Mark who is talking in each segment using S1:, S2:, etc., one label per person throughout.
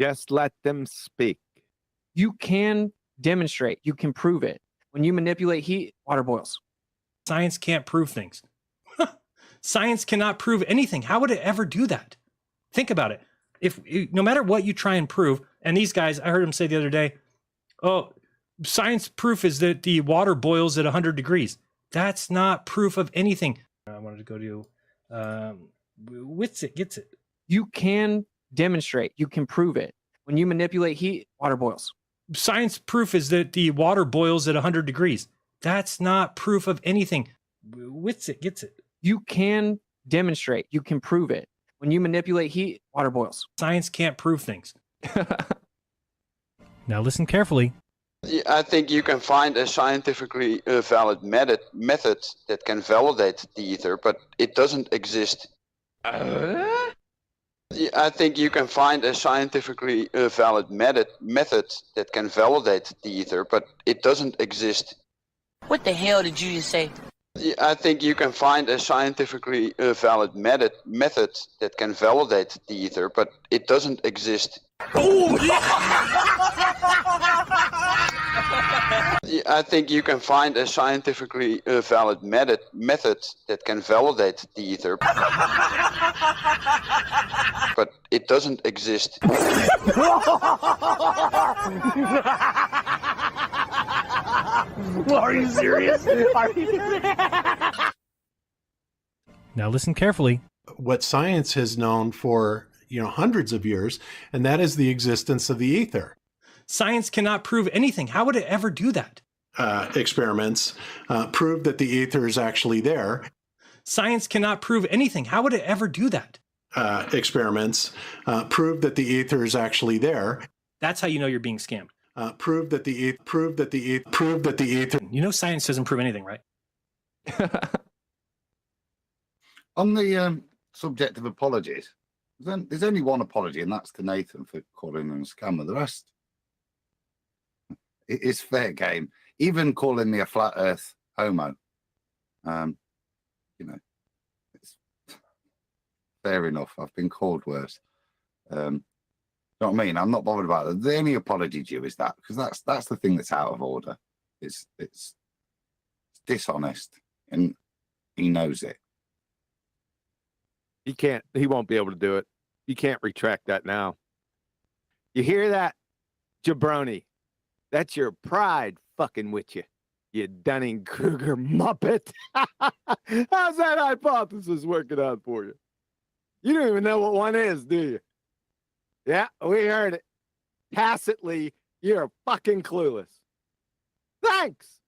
S1: Just let them speak.
S2: You can demonstrate. You can prove it. When you manipulate heat, water boils.
S3: Science can't prove things. Science cannot prove anything. How would it ever do that? Think about it. If no matter what you try and prove, and these guys, I heard them say the other day, oh, science proof is that the water boils at 100 degrees. That's not proof of anything. I wanted to go to Wits it, gets it.
S2: You can demonstrate. You can prove it. When you manipulate heat, water boils.
S3: Science proof is that the water boils at 100 degrees. That's not proof of anything. Wits it, gets it.
S2: You can demonstrate. You can prove it. When you manipulate heat, water boils.
S3: Science can't prove things. Now listen carefully.
S4: I think you can find a scientifically valid method that can validate the ether, but it doesn't exist. I think you can find a scientifically valid method that can validate the ether, but it doesn't exist.
S5: What the hell did you just say?
S4: I think you can find a scientifically valid method that can validate the ether, but it doesn't exist.
S5: Oh, yeah!
S4: I think you can find a scientifically valid method that can validate the ether, but it doesn't exist.
S6: Are you serious? Are you
S3: Now listen carefully.
S7: What science has known for, hundreds of years, and that is the existence of the ether.
S3: Science cannot prove anything. How would it ever do that?
S7: Experiments prove that the ether is actually there.
S3: Science cannot prove anything. How would it ever do that?
S7: Experiments prove that the ether is actually there.
S3: That's how you know you're being scammed.
S7: Prove that the ether.
S3: You know science doesn't prove anything, right?
S8: On the subject of apologies, there's only one apology, and that's to Nathan for calling him a scammer. The rest, it is fair game. Even calling me a flat earth homo, it's fair enough. I've been called worse. You know what I mean? I'm not bothered about it. The only apology due is that, because that's the thing that's out of order. It's dishonest, and he knows it.
S1: He won't be able to do it. You can't retract that now. You hear that, jabroni? That's your pride fucking with you, you Dunning-Kruger muppet. How's that hypothesis working out for you? You don't even know what one is, do you? Yeah, we heard it. Tacitly, you're fucking clueless. Thanks.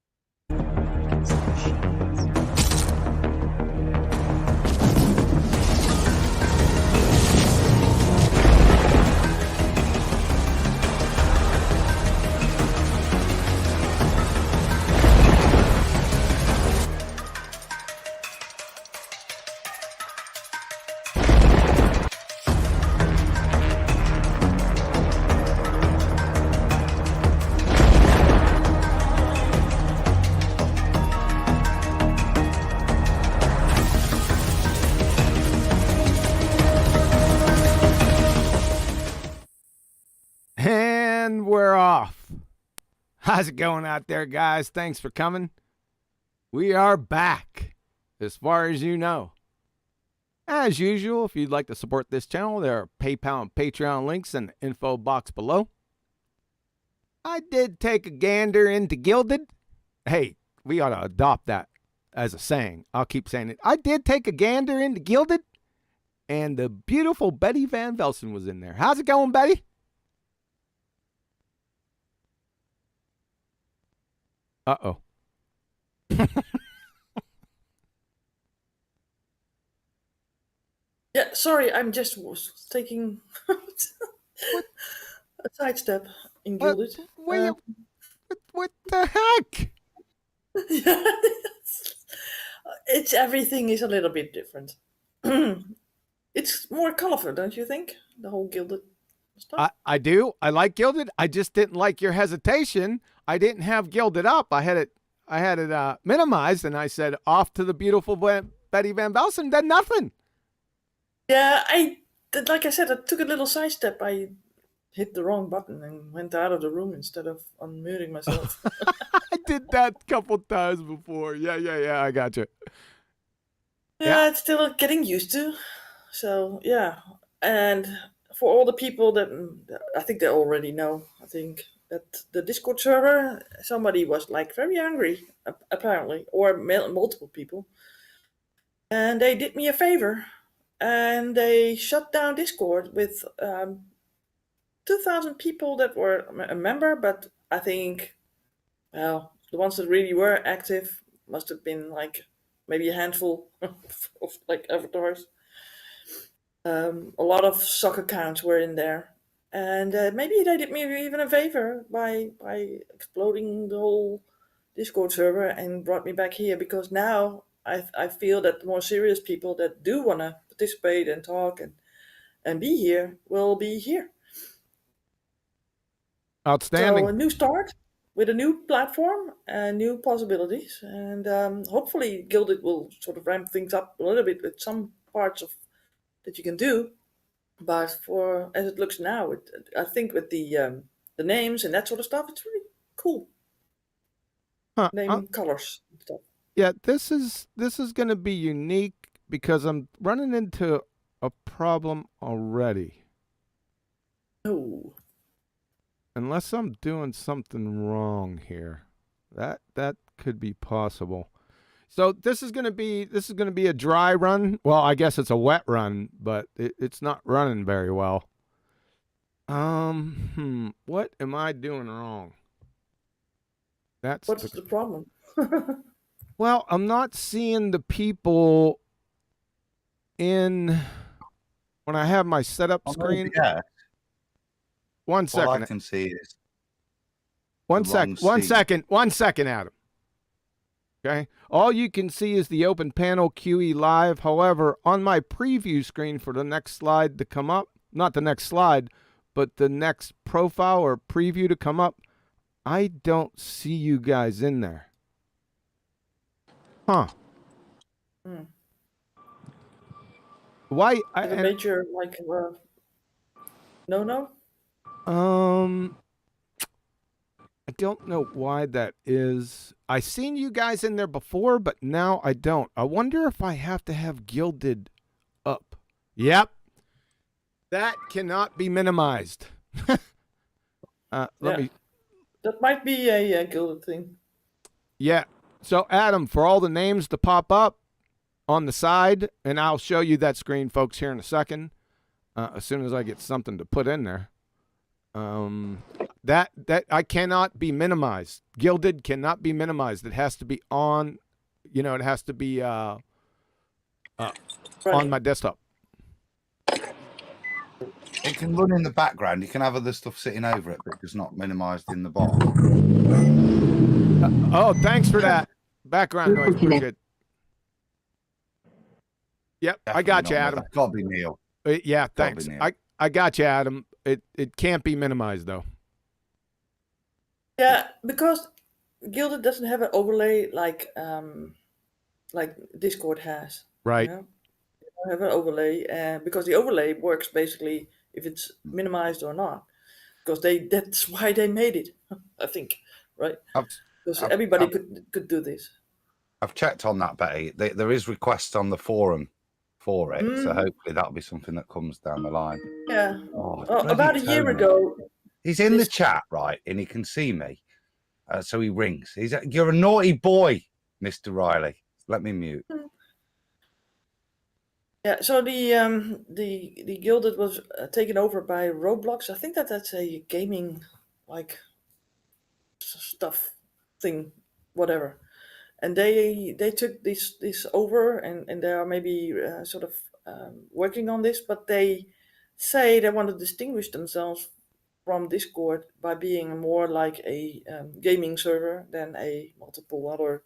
S1: And we're off. How's it going out there, guys? Thanks for coming. We are back, as far as you know. As usual, if you'd like to support this channel, there are PayPal and Patreon links in the info box below. I did take a gander into Gilded. Hey, we ought to adopt that as a saying. I'll keep saying it. I did take a gander into Gilded, and the beautiful Betty Van Velsen was in there. How's it going, Betty? Uh-oh.
S9: Yeah, sorry, I'm just taking a sidestep in Gilded.
S1: What the heck?
S9: Yeah, everything is a little bit different. It's more colorful, don't you think? The whole Gilded stuff.
S1: I do. I like Gilded. I just didn't like your hesitation. I didn't have Gilded up. I had it minimized, and I said off to the beautiful Betty Van Velsen. Then nothing.
S9: Yeah, like I said, I took a little sidestep. I hit the wrong button and went out of the room instead of unmuting myself.
S1: I did that a couple times before. Yeah. I got you.
S9: Yeah, it's still getting used to. So yeah, and for all the people that I think they already know, I think that the Discord server, somebody was like very angry apparently, or multiple people, and they did me a favor, and they shut down Discord with 2,000 people that were a member, but I think, well, the ones that really were active must have been like maybe a handful of like avatars. A lot of sock accounts were in there, and maybe they did me even a favor by exploding the whole Discord server and brought me back here, because now I feel that the more serious people that do want to participate and talk and be here will be here.
S1: Outstanding.
S9: So a new start with a new platform and new possibilities, and hopefully Gilded will sort of ramp things up a little bit with some parts of that you can do. But for as it looks now, I think with the names and that sort of stuff, it's really cool. Name colors and stuff.
S1: Yeah, this is going to be unique because I'm running into a problem already.
S9: Oh.
S1: Unless I'm doing something wrong here. That could be possible. So this is going to be a dry run. Well, I guess it's a wet run, but it's not running very well. What am I doing wrong?
S9: What's the problem?
S1: Well, I'm not seeing the people in when I have my setup screen.
S8: Yeah.
S1: One second.
S8: All I can see is
S1: one second, Adam. Okay. All you can see is the open panel QE live. However, on my preview screen for the next slide to come up, not the next slide, but the next profile or preview to come up, I don't see you guys in there. Huh. Why?
S9: A major like no.
S1: I don't know why that is. I seen you guys in there before, but now I don't. I wonder if I have to have Gilded up. Yep. That cannot be minimized. Let me.
S9: That might be a Gilded thing.
S1: Yeah. So, Adam, for all the names to pop up on the side, and I'll show you that screen, folks, here in a second, as soon as I get something to put in there. That I cannot be minimized. Gilded cannot be minimized. It has to be on, it has to be on my desktop.
S8: It can run in the background. You can have other stuff sitting over it, but it's not minimized in the bottom.
S1: Oh, thanks for that background noise. Pretty good. Yep,
S8: Definitely
S1: I got you, Adam.
S8: That's got to be Neil.
S1: Yeah, thanks. I got you, Adam. It can't be minimized though.
S9: Yeah, because Gilded doesn't have an overlay like Discord has.
S1: Right.
S9: You don't have an overlay, because the overlay works basically if it's minimized or not. Because that's why they made it, I think, right? Because everybody could do this.
S8: I've checked on that, Betty. There is requests on the forum for it, so hopefully that'll be something that comes down the line.
S9: Yeah. About a year ago.
S8: He's in the chat, right, and he can see me. So he rings. You're a naughty boy, Mr. Riley. Let me mute.
S9: Yeah, so the Gilded was taken over by Roblox. I think that's a gaming like stuff thing, whatever. And they took this over, and they are maybe sort of working on this, but they say they want to distinguish themselves from Discord by being more like a gaming server than a multiple other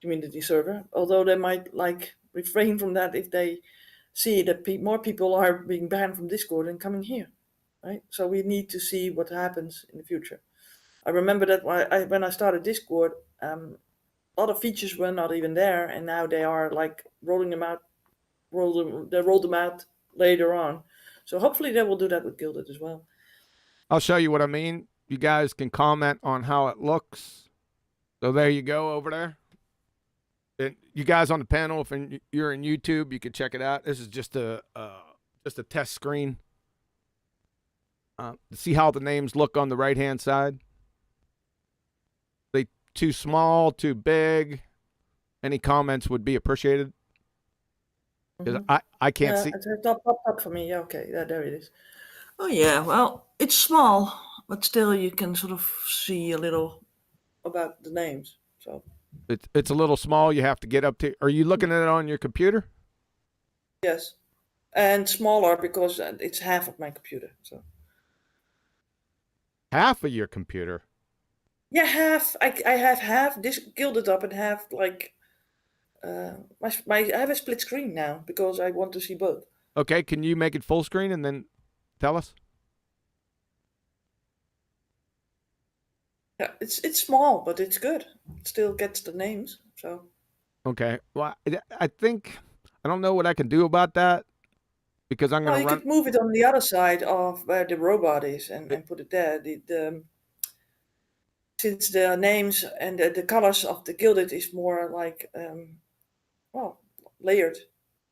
S9: community server. Although they might refrain from that if they see that more people are being banned from Discord and coming here, right? So we need to see what happens in the future. I remember that when I started Discord, a lot of features were not even there, and now they are like rolling them out. They rolled them out later on. So hopefully they will do that with Gilded as well.
S1: I'll show you what I mean. You guys can comment on how it looks. So there you go over there. And you guys on the panel, if you're in YouTube, you can check it out. This is just a test screen. See how the names look on the right-hand side? They too small, too big? Any comments would be appreciated. Because I can't see.
S9: It's not popped up for me. Yeah, okay, there it is. Oh yeah, well, it's small, but still you can sort of see a little about the names. So
S1: It's a little small. You have to get up to. Are you looking at it on your computer?
S9: yes, and smaller because it's half of my computer. So
S1: Half of your computer.
S9: yeah, half. I have half this gilded up and half like I have a split screen now because I want to see both.
S1: Okay, can you make it full screen and then tell us?
S9: Yeah, it's small, but it's good. It still gets the names. So
S1: Okay. Well, I think I don't know what I can do about that because I'm
S9: well,
S1: going
S9: you
S1: to run.
S9: could move it on the other side of where the robot is and put it there. Since the names and the colors of the gilded is more like well, layered,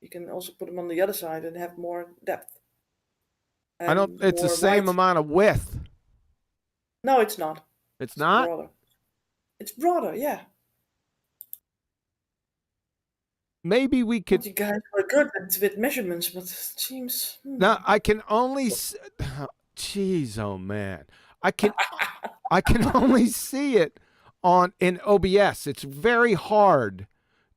S9: you can also put them on the other side and have more depth.
S1: I don't.
S9: And
S1: It's the
S9: more
S1: same
S9: white.
S1: amount of width.
S9: No, it's not.
S1: It's not.
S9: Broader. It's broader, yeah.
S1: Maybe we could.
S9: You guys were good with measurements, but it seems.
S1: Now I can only. Jeez, oh man, I can only see it in OBS. It's very hard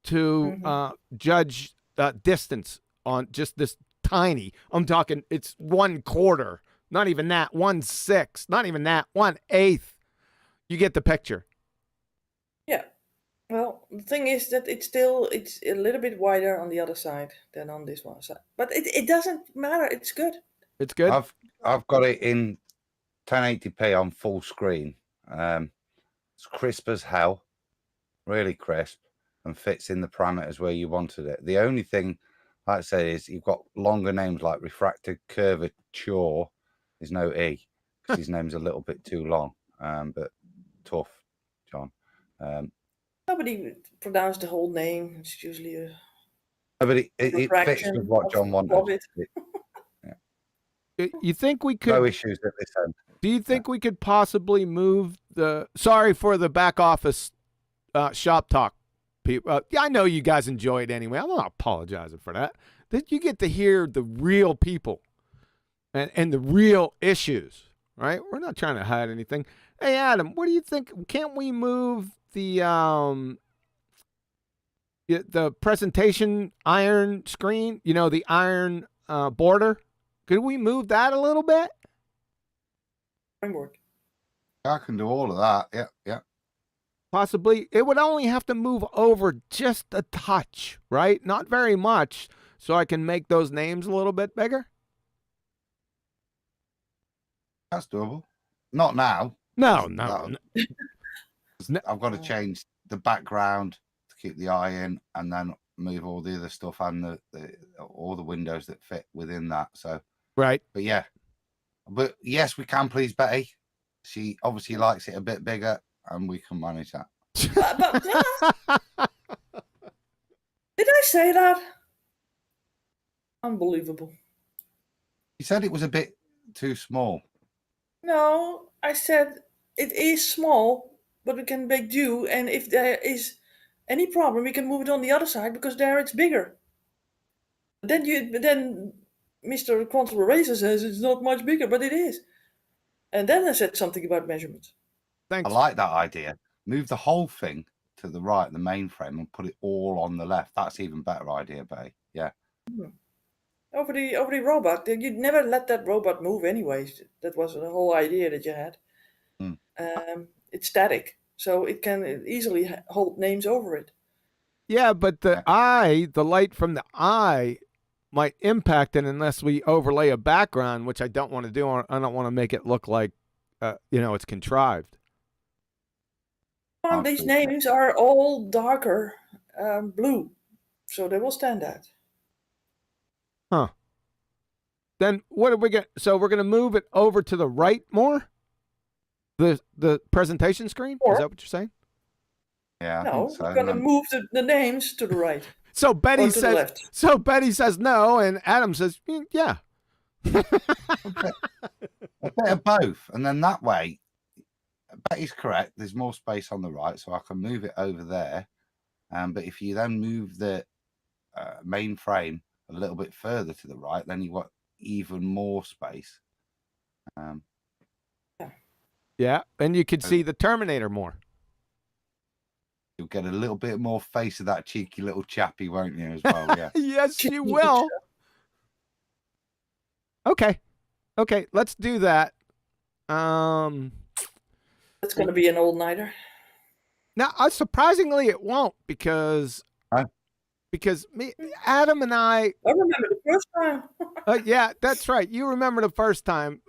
S1: to judge distance on just this tiny. I'm talking. It's 1/4, not even that. 1/6, not even that. 1/8. You get the picture.
S9: Yeah. Well, the thing is that it's a little bit wider on the other side than on this one side, but it doesn't matter. It's good.
S1: It's good.
S8: I've got it in 1080p on full screen. It's crisp as hell, really crisp, and fits in the parameters where you wanted it. The only thing, like I say, is you've got longer names like refracted curvature. There's no E because his name's a little bit too long, but tough, John.
S9: Nobody pronounced the whole name. It's usually a.
S8: No, but it fits with what John wanted.
S1: You think we could?
S8: No issues at this end.
S1: Do you think we could possibly move the? Sorry for the back office shop talk, people. Yeah, I know you guys enjoy it anyway. I'm not apologizing for that. That you get to hear the real people and the real issues, right? We're not trying to hide anything. Hey, Adam, what do you think? Can't we move the presentation iron screen? You know, the iron border. Could we move that a little bit?
S9: Framework.
S8: I can do all of that. Yeah.
S1: Possibly. It would only have to move over just a touch, right? Not very much, so I can make those names a little bit bigger.
S8: That's doable. Not now.
S1: No.
S8: I've got to change the background to keep the eye in, and then move all the other stuff and all the windows that fit within that. So
S1: right.
S8: But yeah. But yes, we can please Betty. She obviously likes it a bit bigger, and we can manage that.
S9: Did I say that? Unbelievable.
S8: You said it was a bit too small.
S9: No, I said it is small, but we can make do, and if there is any problem, we can move it on the other side because there it's bigger. Then Mr. Quantum Eraser says it's not much bigger, but it is. And then I said something about measurements.
S1: Thanks.
S8: I like that idea. Move the whole thing to the right, the mainframe, and put it all on the left. That's even better idea, Betty. Yeah.
S9: Over the robot, you'd never let that robot move anyways. That was the whole idea that you had. It's static, so it can easily hold names over it.
S1: Yeah, but the light from the eye might impact it unless we overlay a background, which I don't want to do. I don't want to make it look like, it's contrived.
S9: These names are all darker blue, so they will stand out.
S1: Huh. Then what are we get? So we're going to move it over to the right more? The presentation screen?
S9: Or-
S1: Is that what you're saying?
S8: Yeah, I
S9: No,
S8: think so.
S9: we're gonna move the names to the right.
S1: So
S9: Or
S1: Betty
S9: to the
S1: says
S9: left.
S1: so Betty says no, and Adam says, yeah.
S8: A bit of both. And then that way, Betty's correct. There's more space on the right, so I can move it over there. But if you then move the main frame a little bit further to the right, then you've got even more space.
S1: Yeah, and you could see the Terminator more.
S8: You'll get a little bit more face of that cheeky little chappy, won't you, as well? Yeah.
S1: Yes, you will. Okay. Okay, let's do that.
S9: That's gonna be an all-nighter.
S1: Now, surprisingly, it won't because Adam and I.
S9: I remember the first time.
S1: Yeah, that's right. You remember the first time.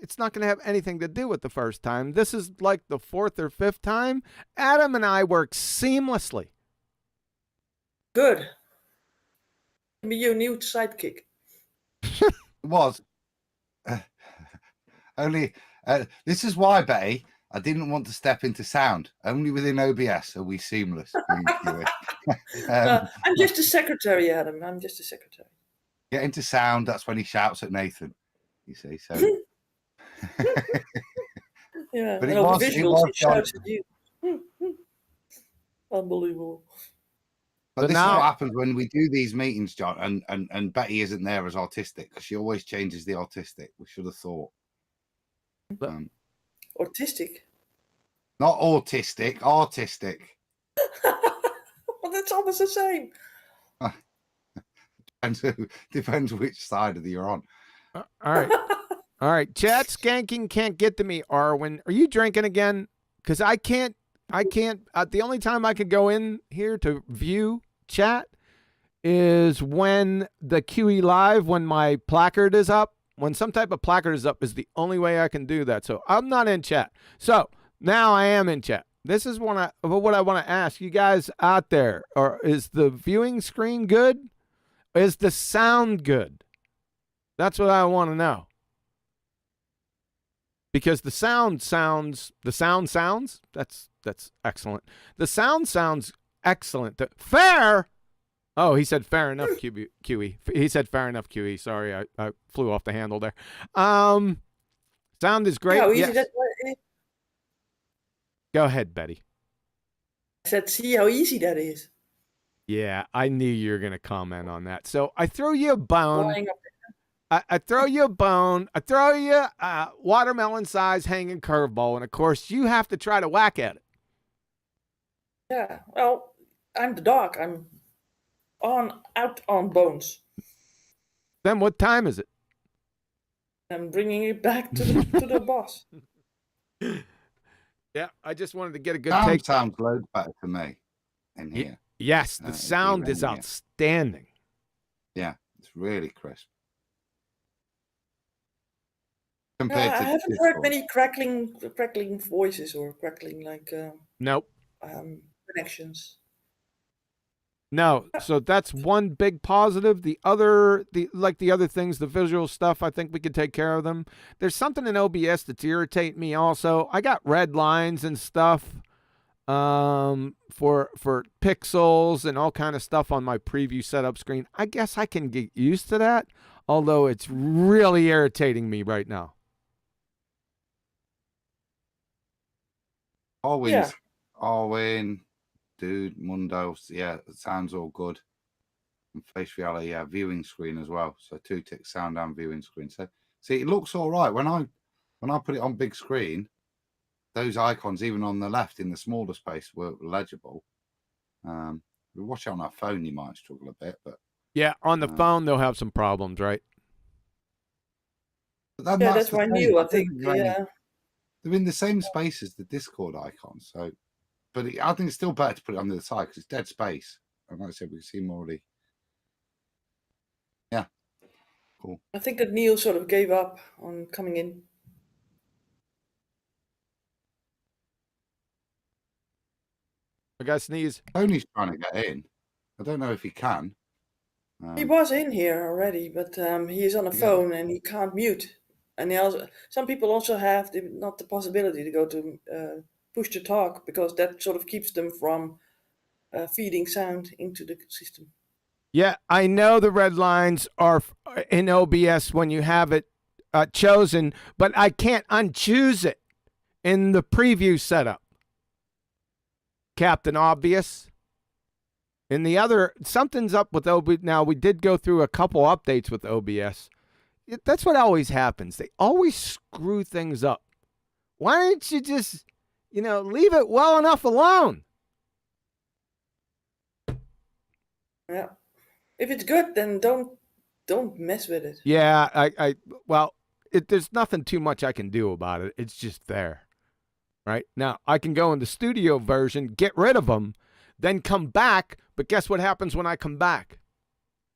S1: It's not going to have anything to do with the first time. This is like the fourth or fifth time. Adam and I work seamlessly.
S9: Good. Be your new sidekick.
S8: It was. Only, this is why, Betty, I didn't want to step into sound. Only within OBS are we seamless.
S9: I'm just a secretary, Adam. I'm just a secretary.
S8: Get into sound, that's when he shouts at Nathan. You see, so.
S9: Yeah,
S8: But
S9: and
S8: it
S9: over
S8: was
S9: visuals, he
S8: John.
S9: shouts at you. Unbelievable.
S8: But this
S1: now-
S8: is what happens when we do these meetings, John, and Betty isn't there as autistic because she always changes the autistic. We should have thought.
S9: Autistic.
S8: Not autistic, artistic.
S9: Well, that's almost the same.
S8: Depends which side of the you're on.
S1: All right. All right. Chat skanking can't get to me, Arwen. Are you drinking again? Because I can't. The only time I could go in here to view chat is when the QE live, when my placard is up. When some type of placard is up is the only way I can do that. So I'm not in chat. So now I am in chat. This is what I want to ask you guys out there. Or is the viewing screen good? Is the sound good? That's what I want to know. Because the sound sounds, that's excellent. The sound sounds excellent. Fair. Oh, he said fair enough, QE. He said fair enough, QE. Sorry, I flew off the handle there. Sound is great.
S9: How easy
S1: Yes.
S9: that is.
S1: Go ahead, Betty.
S9: I said, see how easy that is.
S1: Yeah, I knew you were going to comment on that. So I throw you a bone.
S9: Flying up.
S1: I throw you a bone. I throw you a watermelon-sized hanging curveball, and of course, you have to try to whack at it.
S9: Yeah, well, I'm the dog. I'm out on bones.
S1: Then what time is it?
S9: I'm bringing it back to the boss.
S1: Yeah, I just wanted to get a good
S8: Sound
S1: take.
S8: sounds loads better to me in here.
S1: Yes, the sound is outstanding.
S8: Yeah, it's really crisp.
S9: I
S8: Compared to
S9: haven't
S8: Discord.
S9: heard many crackling voices or crackling
S1: Nope.
S9: connections.
S1: No, so that's one big positive. The other things, the visual stuff, I think we could take care of them. There's something in OBS that's irritating me also. I got red lines and stuff for pixels and all kind of stuff on my preview setup screen. I guess I can get used to that, although it's really irritating me right now.
S8: Arwin, dude, Mundo, yeah, it sounds all good. And face reality, yeah, viewing screen as well. So 2 tick sound and viewing screen. So see, it looks all right when I put it on big screen. Those icons, even on the left in the smaller space, were legible. If you watch it on our phone, you might struggle a bit, but
S1: yeah, on the phone they'll have some problems, right?
S8: But
S9: That's why I knew. I think, yeah.
S8: They're in the same space as the Discord icon, so. But I think it's still better to put it on the other side because it's dead space. And like I said, we can see more of the. Yeah. Cool.
S9: I think that Neil sort of gave up on coming in.
S1: I got to sneeze.
S8: Tony's trying to get in. I don't know if he can.
S9: He was in here already, but he is on a phone and he can't mute. And some people also have not the possibility to go to push to talk because that sort of keeps them from feeding sound into the system.
S1: Yeah, I know the red lines are in OBS when you have it chosen, but I can't unchoose it in the preview setup. Captain Obvious. In the other, something's up with OBS. Now, we did go through a couple updates with OBS. That's what always happens. They always screw things up. Why don't you just, leave it well enough alone?
S9: Yeah. If it's good, then don't mess with it.
S1: Yeah, there's nothing too much I can do about it. It's just there. Right? Now, I can go in the studio version, get rid of them, then come back, but guess what happens when I come back?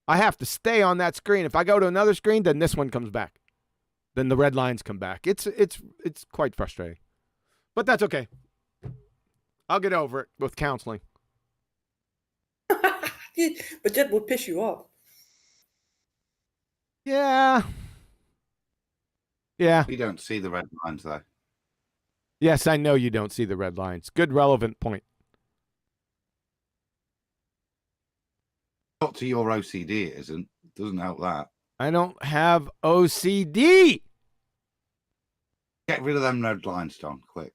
S1: I have to stay on that screen. If I go to another screen, then this one comes back. Then the red lines come back. It's quite frustrating. But that's okay. I'll get over it with counseling.
S9: But that would piss you off.
S1: Yeah. Yeah.
S8: You don't see the red lines, though.
S1: Yes, I know you don't see the red lines. Good relevant point.
S8: Not to your OCD, it isn't. Doesn't help that.
S1: I don't have OCD.
S8: Get rid of them red lines, John, quick.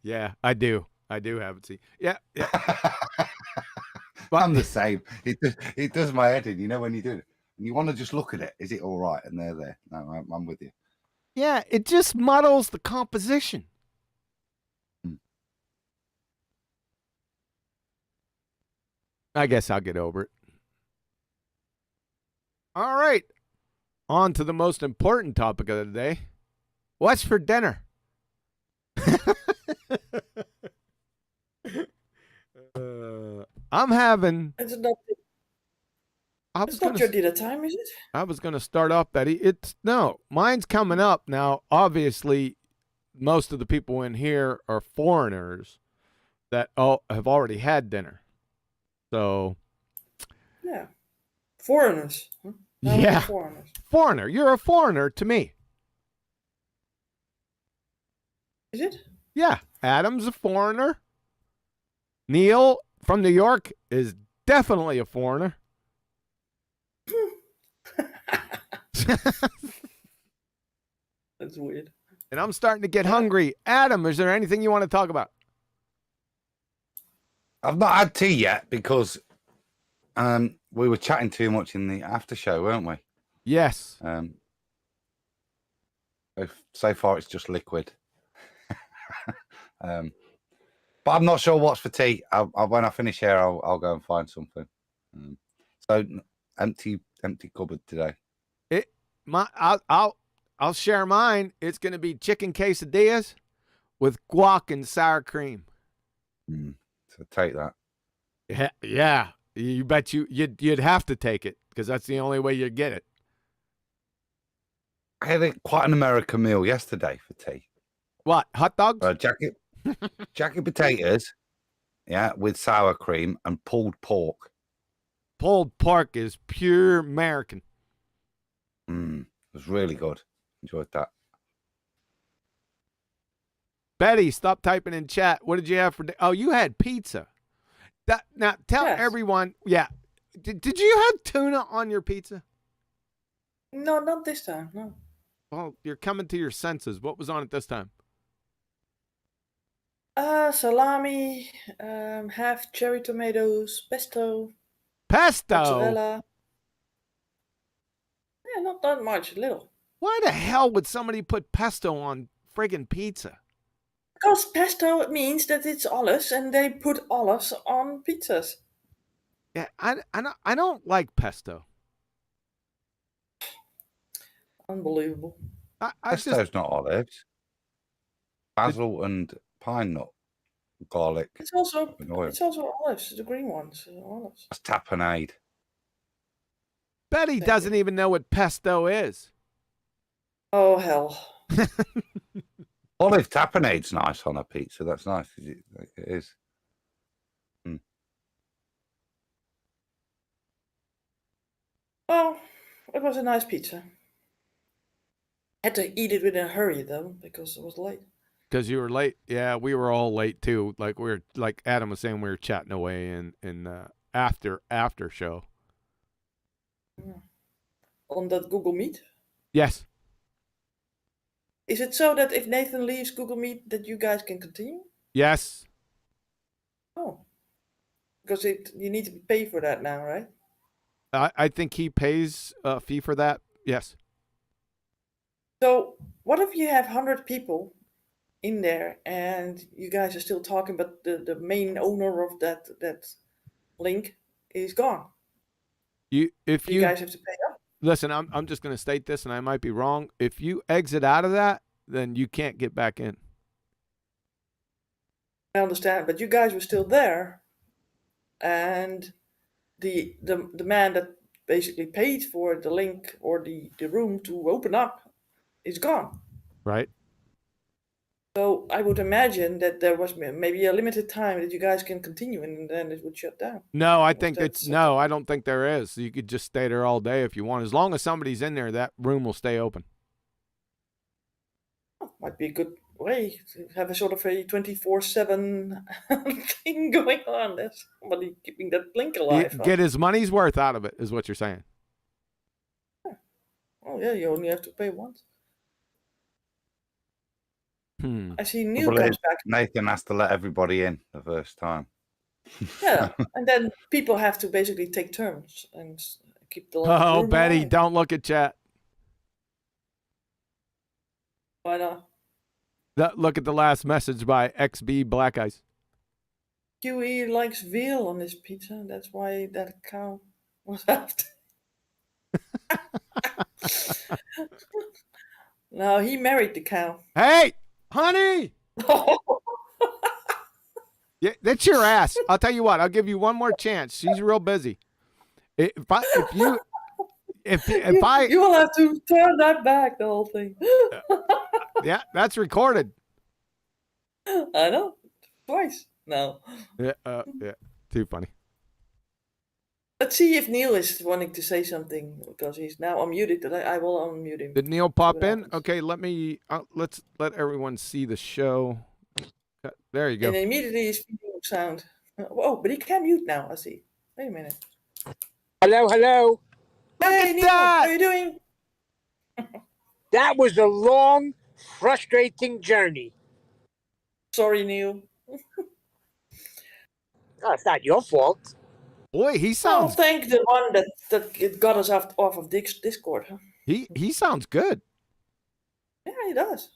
S1: Yeah, I do. I do have it. See, yeah.
S8: But I'm the same. It does my head in. When you do it, and you want to just look at it. Is it all right? And they're there. No, I'm with you.
S1: Yeah, it just muddles the composition. I guess I'll get over it. All right. On to the most important topic of the day. What's for dinner? I'm having...
S9: It's not your dinner time, is it?
S1: I was going to start off, Betty. No, mine's coming up. Now, obviously, most of the people in here are foreigners that have already had dinner. So,
S9: yeah, foreigners. Huh?
S1: Yeah,
S9: foreigners.
S1: Foreigner. You're a foreigner to me.
S9: Is it?
S1: Yeah, Adam's a foreigner. Neil from New York is definitely a foreigner.
S9: That's weird.
S1: And I'm starting to get hungry. Adam, is there anything you want to talk about?
S8: I've not had tea yet because we were chatting too much in the after show, weren't we?
S1: Yes.
S8: So far, it's just liquid. But I'm not sure what's for tea. When I finish here, I'll go and find something. So empty cupboard today.
S1: I'll share mine. It's going to be chicken quesadillas with guac and sour cream.
S8: So take that.
S1: Yeah. You bet you'd have to take it because that's the only way you'd get it.
S8: I had quite an American meal yesterday for tea.
S1: What? Hot dogs?
S8: Jacket potatoes, yeah, with sour cream and pulled pork.
S1: Pulled pork is pure American.
S8: It was really good. Enjoyed that.
S1: Betty, stop typing in chat. What did you have for dinner? Oh, you had pizza. Now, tell everyone. Yeah. Did you have tuna on your pizza?
S9: No, not this time. No.
S1: Well, you're coming to your senses. What was on it this time?
S9: Salami, half cherry tomatoes, pesto.
S1: Pesto?
S9: Mozzarella. Yeah, not that much, a little.
S1: Why the hell would somebody put pesto on friggin' pizza?
S9: Because pesto means that it's olives, and they put olives on pizzas.
S1: Yeah, I don't like pesto.
S9: Unbelievable.
S8: Pesto's not olives. Basil and pine nut, garlic.
S9: It's also olives, the green ones. Olives.
S8: That's tapenade.
S1: Betty doesn't even know what pesto is.
S9: Oh, hell.
S8: Olive tapenade's nice on a pizza. That's nice. It is.
S9: Well, it was a nice pizza. Had to eat it in a hurry though, because it was late.
S1: Because you were late. Yeah, we were all late too. Like Adam was saying, we were chatting away in after show.
S9: On that Google Meet.
S1: Yes.
S9: Is it so that if Nathan leaves Google Meet, that you guys can continue?
S1: Yes.
S9: Oh, because you need to pay for that now, right?
S1: I think he pays a fee for that. Yes.
S9: So what if you have 100 people in there and you guys are still talking, but the main owner of that link is gone?
S1: If
S9: you guys have to pay up.
S1: Listen, I'm just going to state this, and I might be wrong. If you exit out of that, then you can't get back in.
S9: I understand, but you guys were still there, and the man that basically paid for the link or the room to open up is gone.
S1: Right.
S9: So I would imagine that there was maybe a limited time that you guys can continue, and then it would shut down.
S1: No, I think I don't think there is. You could just stay there all day if you want. As long as somebody's in there, that room will stay open.
S9: Oh, might be a good way to have a sort of a 24/7 thing going on. There's somebody keeping that link alive.
S1: Get his money's worth out of it, is what you're saying.
S9: Oh yeah, you only have to pay once. I see Lieu
S8: Well,
S9: comes back.
S8: Nathan has to let everybody in the first time.
S9: Yeah, and then people have to basically take turns and keep the
S1: Oh,
S9: room
S1: Betty,
S9: alive.
S1: don't look at chat.
S9: Why not?
S1: Look at the last message by XB Black Ice.
S9: QE likes veal on his pizza. That's why that cow was after. No, he married the cow.
S1: Hey, honey! Yeah, that's your ass. I'll tell you what. I'll give you one more chance. She's real busy. If you
S9: will have to turn that back, the whole thing.
S1: Yeah, that's recorded.
S9: I know, twice now.
S1: Yeah, too funny.
S9: Let's see if Neil is wanting to say something because he's now unmuted. I will unmute him.
S1: Did Neil pop in? Okay, let's let everyone see the show. There you go.
S9: And immediately he's feeding sound. Oh, but he can mute now. I see. Wait a minute.
S10: Hello.
S9: Hey, Neil, how are you doing?
S10: That was a long, frustrating journey.
S9: Sorry, Neil.
S10: Oh, it's not your fault.
S1: Boy, he
S9: I'll
S1: sounds.
S9: thank the one that it got us off of Discord. Huh?
S1: He sounds good.
S9: Yeah, he does.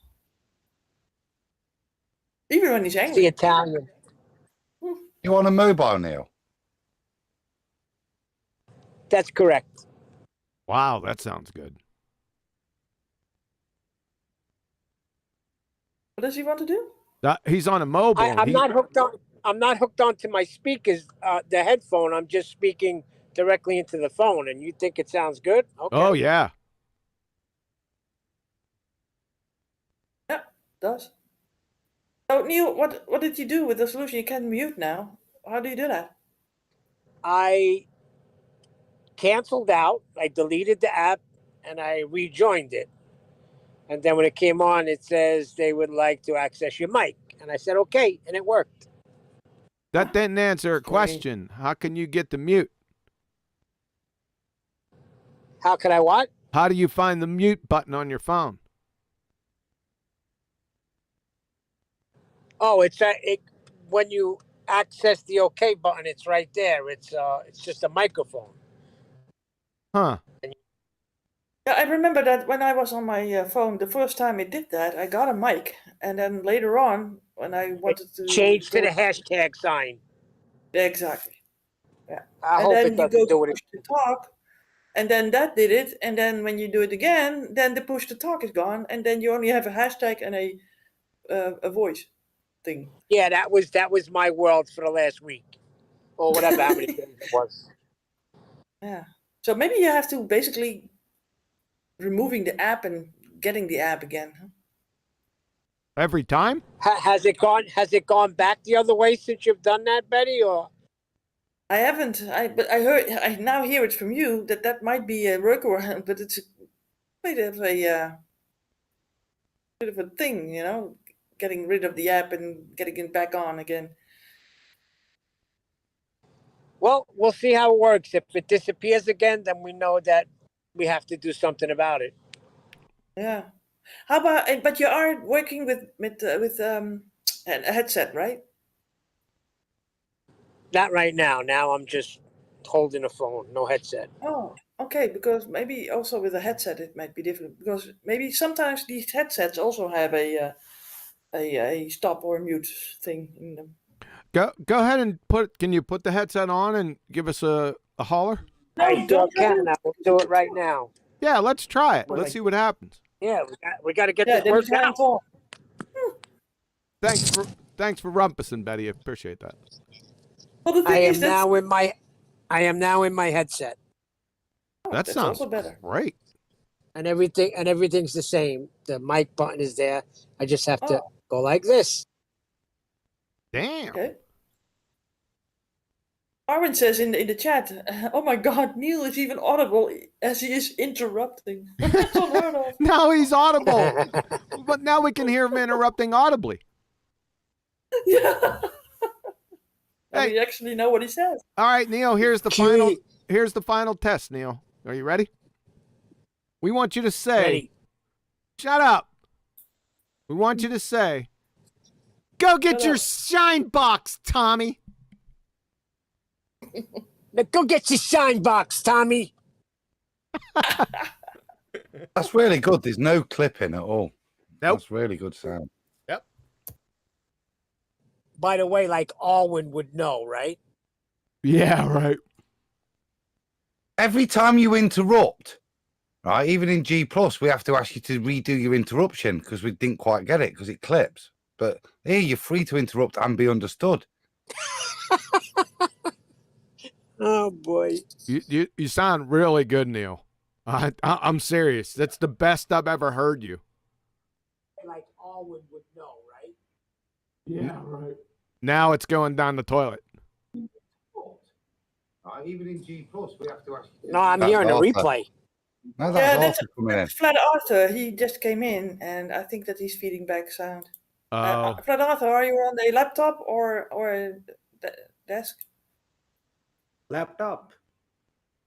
S9: Even when he's angry.
S10: The Italian.
S8: You on a mobile, Neil?
S10: That's correct.
S1: Wow, that sounds good.
S9: What does he want to do?
S1: He's on a mobile.
S10: I'm not hooked on. I'm not hooked onto my speakers, the headphone. I'm just speaking directly into the phone, and you think it sounds good? Okay.
S1: Oh yeah.
S9: Yeah, it does. So Neil, what did you do with the solution? You can mute now. How do you do that?
S10: I canceled out. I deleted the app, and I rejoined it. And then when it came on, it says they would like to access your mic, and I said okay, and it worked.
S1: That didn't answer a question. How can you get the mute?
S10: How can I what?
S1: How do you find the mute button on your phone?
S10: Oh, it's when you access the OK button, it's right there. It's just a microphone.
S1: Huh.
S9: Yeah, I remember that when I was on my phone, the first time it did that, I got a mic, and then later on, when I wanted to
S10: change to the hashtag sign.
S9: Yeah, exactly. Yeah.
S10: I
S9: and
S10: hope
S9: then
S10: it
S9: you
S10: doesn't
S9: go
S10: do
S9: to
S10: it.
S9: push to talk, and then that did it, and then when you do it again, then the push to talk is gone, and then you only have a hashtag and a voice thing.
S10: Yeah, that was my world for the last week, or whatever how many days it was.
S9: Yeah. So maybe you have to basically removing the app and getting the app again. Huh?
S1: Every time?
S10: Has it gone back the other way since you've done that, Betty? Or
S9: I haven't. But I heard. I now hear it from you that might be a workaround, but it's a bit of a thing, you know, getting rid of the app and getting it back on again.
S10: Well, we'll see how it works. If it disappears again, then we know that we have to do something about it.
S9: Yeah. How about? But you are working with a headset, right?
S10: Not right now. Now I'm just holding a phone, no headset.
S9: Oh, okay. Because maybe also with a headset it might be different. Because maybe sometimes these headsets also have a stop or mute thing in them.
S1: Go ahead and can you put the headset on and give us a holler?
S9: No,
S10: I sure can. I will do it right now.
S1: Yeah, let's try it. Let's see what happens.
S10: Yeah, we got to get
S9: Yeah,
S10: this
S9: then
S10: worked
S9: it's
S10: out.
S9: on.
S1: Thanks for rumpusing, Betty. I appreciate that.
S9: Well, the thing
S10: I
S9: is
S10: am now in my headset,
S1: That
S9: that's
S1: sounds
S9: also better.
S1: great.
S10: and everything's the same. The mic button is there. I just have to go like this.
S1: Damn.
S9: Okay. Arwen says in the chat, "Oh my God, Neil is even audible as he is interrupting." That's unheard of.
S1: Now he's audible, but now we can hear him interrupting audibly.
S9: Yeah. And
S1: Hey.
S9: we actually know what he says.
S1: All right, Neil. Here's the final test. Neil, are you ready? We want you to say,
S10: Ready.
S1: "Shut up." We want you to say, "Go get
S9: Shut
S1: your
S9: up.
S1: shine box, Tommy."
S10: Now go get your shine box, Tommy.
S8: That's really good. There's no clipping at all.
S1: Nope.
S8: That's really good sound.
S1: Yep.
S10: By the way, like Alwyn would know, right?
S1: Yeah, right.
S8: Every time you interrupt, right, even in G+, we have to ask you to redo your interruption because we didn't quite get it because it clips. But here, you're free to interrupt and be understood.
S10: Oh boy.
S1: You sound really good, Neil. I'm serious. That's the best I've ever heard you.
S10: Like Alwyn would know, right?
S1: Yeah, right. Now it's going down the toilet.
S8: Even in G+, we have to ask you.
S10: No, I'm hearing a replay.
S8: No,
S9: Yeah,
S8: that's also coming in.
S9: that's Flat Arthur. He just came in, and I think that he's feeding back sound.
S1: Oh.
S9: Flat Arthur, are you on a laptop or a desk?
S6: Laptop.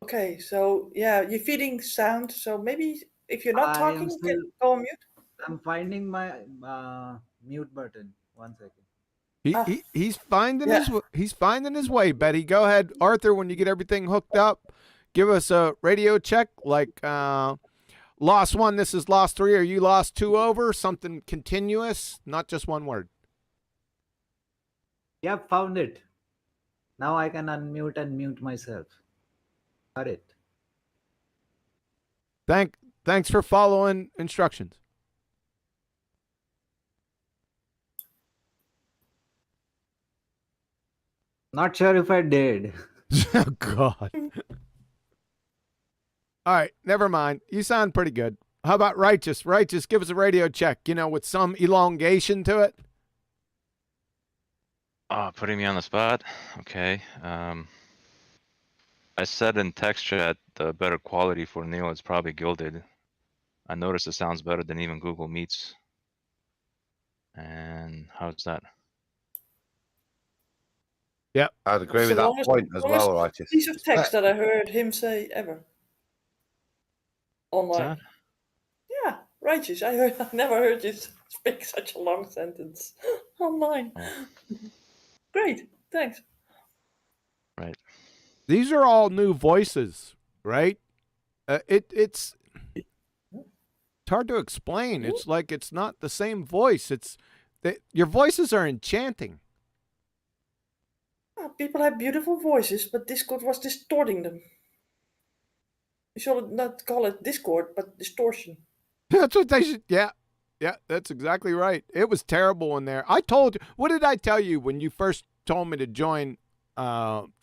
S9: Okay, so yeah, you're feeding sound. So maybe if you're not
S6: I am
S9: talking, you can
S6: still-
S9: go on mute.
S6: I'm finding my mute button. 1 second.
S1: He's finding
S9: Yeah.
S1: he's finding his way, Betty. Go ahead, Arthur. When you get everything hooked up, give us a radio check. Like lost 1, this is lost 3, or you lost 2 over. Something continuous, not just one word.
S6: Yep, found it. Now I can unmute and mute myself. Got it.
S1: Thanks for following instructions.
S6: Not sure if I did.
S1: Oh God. All right, never mind. You sound pretty good. How about Righteous? Righteous, give us a radio check, with some elongation to it.
S11: Putting me on the spot. Okay. I said in text chat the better quality for Neil is probably Gilded. I noticed it sounds better than even Google Meets. And how's that?
S1: Yep.
S8: I'd agree
S9: It's
S8: with
S9: the
S8: that
S9: longest-
S8: point as
S9: longest
S8: well, Righteous.
S9: piece of text that I heard him say ever online. Yeah, Righteous. I never heard you speak such a long sentence online. Great, thanks.
S11: Right.
S1: These are all new voices, right? It's hard to explain. It's like it's not the same voice. Your voices are enchanting.
S9: People have beautiful voices, but Discord was distorting them. You should not call it Discord, but distortion.
S1: That's what they should. Yeah, that's exactly right. It was terrible in there. I told you. What did I tell you when you first told me to join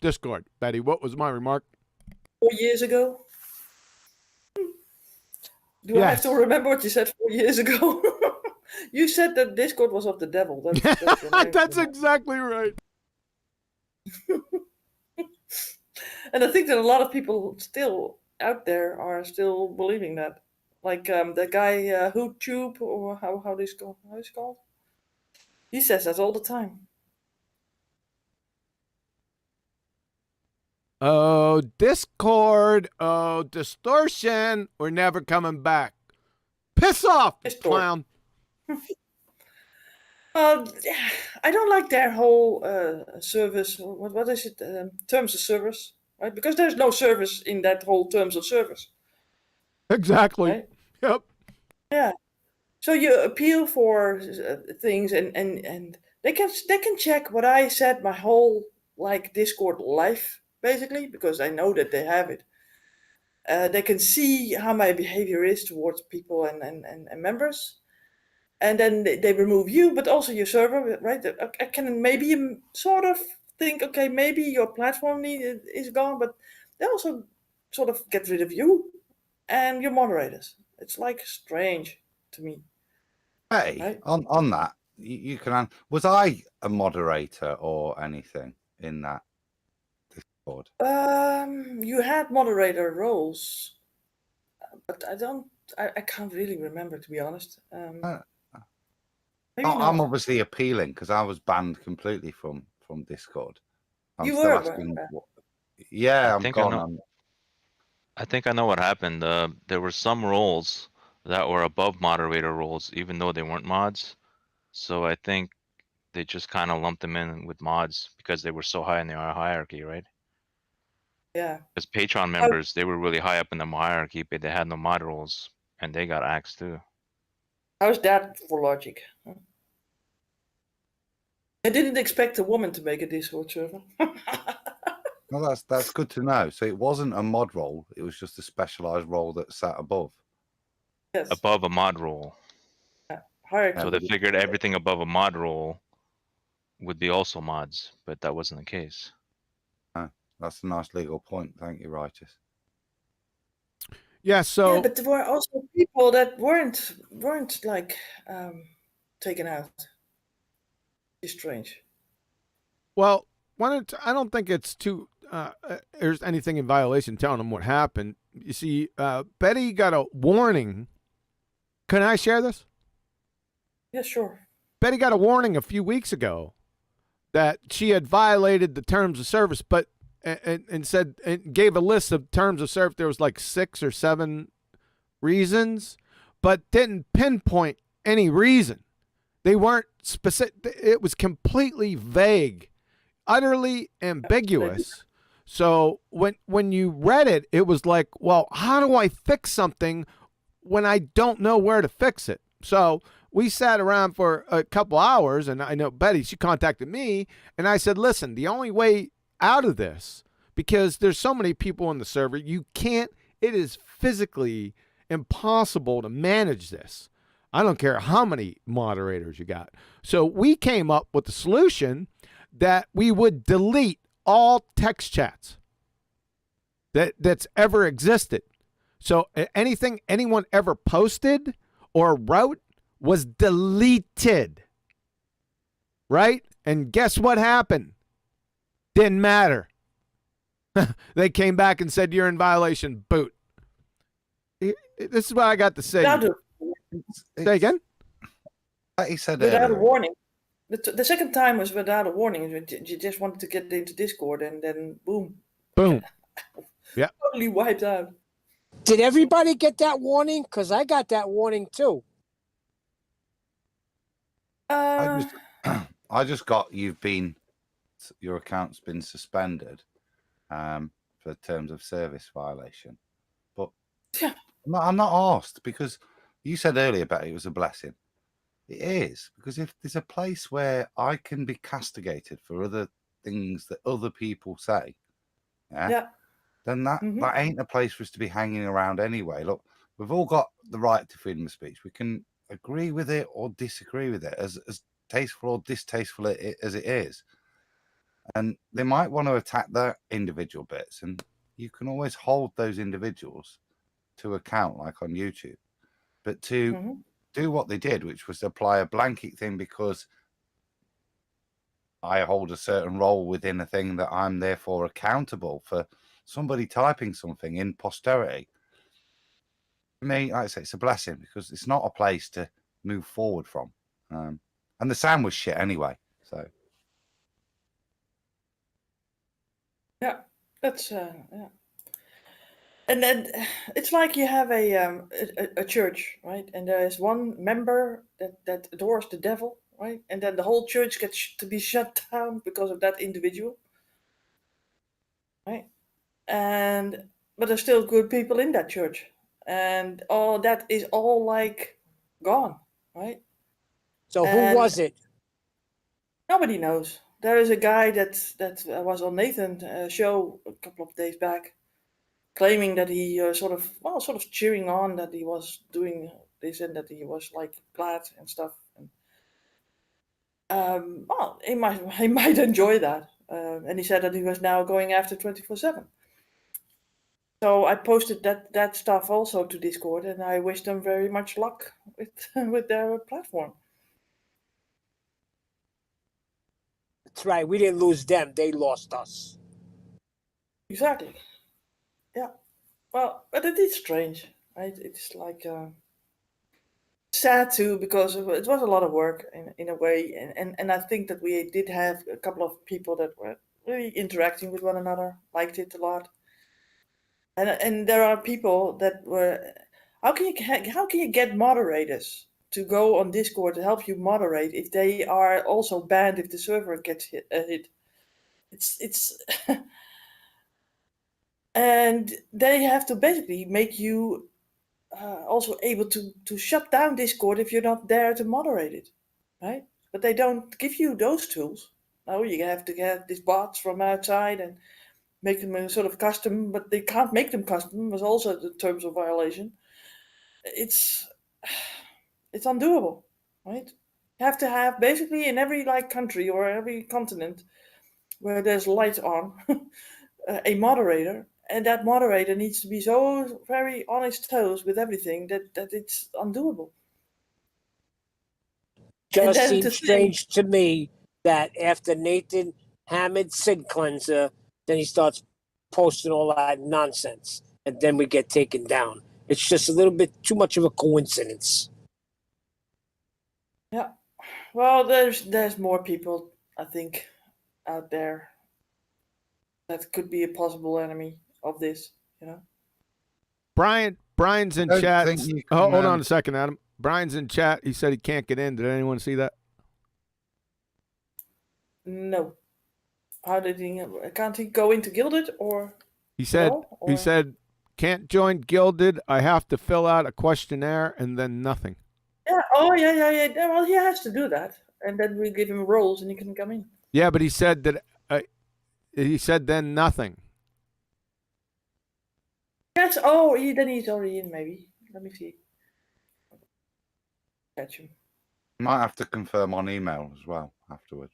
S1: Discord, Betty? What was my remark?
S9: 4 years ago. Do I have to remember what you said 4 years ago? You said that Discord was of the devil. That's
S1: That's exactly right.
S9: And I think that a lot of people still out there are still believing that. Like the guy who tube or how this called? How is called? He says that all the time.
S1: Oh, Discord. Oh, distortion. We're never coming back. Piss off, you clown.
S9: I don't like their whole service. What is it? Terms of service, right? Because there's no service in that whole terms of service.
S1: Exactly.
S9: Right?
S1: Yep.
S9: Yeah. So you appeal for things, and they can check what I said my whole like Discord life, basically, because I know that they have it. They can see how my behavior is towards people and members. And then they remove you, but also your server, right? I can maybe sort of think, okay, maybe your platform is gone, but they also sort of get rid of you and your moderators. It's like strange to me.
S8: Hey,
S9: right?
S8: on that, you can. Was I a moderator or anything in that Discord?
S9: You had moderator roles, but I can't really remember, to be honest. Maybe
S8: I'm
S9: not.
S8: obviously appealing because I was banned completely from Discord. I'm
S9: You
S8: still
S9: were,
S8: asking. Yeah, I'm gone.
S11: I think I know what happened. There were some roles that were above moderator roles, even though they weren't mods. So I think they just kind of lumped them in with mods because they were so high in the hierarchy, right?
S9: Yeah.
S11: Because Patreon members, they were really high up in the hierarchy, but they had no mod roles, and they got axed too.
S9: How's that for logic? I didn't expect a woman to make a Discord server.
S8: Well, that's good to know. So it wasn't a mod role; it was just a specialized role that sat above.
S9: Yes.
S11: Above a mod role.
S9: Hierarchy.
S11: So they figured everything above a mod role would be also mods, but that wasn't the case.
S8: Oh, that's a nice legal point. Thank you, Righteous.
S1: Yeah, so
S9: yeah, but there were also people that weren't like taken out. It's strange.
S1: Well, I don't think it's too. There's anything in violation telling them what happened. You see, Betty got a warning. Can I share this?
S9: Yeah, sure.
S1: Betty got a warning a few weeks ago that she had violated the terms of service, but and said and gave a list of terms of service. There was like 6 or 7 reasons, but didn't pinpoint any reason. They weren't specific. It was completely vague, utterly ambiguous. So when you read it, it was like, well, how do I fix something when I don't know where to fix it? So we sat around for a couple hours, and I know Betty, she contacted me, and I said, listen, the only way out of this, because there's so many people on the server, it is physically impossible to manage this. I don't care how many moderators you got. So we came up with the solution that we would delete all text chats that's ever existed. So anything anyone ever posted or wrote was deleted. Right? And guess what happened? Didn't matter. They came back and said, you're in violation. Boot. This is what I got to say. Say again?
S8: He said
S9: without a warning. The second time was without a warning. You just wanted to get into Discord, and then boom.
S1: Boom. Yeah.
S9: Totally wiped out.
S10: Did everybody get that warning? Because I got that warning too.
S8: I just got your account's been suspended for terms of service violation. But I'm not asked because you said earlier about it was a blessing. It is, because if there's a place where I can be castigated for other things that other people say, then that ain't a place for us to be hanging around anyway. Look, we've all got the right to freedom of speech. We can agree with it or disagree with it, as tasteful or distasteful as it is. And they might want to attack their individual bits, and you can always hold those individuals to account, like on YouTube. But to do what they did, which was apply a blanket thing because I hold a certain role within a thing that I'm therefore accountable for somebody typing something in posterity, for me, like I say, it's a blessing because it's not a place to move forward from. And the sound was shit anyway. So
S9: Yeah, that's yeah. And then it's like you have a church, right? And there is one member that adores the devil, right? And then the whole church gets to be shut down because of that individual, right? And but there's still good people in that church, and all that is all like gone, right?
S10: So who
S9: And
S10: was it?
S9: nobody knows. There is a guy that was on Nathan's show a couple of days back, claiming that he sort of cheering on that he was doing this and that he was like glad and stuff. And, well, he might enjoy that, and he said that he was now going after 24/7. So I posted that stuff also to Discord, and I wish them very much luck with with their platform.
S10: That's right. We didn't lose them; they lost us.
S9: Exactly. Yeah. Well, but it is strange, right? It's like sad too because it was a lot of work in a way, and I think that we did have a couple of people that were really interacting with one another, liked it a lot, and there are people that were. How can you get moderators to go on Discord to help you moderate if they are also banned if the server gets hit? It's and they have to basically make you also able to shut down Discord if you're not there to moderate it, right? But they don't give you those tools. No, you have to get these bots from outside and make them a sort of custom, but they can't make them custom. There's also the terms of violation. It's undoable, right? You have to have basically in every like country or every continent where there's light on a moderator, and that moderator needs to be so very on his toes with everything that it's undoable.
S10: Just
S9: then
S10: seems
S9: to think-
S10: strange to me that after Nathan hammered Sid Cleanser, then he starts posting all that nonsense, and then we get taken down. It's just a little bit too much of a coincidence.
S9: Yeah. Well, there's more people, I think, out there that could be a possible enemy of this, you know.
S1: Brian's in
S8: I don't
S1: chat.
S8: think you
S1: Oh,
S8: can,
S1: hold on a second, Adam. Brian's in chat. He said he can't get in. Did anyone see that?
S9: No. How did he? Can't he go into Gilded or?
S1: He said
S9: No,
S1: he
S9: or-
S1: said can't join Gilded. I have to fill out a questionnaire and then nothing.
S9: Yeah. Oh, yeah. Well, he has to do that, and then we give him roles, and he can come in.
S1: Yeah, but he said that he said then nothing.
S9: Yes. Oh, then he's already in. Maybe. Let me see. Catch him.
S8: might have to confirm on email as well afterwards.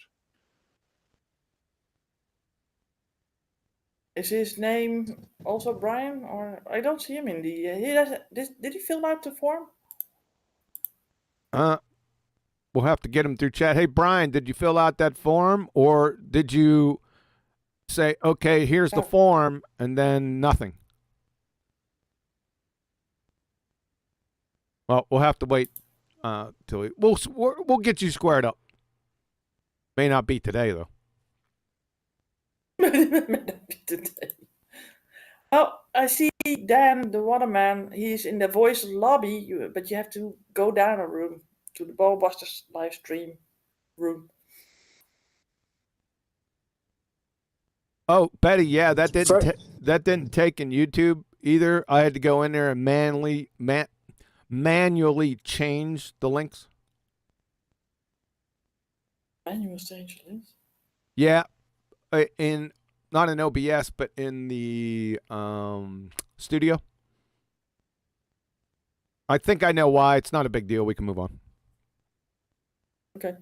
S9: Is his name also Brian? Or I don't see him in the. He does. Did he fill out the form?
S1: We'll have to get him through chat. Hey, Brian, did you fill out that form or did you say, okay, here's the form and then nothing? Well, we'll have to wait till we'll get you squared up. May not be today though.
S9: Today. Oh, I see Dan, the Waterman. He's in the voice lobby, but you have to go down a room to the BALLBUSTERS live stream room.
S1: Oh, Betty, yeah, that didn't take in YouTube either. I had to go in there and manually change the links.
S9: Manual change links.
S1: Yeah, in not in OBS, but in the studio. I think I know why. It's not a big deal. We can move on.
S9: Okay.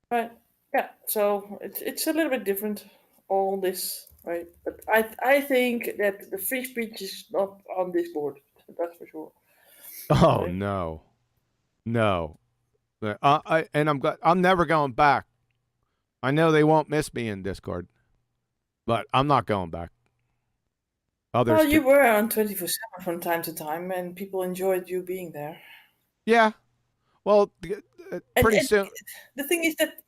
S9: Right. Yeah. So it's a little bit different. All this, right? But I think that the free speech is not on this board. That's for sure.
S1: Oh
S9: Right?
S1: no. I'm never going back I know they won't miss me in Discord, but I'm not going back. Others
S9: Well, you
S1: can-
S9: were on 24/7 from time to time, and people enjoyed you being there.
S1: Yeah. Well, pretty
S9: And
S1: soon.
S9: the thing is that.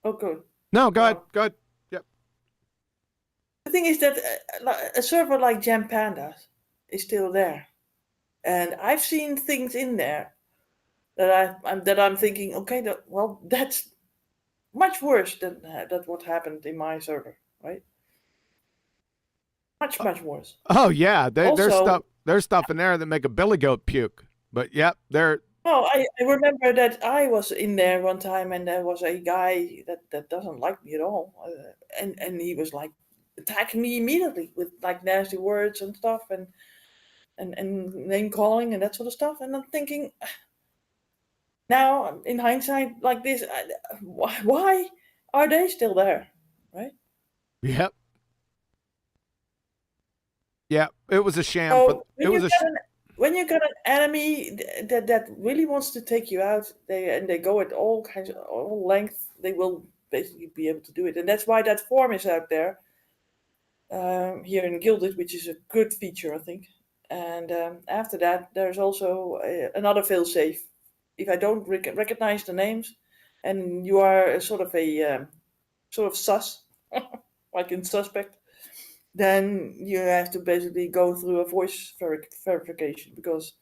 S9: Oh, good.
S1: No, go
S9: Well,
S1: ahead. Go ahead. Yep.
S9: The thing is that a server like Jam Panda is still there, and I've seen things in there that I'm thinking, okay, that's much worse than what happened in my server, right? Much worse.
S1: Oh yeah, there's
S9: Also-
S1: stuff in there that make a billy goat puke. But yep, they're
S9: Well, I remember that I was in there one time, and there was a guy that doesn't like me at all, and he was like attacking me immediately with like nasty words and stuff, and name calling and that sort of stuff. And I'm thinking, now in hindsight, like this, why are they still there, right?
S1: Yep. Yeah, it was a sham.
S9: So
S1: but it was a sh-
S9: when you got an enemy that really wants to take you out, they go at all lengths, they will basically be able to do it, and that's why that form is out there here in Gilded, which is a good feature, I think. And after that, there's also another failsafe. If I don't recognize the names, and you are a sort of sus, like in suspect, then you have to basically go through a voice verification, because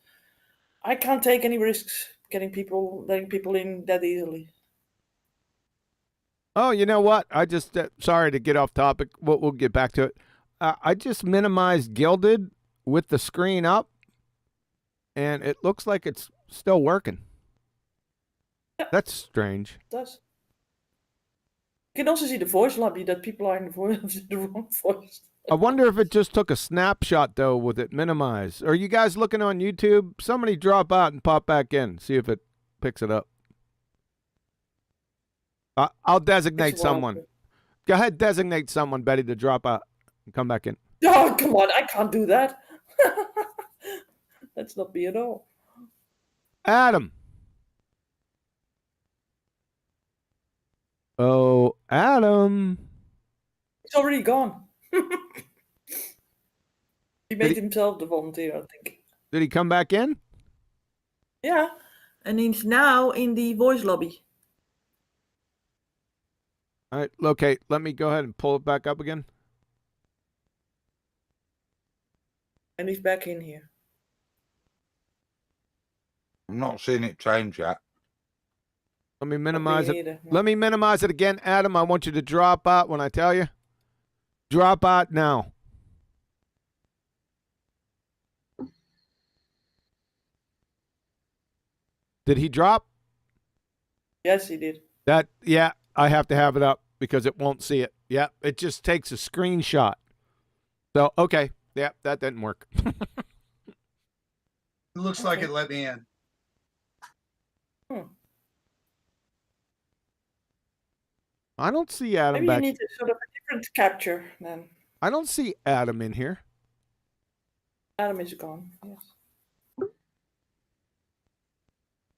S9: I can't take any risks letting people in that easily.
S1: Oh, you know what? I just sorry to get off topic. We'll get back to it. I just minimized Gilded with the screen up, and it looks like it's still working. That's strange.
S9: It does. You can also see the voice lobby that people are in the wrong voice.
S1: I wonder if it just took a snapshot, though, with it minimized. Are you guys looking on YouTube? Somebody drop out and pop back in. See if it picks it up. I'll designate someone. Go ahead, designate someone, Betty, to drop out and come back in.
S9: Oh, come on. I can't do that. That's not me at all.
S1: Adam. Oh, Adam.
S9: He's already gone. He made himself the volunteer, I think.
S1: Did he come back in?
S9: Yeah. And he's now in the voice lobby.
S1: All right, locate. Let me go ahead and pull it back up again.
S9: And he's back in here.
S8: I'm not seeing it change yet.
S1: Let me minimize it.
S9: either.
S1: Let me minimize it again. Adam, I want you to drop out when I tell you. Drop out now. Did he drop?
S9: Yes, he did.
S1: Yeah, I have to have it up because it won't see it. Yeah, it just takes a screenshot. So, okay. Yeah, that didn't work.
S12: It looks like it let me in.
S1: I don't see Adam
S9: Maybe
S1: back.
S9: you need a sort of a different capture then.
S1: I don't see Adam in here.
S9: Adam is gone. Yes.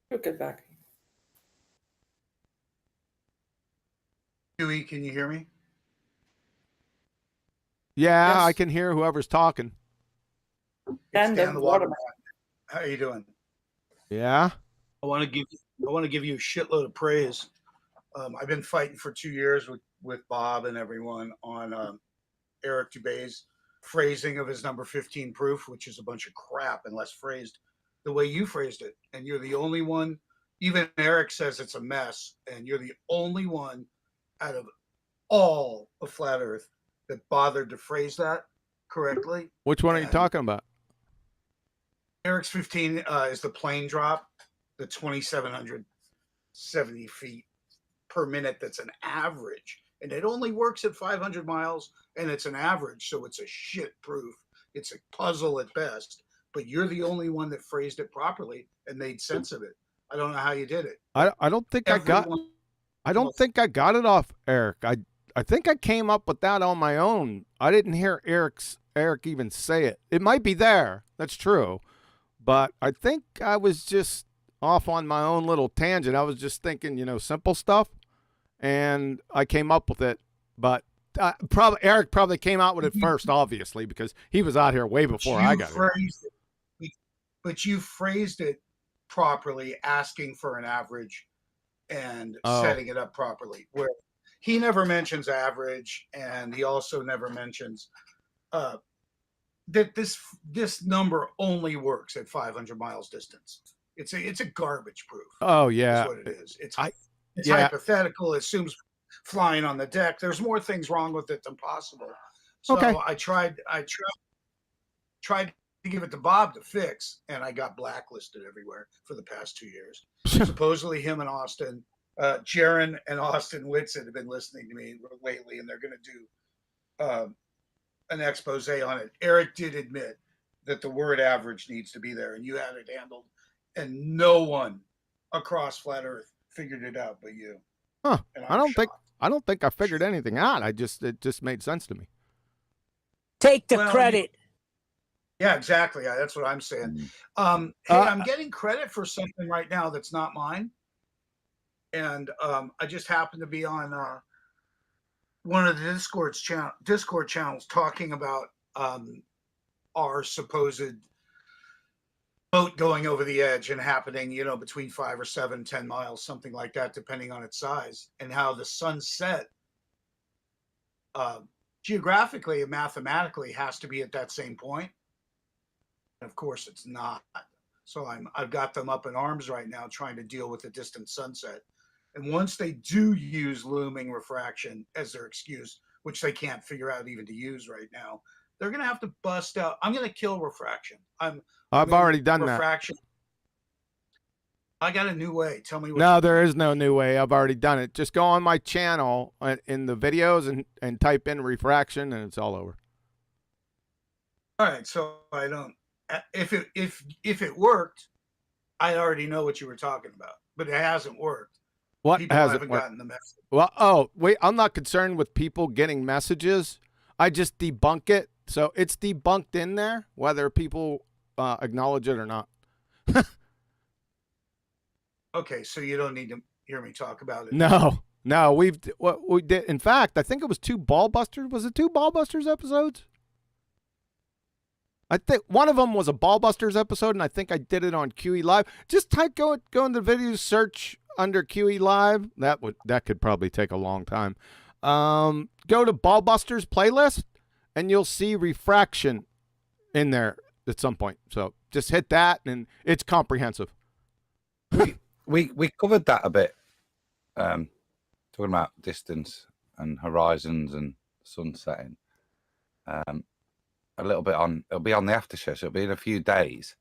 S9: We'll get back.
S12: Huey, can you hear me?
S1: Yeah,
S9: Yes.
S1: I can hear whoever's talking.
S9: And
S12: Dan
S9: the
S12: the
S9: waterman.
S12: How are you doing?
S1: Yeah.
S12: I want to give you a shitload of praise. I've been fighting for 2 years with Bob and everyone on Eric Dubé's phrasing of his number 15 proof, which is a bunch of crap unless phrased the way you phrased it. And you're the only one. Even Eric says it's a mess, and you're the only one out of all of Flat Earth that bothered to phrase that correctly.
S1: Which one are you talking about?
S12: Eric's 15 is the plane drop, the 2,770 feet per minute. That's an average, and it only works at 500 miles, and it's an average, so it's a shit proof. It's a puzzle at best, but you're the only one that phrased it properly and made sense of it. I don't know how you did it.
S1: I don't think I got it off Eric. I think I came up with that on my own. I didn't hear Eric even say it. It might be there. That's true. But I think I was just off on my own little tangent. I was just thinking, simple stuff. and I came up with it. But probably Eric probably came out with it first, obviously, because he was out here way before I got here.
S12: But you phrased it properly, asking for an average and setting it up properly. Where he never mentions average, and he also never mentions that this number only works at 500 miles distance. It's a garbage proof.
S1: Oh yeah,
S12: is what it is. It's hypothetical. It assumes flying on the deck. There's more things wrong with it than possible. So I tried to give it to Bob to fix, and I got blacklisted everywhere for the past 2 years. Supposedly him and Austin, Jaron and Austin Whitson have been listening to me lately, and they're going to do an expose on it. Eric did admit that the word average needs to be there, and you had it handled, and no one across flat Earth figured it out but you.
S1: Huh. I don't think I figured anything out. It just made sense to me.
S10: Take the credit.
S12: Yeah, exactly. That's what I'm saying. Hey, I'm getting credit for something right now that's not mine. And I just happened to be on one of the Discord channels talking about our supposed boat going over the edge and happening, between 5 or 7, 10 miles, something like that, depending on its size, and how the sun set geographically and mathematically has to be at that same point. And of course, it's not. So I've got them up in arms right now trying to deal with the distant sunset. And once they do use looming refraction as their excuse, which they can't figure out even to use right now, they're going to have to bust out. I'm going to kill refraction. I've
S1: already done
S12: refraction. I got a new way. Tell me what.
S1: No, there is no new way. I've already done it. Just go on my channel in the videos and type in refraction, and it's all over.
S12: All right. So I don't. If it worked, I already know what you were talking about. But it hasn't worked.
S1: What
S12: people
S1: hasn't
S12: haven't
S1: worked?
S12: gotten the message.
S1: Well, wait. I'm not concerned with people getting messages. I just debunk it. So it's debunked in there, whether people acknowledge it or not.
S12: Okay, so you don't need to hear me talk about it.
S1: No. What we did. In fact, I think it was 2 BALLBUSTERS. Was it 2 BALLBUSTERS episodes? I think one of them was a BALLBUSTERS episode, and I think I did it on QE Live. Just go into the videos, search under QE Live. That could probably take a long time. Go to BALLBUSTERS playlist, and you'll see refraction in there at some point. So just hit that, and it's comprehensive.
S8: We covered that a bit, talking about distance and horizons and sun setting. A little bit it'll be on the after show, so it'll be in a few days.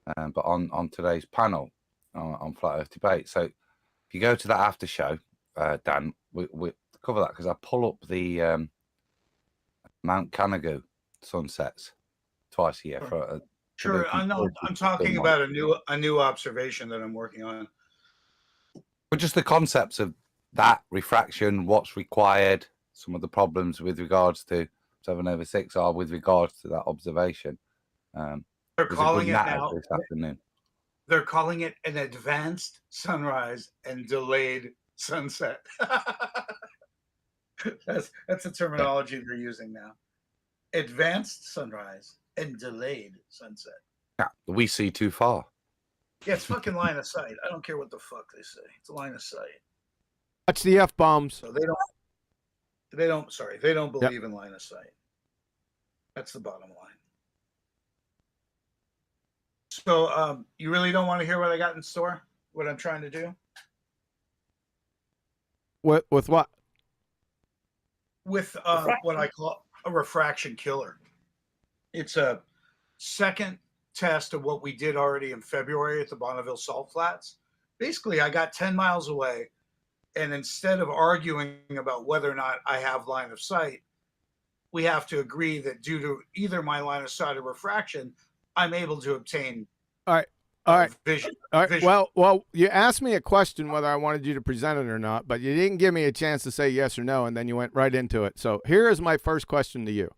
S8: But on today's panel on Flat Earth Debate. So if you go to that after show, Dan, we cover that because I pull up the Mount Canigou sunsets twice a year for a.
S12: Sure, I know. I'm talking about a new observation that I'm working on.
S8: But just the concepts of that refraction, what's required, some of the problems with regards to 7/6 are with regards to that observation.
S12: They're calling it now
S8: this afternoon.
S12: They're calling it an advanced sunrise and delayed sunset. That's the terminology they're using now. Advanced sunrise and delayed sunset.
S8: Yeah, we see too far.
S12: Yeah, it's fucking line of sight. I don't care what the fuck they say. It's a line of sight.
S1: Watch the F-bombs.
S12: So they don't believe in line of sight. That's the bottom line. So you really don't want to hear what I got in store? What I'm trying to do?
S1: With what?
S12: With what I call a refraction killer. It's a second test of what we did already in February at the Bonneville Salt Flats. Basically, I got 10 miles away, and instead of arguing about whether or not I have line of sight, we have to agree that due to either my line of sight or refraction, I'm able to obtain vision.
S1: All right. Well, you asked me a question whether I wanted you to present it or not, but you didn't give me a chance to say yes or no, and then you went right into it. So here is my first question to you.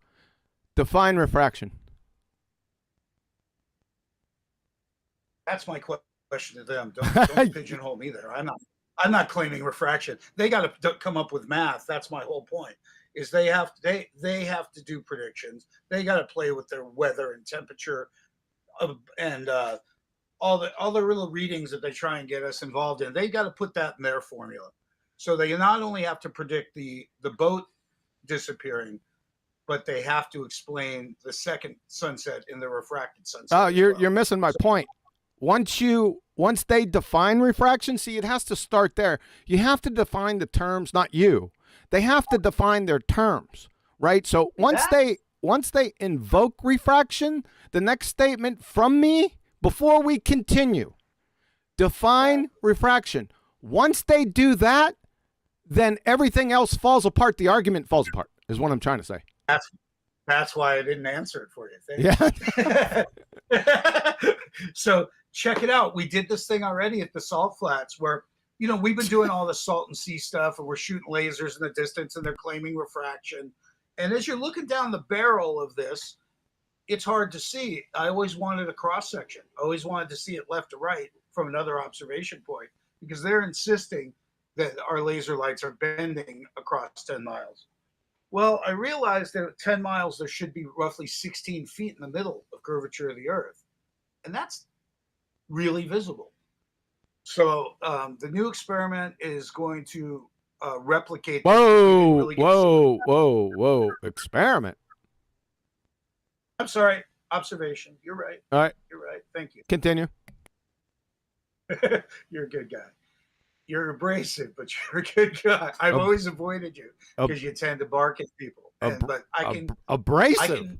S1: Define refraction.
S12: That's my question to them. Don't pigeonhole me there. I'm not. I'm not claiming refraction. They got to come up with math. That's my whole point. Is they have to do predictions. They got to play with their weather and temperature, and all the little readings that they try and get us involved in. They got to put that in their formula. So they not only have to predict the boat disappearing, but they have to explain the second sunset in the refracted sunset.
S1: Oh, you're missing my point. Once they define refraction, see, it has to start there. You have to define the terms, not you. They have to define their terms, right? So once they invoke refraction, the next statement from me before we continue, define refraction. Once they do that, then everything else falls apart. The argument falls apart, is what I'm trying to say.
S12: That's why I didn't answer it for you. Yeah. So check it out. We did this thing already at the salt flats where, we've been doing all the Salton Sea stuff, and we're shooting lasers in the distance, and they're claiming refraction. And as you're looking down the barrel of this, it's hard to see. I always wanted a cross section. I always wanted to see it left to right from another observation point, because they're insisting that our laser lights are bending across 10 miles. Well, I realized that at 10 miles, there should be roughly 16 feet in the middle of curvature of the Earth. And that's really visible. So the new experiment is going to replicate.
S1: Whoa, experiment.
S12: I'm sorry, observation. You're right.
S1: All right.
S12: You're right. Thank you.
S1: Continue.
S12: You're a good guy. You're abrasive, but you're a good guy. I've always avoided you because you tend to bark at people. But I can
S1: abrasive.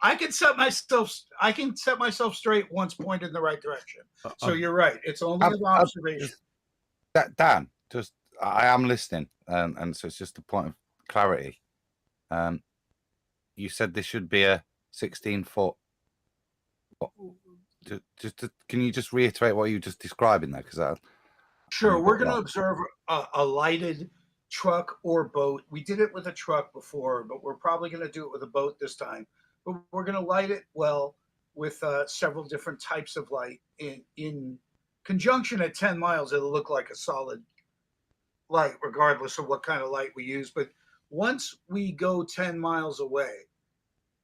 S12: I can set myself straight once pointed in the right direction. So you're right. It's only an observation.
S8: Dan, I am listening, and so it's just a point of clarity. You said this should be a 16-foot. Can you just reiterate what you just describing there? Because
S12: sure, we're going to observe a lighted truck or boat. We did it with a truck before, but we're probably going to do it with a boat this time. But we're going to light it well with several different types of light. In conjunction at 10 miles, it'll look like a solid light, regardless of what kind of light we use. But once we go 10 miles away,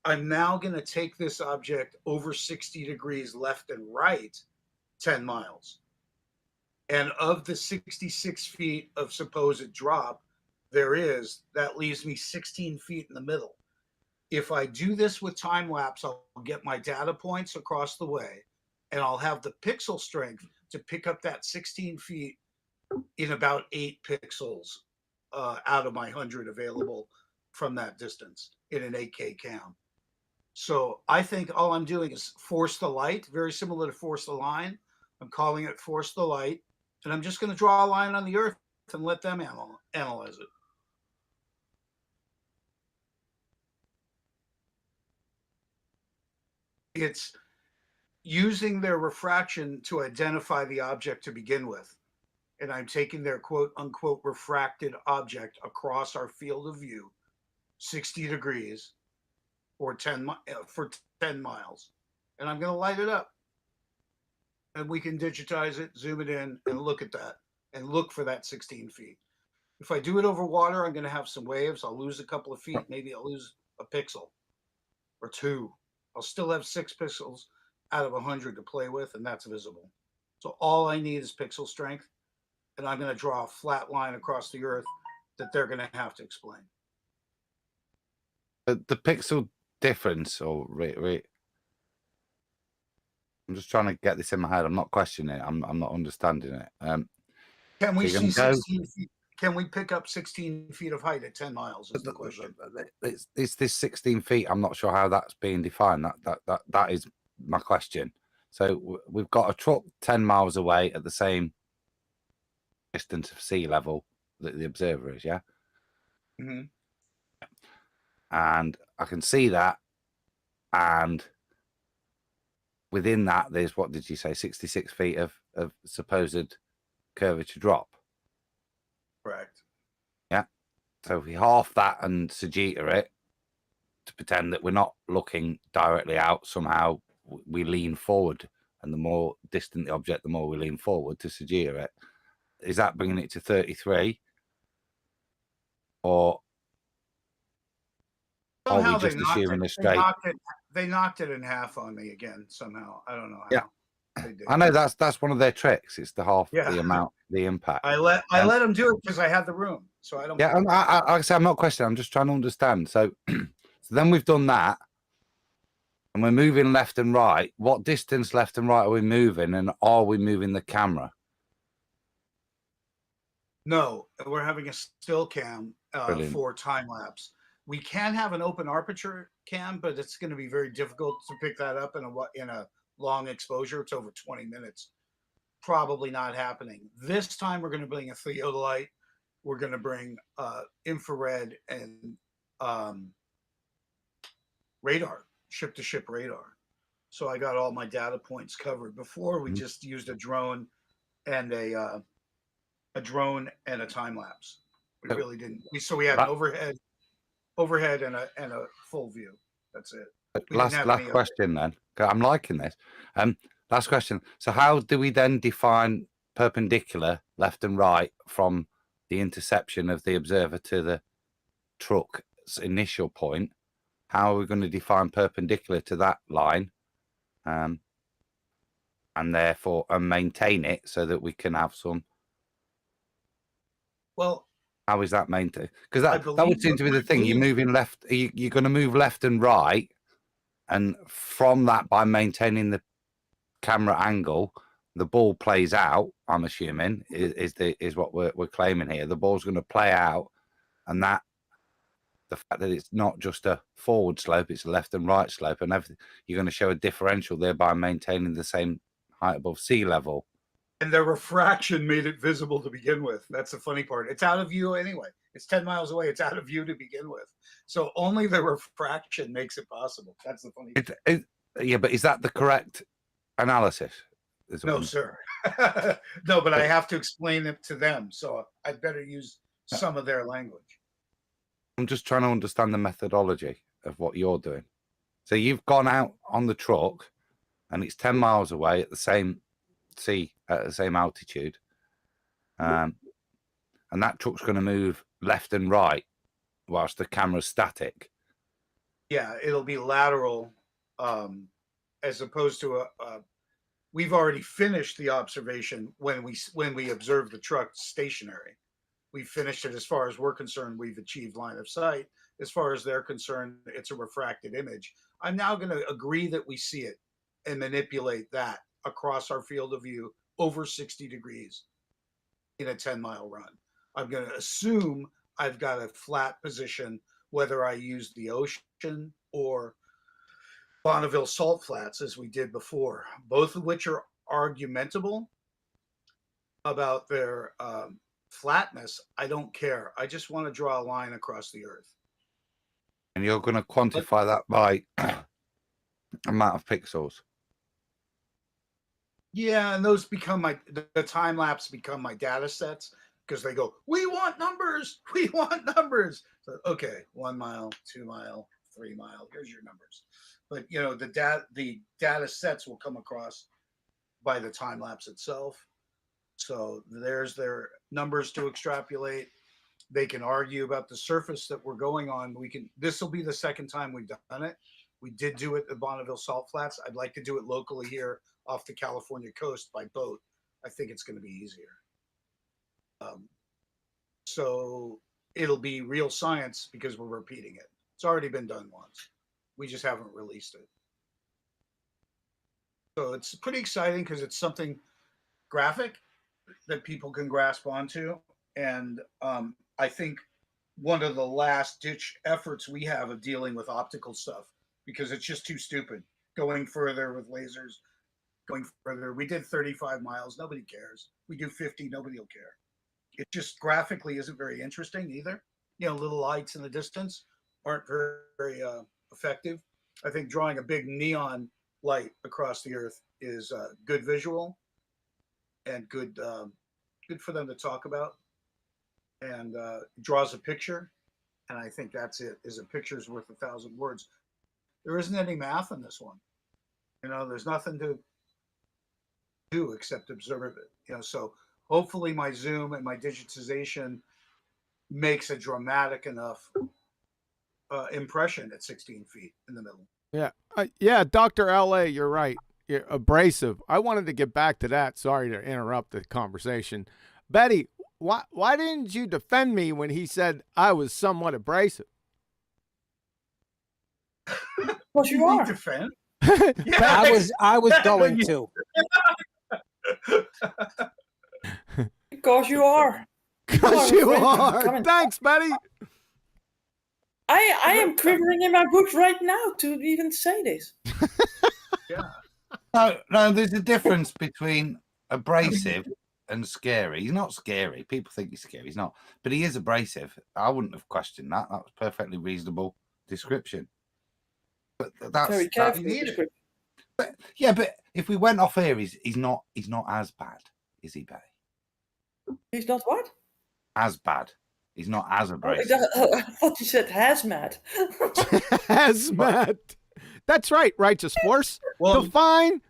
S12: I'm now going to take this object over 60 degrees left and right 10 miles. And of the 66 feet of supposed drop that leaves me 16 feet in the middle. If I do this with time lapse, I'll get my data points across the way, and I'll have the pixel strength to pick up that 16 feet in about 8 pixels out of my 100 available from that distance in an 8K cam. So I think all I'm doing is force the light, very similar to force the line. I'm calling it force the light, and I'm just going to draw a line on the Earth and let them analyze it. It's using their refraction to identify the object to begin with. And I'm taking their quote unquote refracted object across our field of view, 60 degrees for 10 miles. And I'm going to light it up. And we can digitize it, zoom it in, and look at that and look for that 16 feet. If I do it over water, I'm going to have some waves. I'll lose a couple of feet. Maybe I'll lose a pixel or 2. I'll still have 6 pixels out of 100 to play with, and that's visible. So all I need is pixel strength, and I'm going to draw a flat line across the Earth that they're going to have to explain.
S8: The pixel difference, or I'm just trying to get this in my head. I'm not questioning it. I'm not understanding it.
S12: Can we see 16 feet? Can we pick up 16 feet of height at 10 miles? Is the question.
S8: It's this 16 feet. I'm not sure how that's being defined. That is my question. So we've got a truck 10 miles away at the same distance of sea level that the observer is, yeah?
S12: Mm-hmm.
S8: And I can see that. And within that, there's, what did you say, 66 feet of supposed curvature drop?
S12: Correct.
S8: Yeah. So if we half that and Sagitta it to pretend that we're not looking directly out, somehow we lean forward, and the more distant the object, the more we lean forward to Sagitta it. is that bringing it to 33? Or are
S12: Somehow
S8: we just assuming a straight?
S12: They knocked it in half on me again somehow. I don't know how.
S8: Yeah.
S12: They did.
S8: I know that's one of their tricks. It's the half
S12: Yeah.
S8: the amount, the impact.
S12: I let them do it because I had the room, so I don't.
S8: Yeah, like I say, I'm not questioning. I'm just trying to understand. So, so then we've done that, and we're moving left and right. What distance left and right are we moving, and are we moving the camera?
S12: No, we're having a still cam
S8: Brilliant.
S12: for time lapse. We can have an open aperture cam, but it's going to be very difficult to pick that up in a long exposure. It's over 20 minutes. Probably not happening. This time we're going to bring a theodolite. We're going to bring infrared and radar, ship-to-ship radar. So I got all my data points covered. Before we just used a drone and a time lapse. We really didn't. So we had an overhead and a full view. That's it.
S8: Last question then. I'm liking this. Last question. So how do we then define perpendicular left and right from the interception of the observer to the truck's initial point? How are we going to define perpendicular to that line, and therefore maintain it so that we can have some?
S12: Well,
S8: how is that maintained? Because that would seem to be the thing. You're moving left. You're going to move left and right, and from that, by maintaining the camera angle, the ball plays out. I'm assuming is what we're claiming here. The ball's going to play out, and that the fact that it's not just a forward slope, it's a left and right slope, and everything. You're going to show a differential there by maintaining the same height above sea level.
S12: And the refraction made it visible to begin with. That's the funny part. It's out of view anyway. It's 10 miles away. It's out of view to begin with. So only the refraction makes it possible. That's the funny part.
S8: Yeah, but is that the correct analysis?
S12: No, sir. No, but I have to explain it to them. So I'd better use some of their language.
S8: I'm just trying to understand the methodology of what you're doing. So you've gone out on the truck and it's 10 miles away at the same sea, at the same altitude. And that truck's going to move left and right whilst the camera's static.
S12: Yeah, it'll be lateral as opposed to we've already finished the observation when we observe the truck stationary. We finished it as far as we're concerned. We've achieved line of sight. As far as they're concerned, it's a refracted image. I'm now going to agree that we see it and manipulate that across our field of view over 60 degrees in a 10-mile run. I'm going to assume I've got a flat position, whether I use the ocean or Bonneville salt flats as we did before, both of which are argumentable about their flatness. I don't care. I just want to draw a line across the earth.
S8: And you're going to quantify that by amount of pixels.
S12: Yeah, and those become the time lapse become my data sets because they go, we want numbers. We want numbers. So, okay, 1 mile, 2 mile, 3 mile. Here's your numbers. But you know, the data sets will come across by the time lapse itself. So there's their numbers to extrapolate. They can argue about the surface that we're going on. This will be the second time we've done it. We did do it at Bonneville Salt Flats. I'd like to do it locally here off the California coast by boat. I think it's going to be easier. So it'll be real science because we're repeating it. It's already been done once. We just haven't released it. So it's pretty exciting because it's something graphic that people can grasp onto. And I think one of the last ditch efforts we have of dealing with optical stuff, because it's just too stupid going further with lasers, going further. We did 35 miles. Nobody cares. We do 50. Nobody will care. It just graphically isn't very interesting either. You know, little lights in the distance aren't very effective. I think drawing a big neon light across the earth is good visual and good for them to talk about, and draws a picture. And I think that's it. Is a picture's worth 1,000 words. There isn't any math in this one. You know, there's nothing to do except observe it. You know, so hopefully my zoom and my digitization makes a dramatic enough impression at 16 feet in the middle.
S1: Yeah. Yeah, Dr. LA, you're right. You're abrasive. I wanted to get back to that. Sorry to interrupt the conversation. Betty, why didn't you defend me when he said I was somewhat abrasive?
S9: Because you are.
S12: Defend?
S10: I was going to.
S9: Because you are.
S1: Because you are. Thanks, Betty.
S9: I am quivering in my boots right now to even say this.
S8: Yeah. No, there's a difference between abrasive and scary. He's not scary. People think he's scary. He's not. But he is abrasive. I wouldn't have questioned that. That was a perfectly reasonable description. But that's
S9: very careful description.
S8: But if we went off here, he's not as bad, is he, Betty?
S9: He's not what?
S8: As bad. He's not as abrasive.
S9: I thought you said hazmat.
S1: Hazmat. That's right, Righteous Force.
S12: Well,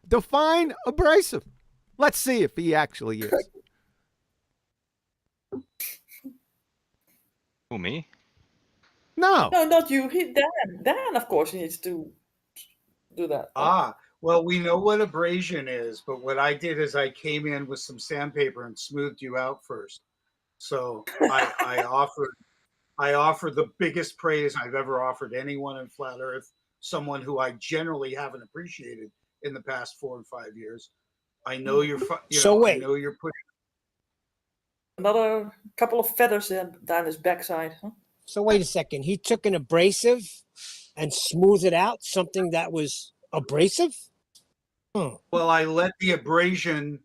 S1: define abrasive. Let's see if he actually is.
S11: Who, me?
S1: No.
S9: No, not you. Dan. Dan, of course, needs to do that.
S12: Well, we know what abrasion is, but what I did is I came in with some sandpaper and smoothed you out first. So I offered the biggest praise I've ever offered anyone in Flat Earth, someone who I generally haven't appreciated in the past 4 and 5 years. I know you're.
S10: Wait.
S12: I know you're putting
S9: Another couple of feathers down his backside. Huh?
S10: So wait a second. He took an abrasive and smoothed it out, something that was abrasive?
S12: Well, I let the abrasion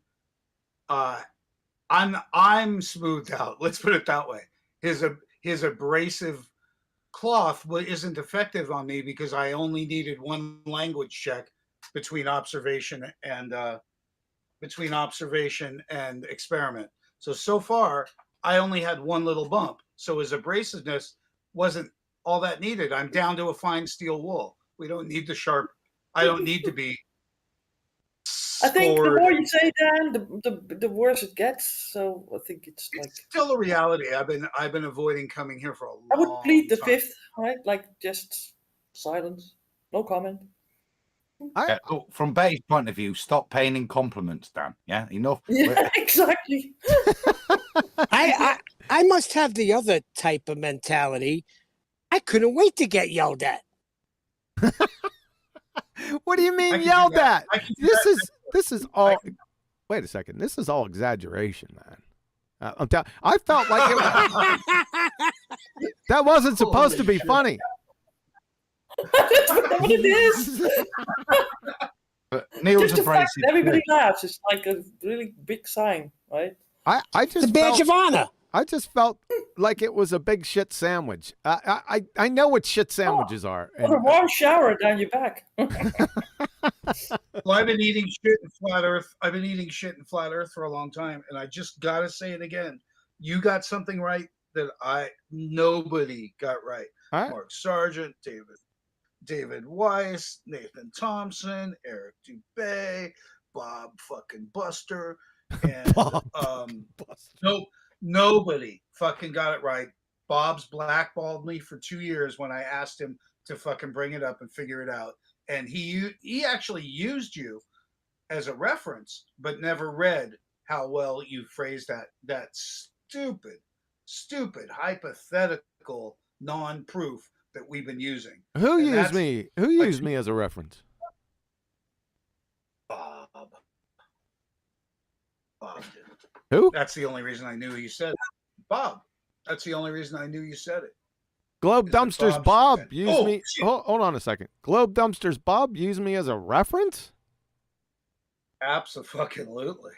S12: I'm smoothed out. Let's put it that way. His abrasive cloth isn't effective on me because I only needed one language check between observation and experiment. So far, I only had one little bump. So his abrasiveness wasn't all that needed. I'm down to a fine steel wool. We don't need the sharp. I don't need to be.
S9: I think the more you say, Dan, the worse it gets. So I think it's
S12: still a reality. I've been avoiding coming here for a long
S9: time. I would plead the
S12: time.
S9: fifth, right? Like just silence, no comment.
S8: From Betty's point of view, stop paying in compliments, Dan. Yeah, enough.
S9: Yeah, exactly.
S10: I must have the other type of mentality. I couldn't wait to get yelled at.
S1: What do you mean yelled at? This is all. Wait a second. This is all exaggeration, man. I felt like that wasn't supposed to be funny.
S9: That's what it is.
S8: But Neil's
S9: Just the fact
S8: abrasive.
S9: that everybody laughs is like a really big sign, right?
S1: I just
S10: The badge of honor.
S1: I just felt like it was a big shit sandwich. I know what shit sandwiches are.
S9: Or a warm shower down your back.
S12: Well, I've been eating shit in Flat Earth. I've been eating shit in Flat Earth for a long time, and I just gotta say it again. You got something right that nobody got right.
S1: All right.
S12: Mark Sargent, David Weiss, Nathan Thompson, Eric Dubay, Bob fucking Buster, and nobody fucking got it right. Bob's blackballed me for 2 years when I asked him to fucking bring it up and figure it out. And he actually used you as a reference, but never read how well you phrased that stupid hypothetical non-proof that we've been using.
S1: Who used me? Who used me as a reference?
S12: Bob did.
S1: Who?
S12: That's the only reason I knew you said it. Bob. That's the only reason I knew you said it.
S1: Globe Dumpsters Bob used me.
S12: Shit.
S1: Hold on a second. Globe Dumpsters Bob used me as a reference?
S12: Absolutely.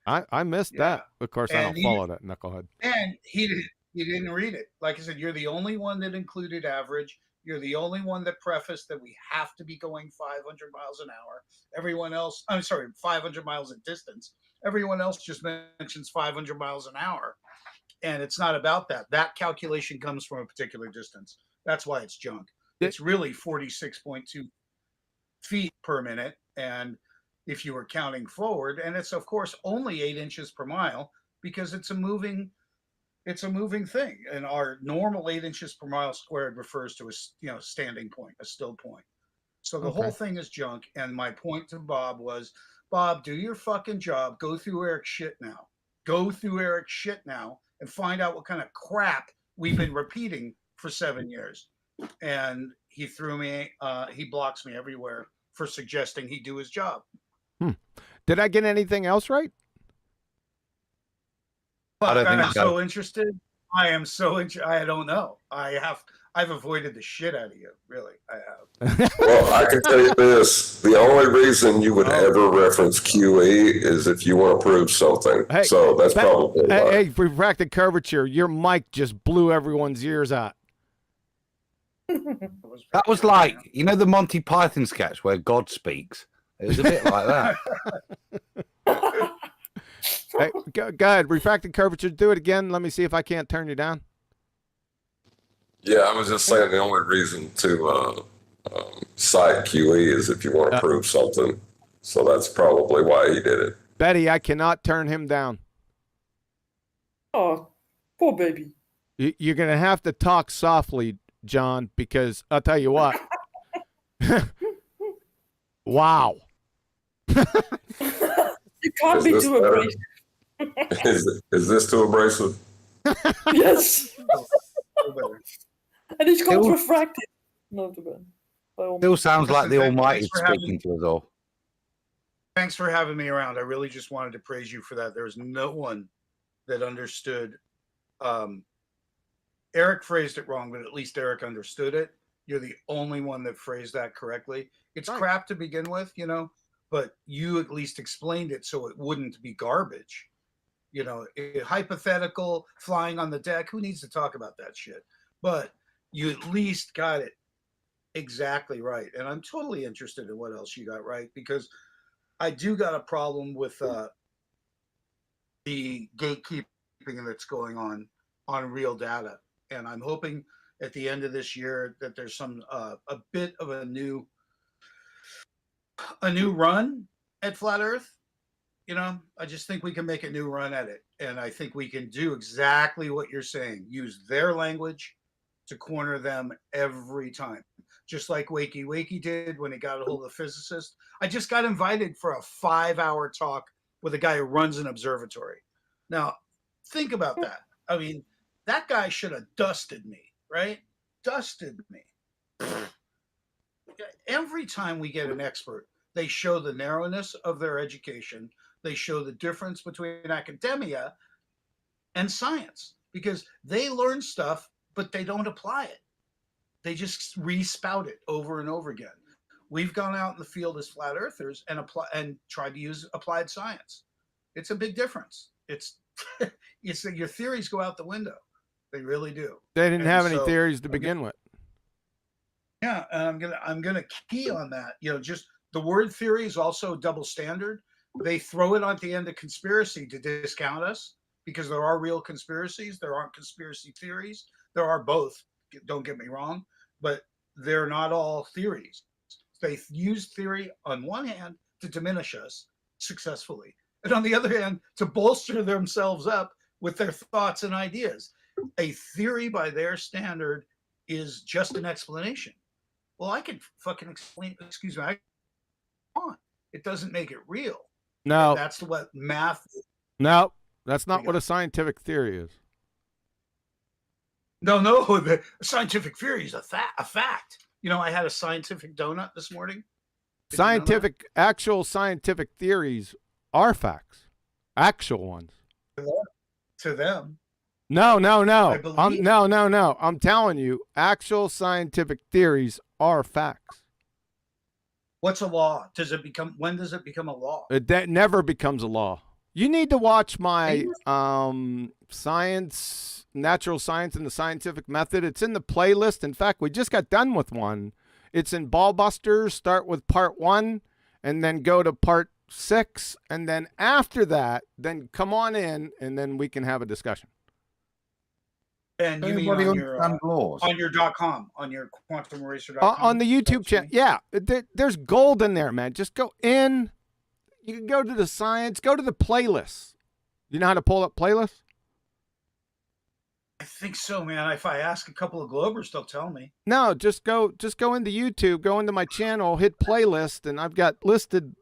S1: I missed that. Of course, I
S12: And
S1: don't follow that knucklehead.
S12: And he didn't read it. Like I said, you're the only one that included average. You're the only one that prefaced that we have to be going 500 miles an hour. Everyone else, 500 miles at distance. Everyone else just mentions 500 miles an hour. And it's not about that. That calculation comes from a particular distance. That's why it's junk. It's really 46.2 feet per minute. And if you were counting forward, and it's of course only 8 inches per mile because it's a moving thing, and our normal 8 inches per mile squared refers to a standing point, a still point. So the whole thing is junk. And my point to Bob was, Bob, do your fucking job. Go through Eric's shit now. Go through Eric's shit now and find out what kind of crap we've been repeating for 7 years. And he he blocks me everywhere for suggesting he do his job.
S1: Did I get anything else right?
S12: But I'm so interested. I am so interested. I don't know. I've avoided the shit out of you. Really, I have.
S13: Well, I can tell you this. The only reason you would ever reference QE is if you want to prove something.
S1: Hey,
S13: so that's probably why.
S1: Hey, refracted curvature, your mic just blew everyone's ears out.
S14: That was like, you know, the Monty Python sketch where God speaks. It was a bit like that.
S1: Hey, go ahead, refracted curvature, do it again. Let me see if I can't turn you down.
S13: Yeah, I was just saying the only reason to cite QE is if you want to prove something. So that's probably why he did it.
S1: Betty, I cannot turn him down.
S9: Oh, poor baby.
S1: You're going to have to talk softly, John, because I'll tell you what. Wow.
S9: You can't be too abrasive.
S13: Is this too abrasive?
S9: Yes. And he's called refracted. No, too bad.
S14: Still sounds like the Almighty speaking to us all.
S12: Thanks for having me around. I really just wanted to praise you for that. There was no one that understood. Eric phrased it wrong, but at least Eric understood it. You're the only one that phrased that correctly. It's crap to begin with, you know, but you at least explained it so it wouldn't be garbage. You know, hypothetical, flying on the deck. Who needs to talk about that shit? But you at least got it exactly right. And I'm totally interested in what else you got right, because I do got a problem with the gatekeeping that's going on real data. And I'm hoping at the end of this year that there's some a bit of a new run at Flat Earth. You know, I just think we can make a new run at it. And I think we can do exactly what you're saying. Use their language to corner them every time. Just like Wakey Wakey did when he got a hold of the physicist. I just got invited for a 5-hour talk with a guy who runs an observatory. Now, think about that. I mean, that guy should have dusted me, right? Dusted me. Every time we get an expert, they show the narrowness of their education. They show the difference between academia and science, because they learn stuff, but they don't apply it. They just re-spout it over and over again. We've gone out in the field as flat earthers and tried to use applied science. It's a big difference. It's your theories go out the window. They really do.
S1: They didn't have any theories to begin with.
S12: Yeah, and I'm gonna key on that. You know, just the word theory is also double standard. They throw it on the end of conspiracy to discount us, because there are real conspiracies. There aren't conspiracy theories. There are both. Don't get me wrong, but they're not all theories. They use theory on one hand to diminish us successfully, and on the other hand to bolster themselves up with their thoughts and ideas. A theory by their standard is just an explanation. Well, I can fucking explain. Excuse me. It doesn't make it real.
S1: No,
S12: and that's what math.
S1: No, that's not what a scientific theory is.
S12: No, the scientific theory is a fact. You know, I had a scientific donut this morning.
S1: Actual scientific theories are facts. Actual ones.
S12: To them.
S1: No. No. I'm telling you, actual scientific theories are facts.
S12: What's a law? When does it become a law?
S1: That never becomes a law. You need to watch my science, natural science and the scientific method. It's in the playlist. In fact, we just got done with one. It's in BALLBUSTERS. Start with part 1 and then go to part 6. And then after that, then come on in and then we can have a discussion.
S12: And you mean on your .com, on your quantumeracer.com?
S1: On the YouTube channel. Yeah, there's gold in there, man. Just go in You can go to the science, go to the playlist. You know how to pull up playlists?
S12: I think so, man. If I ask a couple of Globers, they'll tell me.
S1: No, just go into YouTube, go into my channel, hit playlist, and I've got listed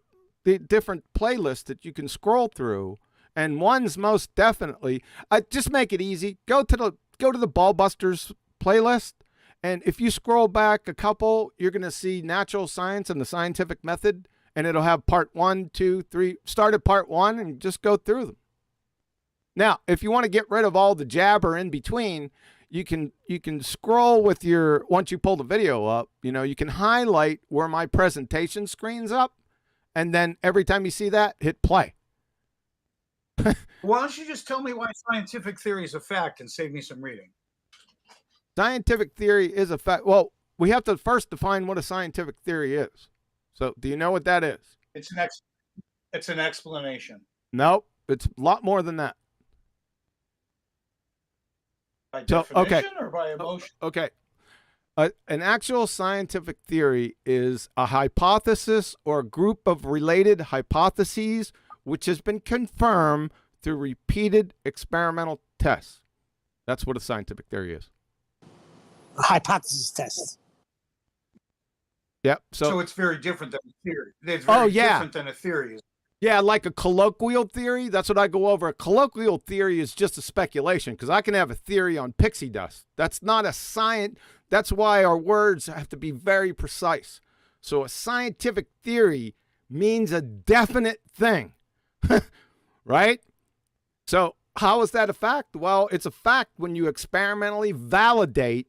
S1: the different playlists that you can scroll through. And one's most definitely, I just make it easy. Go to the BALLBUSTERS playlist, and if you scroll back a couple, you're going to see natural science and the scientific method, and it'll have part 1, 2, 3. Start at part 1 and just go through them. Now, if you want to get rid of all the jabber in between, you can scroll with your, once you pull the video up, you can highlight where my presentation screen's up, and then every time you see that, hit play.
S12: Why don't you just tell me why scientific theory is a fact and save me some reading?
S1: Scientific theory is a fact. Well, we have to first define what a scientific theory is. So, do you know what that is?
S12: It's an explanation.
S1: Nope. It's a lot more than that.
S12: By definition or by emotion?
S1: Okay. An actual scientific theory is a hypothesis or a group of related hypotheses which has been confirmed through repeated experimental tests. That's what a scientific theory is.
S10: A hypothesis test.
S1: Yep.
S12: So it's very different than a theory. It's very different than a theory.
S1: Yeah, like a colloquial theory. That's what I go over. A colloquial theory is just a speculation, because I can have a theory on pixie dust. That's not a science. That's why our words have to be very precise. So a scientific theory means a definite thing, right? So how is that a fact? Well, it's a fact when you experimentally validate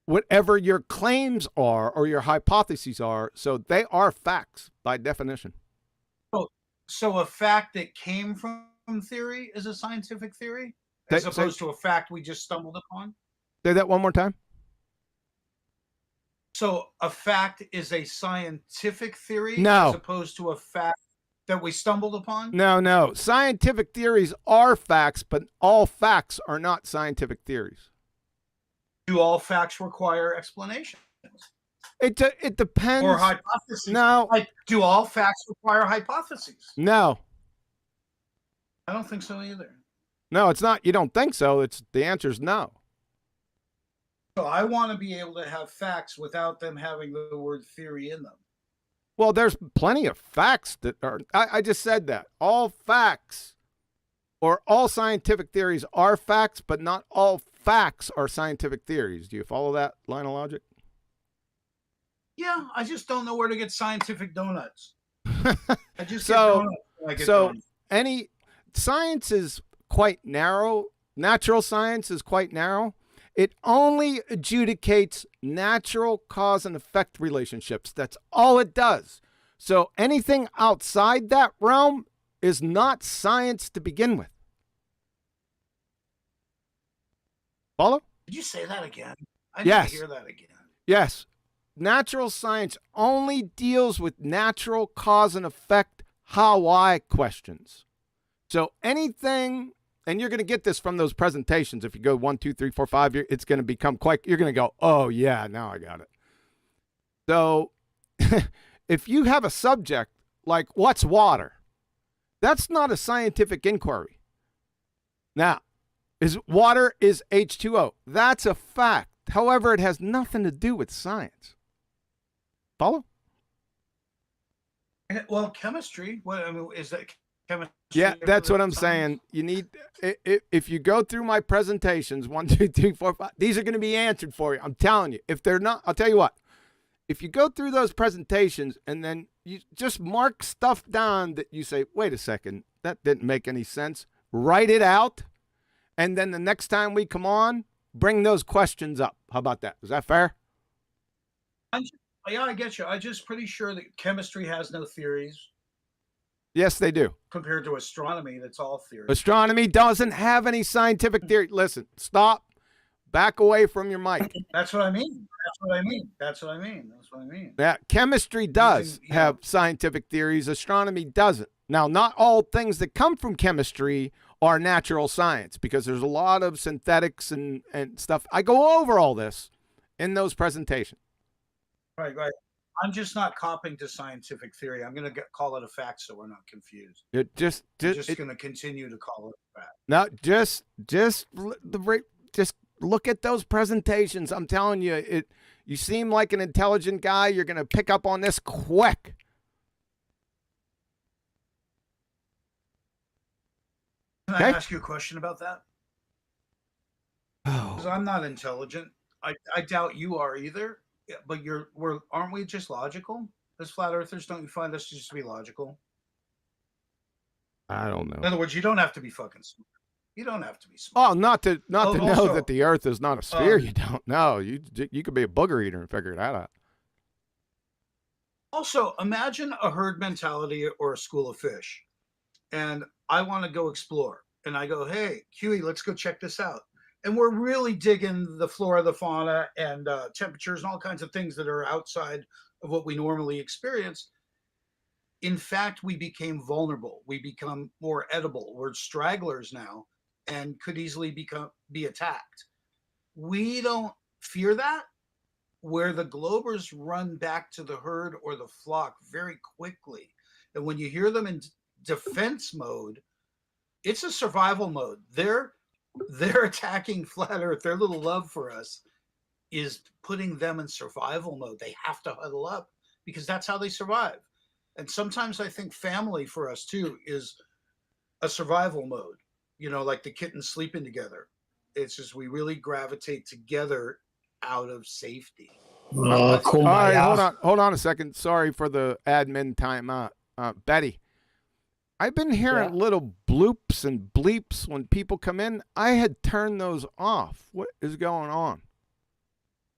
S1: whatever your claims are or your hypotheses are. So they are facts by definition.
S12: So a fact that came from theory is a scientific theory, as opposed to a fact we just stumbled upon?
S1: Say that one more time.
S12: So a fact is a scientific theory
S1: No.
S12: as opposed to a fact that we stumbled upon?
S1: No. Scientific theories are facts, but all facts are not scientific theories.
S12: Do all facts require explanations?
S1: It depends.
S12: Or hypotheses?
S1: No.
S12: Do all facts require hypotheses?
S1: No.
S12: I don't think so either.
S1: No, it's not. You don't think so. The answer is no.
S12: So I want to be able to have facts without them having the word theory in them.
S1: Well, there's plenty of facts that are, I just said that. All facts or all scientific theories are facts, but not all facts are scientific theories. Do you follow that line of logic?
S12: Yeah, I just don't know where to get scientific donuts. I just get donuts when I get donuts.
S1: Science is quite narrow. Natural science is quite narrow. It only adjudicates natural cause and effect relationships. That's all it does. So anything outside that realm is not science to begin with. Follow?
S12: Did you say that again? I
S1: Yes.
S12: didn't hear that again.
S1: Yes. Natural science only deals with natural cause and effect how-I questions. So anything, and you're going to get this from those presentations. If you go 1, 2, 3, 4, 5, it's going to become quite, you're going to go, oh yeah, now I got it. So if you have a subject like what's water, that's not a scientific inquiry. Now, water is H2O. That's a fact. However, it has nothing to do with science. Follow?
S12: Well, chemistry. Is that chemistry?
S1: Yeah, that's what I'm saying. You need, if you go through my presentations, 1, 2, 3, 4, 5, these are going to be answered for you. I'm telling you. If they're not, I'll tell you what. If you go through those presentations and then you just mark stuff down that you say, wait a second, that didn't make any sense. Write it out. And then the next time we come on, bring those questions up. How about that? Is that fair?
S12: Yeah, I get you. I'm just pretty sure that chemistry has no theories.
S1: Yes, they do.
S12: Compared to astronomy, that's all theory.
S1: Astronomy doesn't have any scientific theory. Listen, stop. Back away from your mic.
S12: That's what I mean. That's what I mean.
S1: Yeah, chemistry does have scientific theories. Astronomy doesn't. Now, not all things that come from chemistry are natural science, because there's a lot of synthetics and stuff. I go over all this in those presentations.
S12: Right. I'm just not copping to scientific theory. I'm going to call it a fact so we're not confused.
S1: It just
S12: I'm just going to continue to call it a fact.
S1: No, just look at those presentations. I'm telling you, you seem like an intelligent guy. You're going to pick up on this quick.
S12: Can I ask you a question about that? Because I'm not intelligent. I doubt you are either. Yeah, but aren't we just logical as flat earthers? Don't you find us just to be logical?
S1: I don't know.
S12: In other words, you don't have to be fucking smart. You don't have to be smart.
S1: Oh, not to know
S12: also,
S1: that the Earth is not a sphere. You don't know. You could be a booger eater and figure that out.
S12: Also, imagine a herd mentality or a school of fish, and I want to go explore, and I go, "Hey, Huey, let's go check this out." And we're really digging the flora, the fauna, and temperatures and all kinds of things that are outside of what we normally experience. In fact, we became vulnerable. We become more edible. We're stragglers now and could easily be attacked. We don't fear that, where the globers run back to the herd or the flock very quickly. And when you hear them in defense mode, it's a survival mode. They're attacking flat earth. Their little love for us is putting them in survival mode. They have to huddle up because that's how they survive. And sometimes I think family for us too is a survival mode, like the kittens sleeping together. It's just we really gravitate together out of safety.
S1: Cool. All right, hold on a second. Sorry for the admin timeout. Betty, I've been hearing little bloops and bleeps when people come in. I had turned those off. What is going on?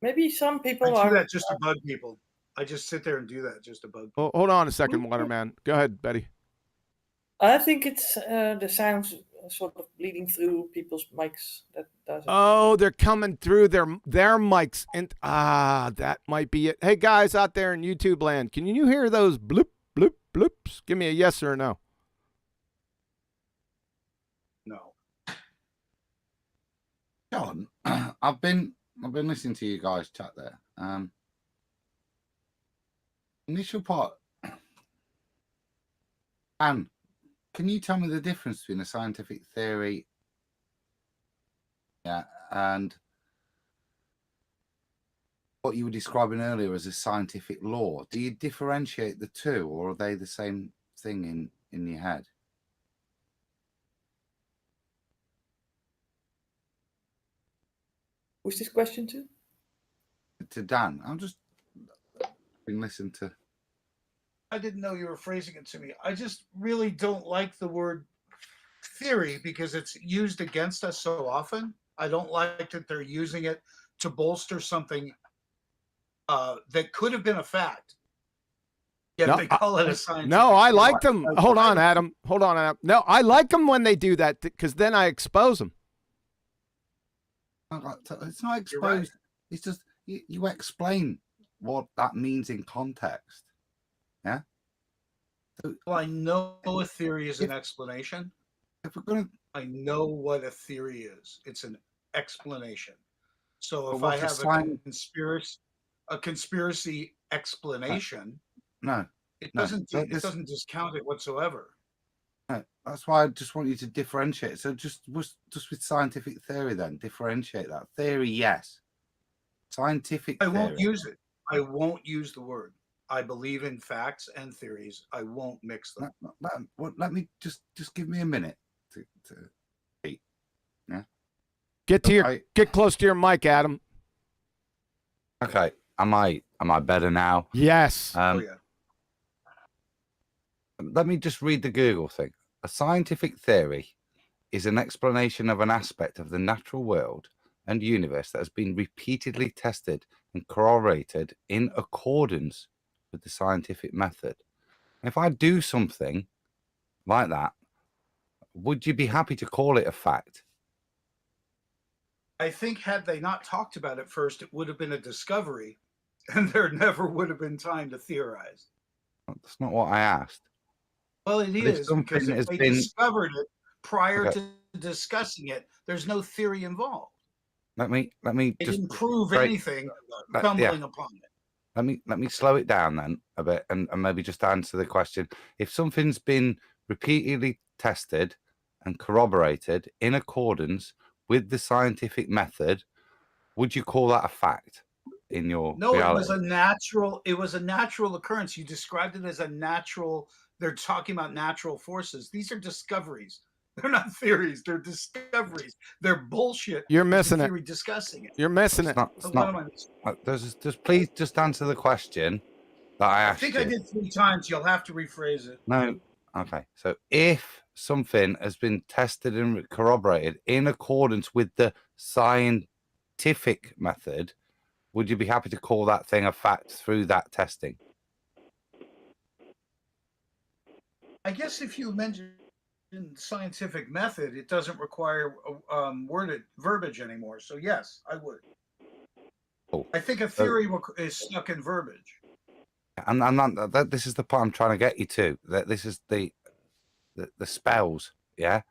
S9: Maybe some people
S12: I do
S9: are
S12: that just to bug people. I just sit there and do that just to bug people.
S1: Hold on a second, Waterman. Go ahead, Betty.
S9: I think it's the sounds sort of bleeding through people's mics. That does it.
S1: Oh, they're coming through their mics. And that might be it. Hey, guys out there in YouTube land, can you hear those bloop, bloop, bloops? Give me a yes or a no.
S12: No.
S14: John, I've been listening to you guys chat there. Initial part. Anne, can you tell me the difference between a scientific theory, and what you were describing earlier as a scientific law? Do you differentiate the two, or are they the same thing in your head?
S9: Who's this question to?
S14: To Dan. I'm just been listening to.
S12: I didn't know you were phrasing it to me. I just really don't like the word theory because it's used against us so often. I don't like that they're using it to bolster something that could have been a fact. Yet they call it a science.
S1: No, I like them. Hold on, Adam. No, I like them when they do that because then I expose them.
S14: It's not exposed. Right. It's just you explain what that means in context. Yeah.
S12: Well, I know a theory is an explanation.
S14: If we're gonna,
S12: I know what a theory is. It's an explanation. So if
S14: But
S12: I
S14: what's
S12: have a conspiracy explanation, it doesn't discount it whatsoever.
S14: No, that's why I just want you to differentiate. So just with scientific theory, then differentiate that theory. Yes, scientific.
S12: I won't use it. I won't use the word. I believe in facts and theories. I won't mix them.
S14: Let me just give me a minute to eat. Yeah.
S1: Get close to your mic, Adam.
S14: Okay. Am I better now?
S1: Yes.
S14: Let me just read the Google thing. A scientific theory is an explanation of an aspect of the natural world and universe that has been repeatedly tested and corroborated in accordance with the scientific method. If I do something like that, would you be happy to call it a fact?
S12: I think had they not talked about it first, it would have been a discovery, and there never would have been time to theorize.
S14: That's not what I asked.
S12: Well, it is, because if they discovered it prior to discussing it, there's no theory involved.
S14: Let me
S12: They
S14: just
S12: didn't prove anything stumbling upon it.
S14: let me slow it down then a bit and maybe just answer the question. If something's been repeatedly tested and corroborated in accordance with the scientific method, would you call that a fact in your
S12: No,
S14: reality?
S12: it was a natural occurrence. You described it as a natural. They're talking about natural forces. These are discoveries. They're not theories. They're discoveries. They're bullshit.
S1: You're missing it.
S12: Theory discussing it.
S1: You're missing it.
S14: It's not, just please just answer the question that I
S12: I
S14: asked
S12: think
S14: you.
S12: I did 3 times. You'll have to rephrase it.
S14: No. Okay. So if something has been tested and corroborated in accordance with the scientific method, would you be happy to call that thing a fact through that testing?
S12: I guess if you mention scientific method, it doesn't require worded verbiage anymore. So yes, I would.
S14: Cool.
S12: I think a theory is stuck in verbiage.
S14: And this is the part I'm trying to get you to. That this is the spells. Yeah,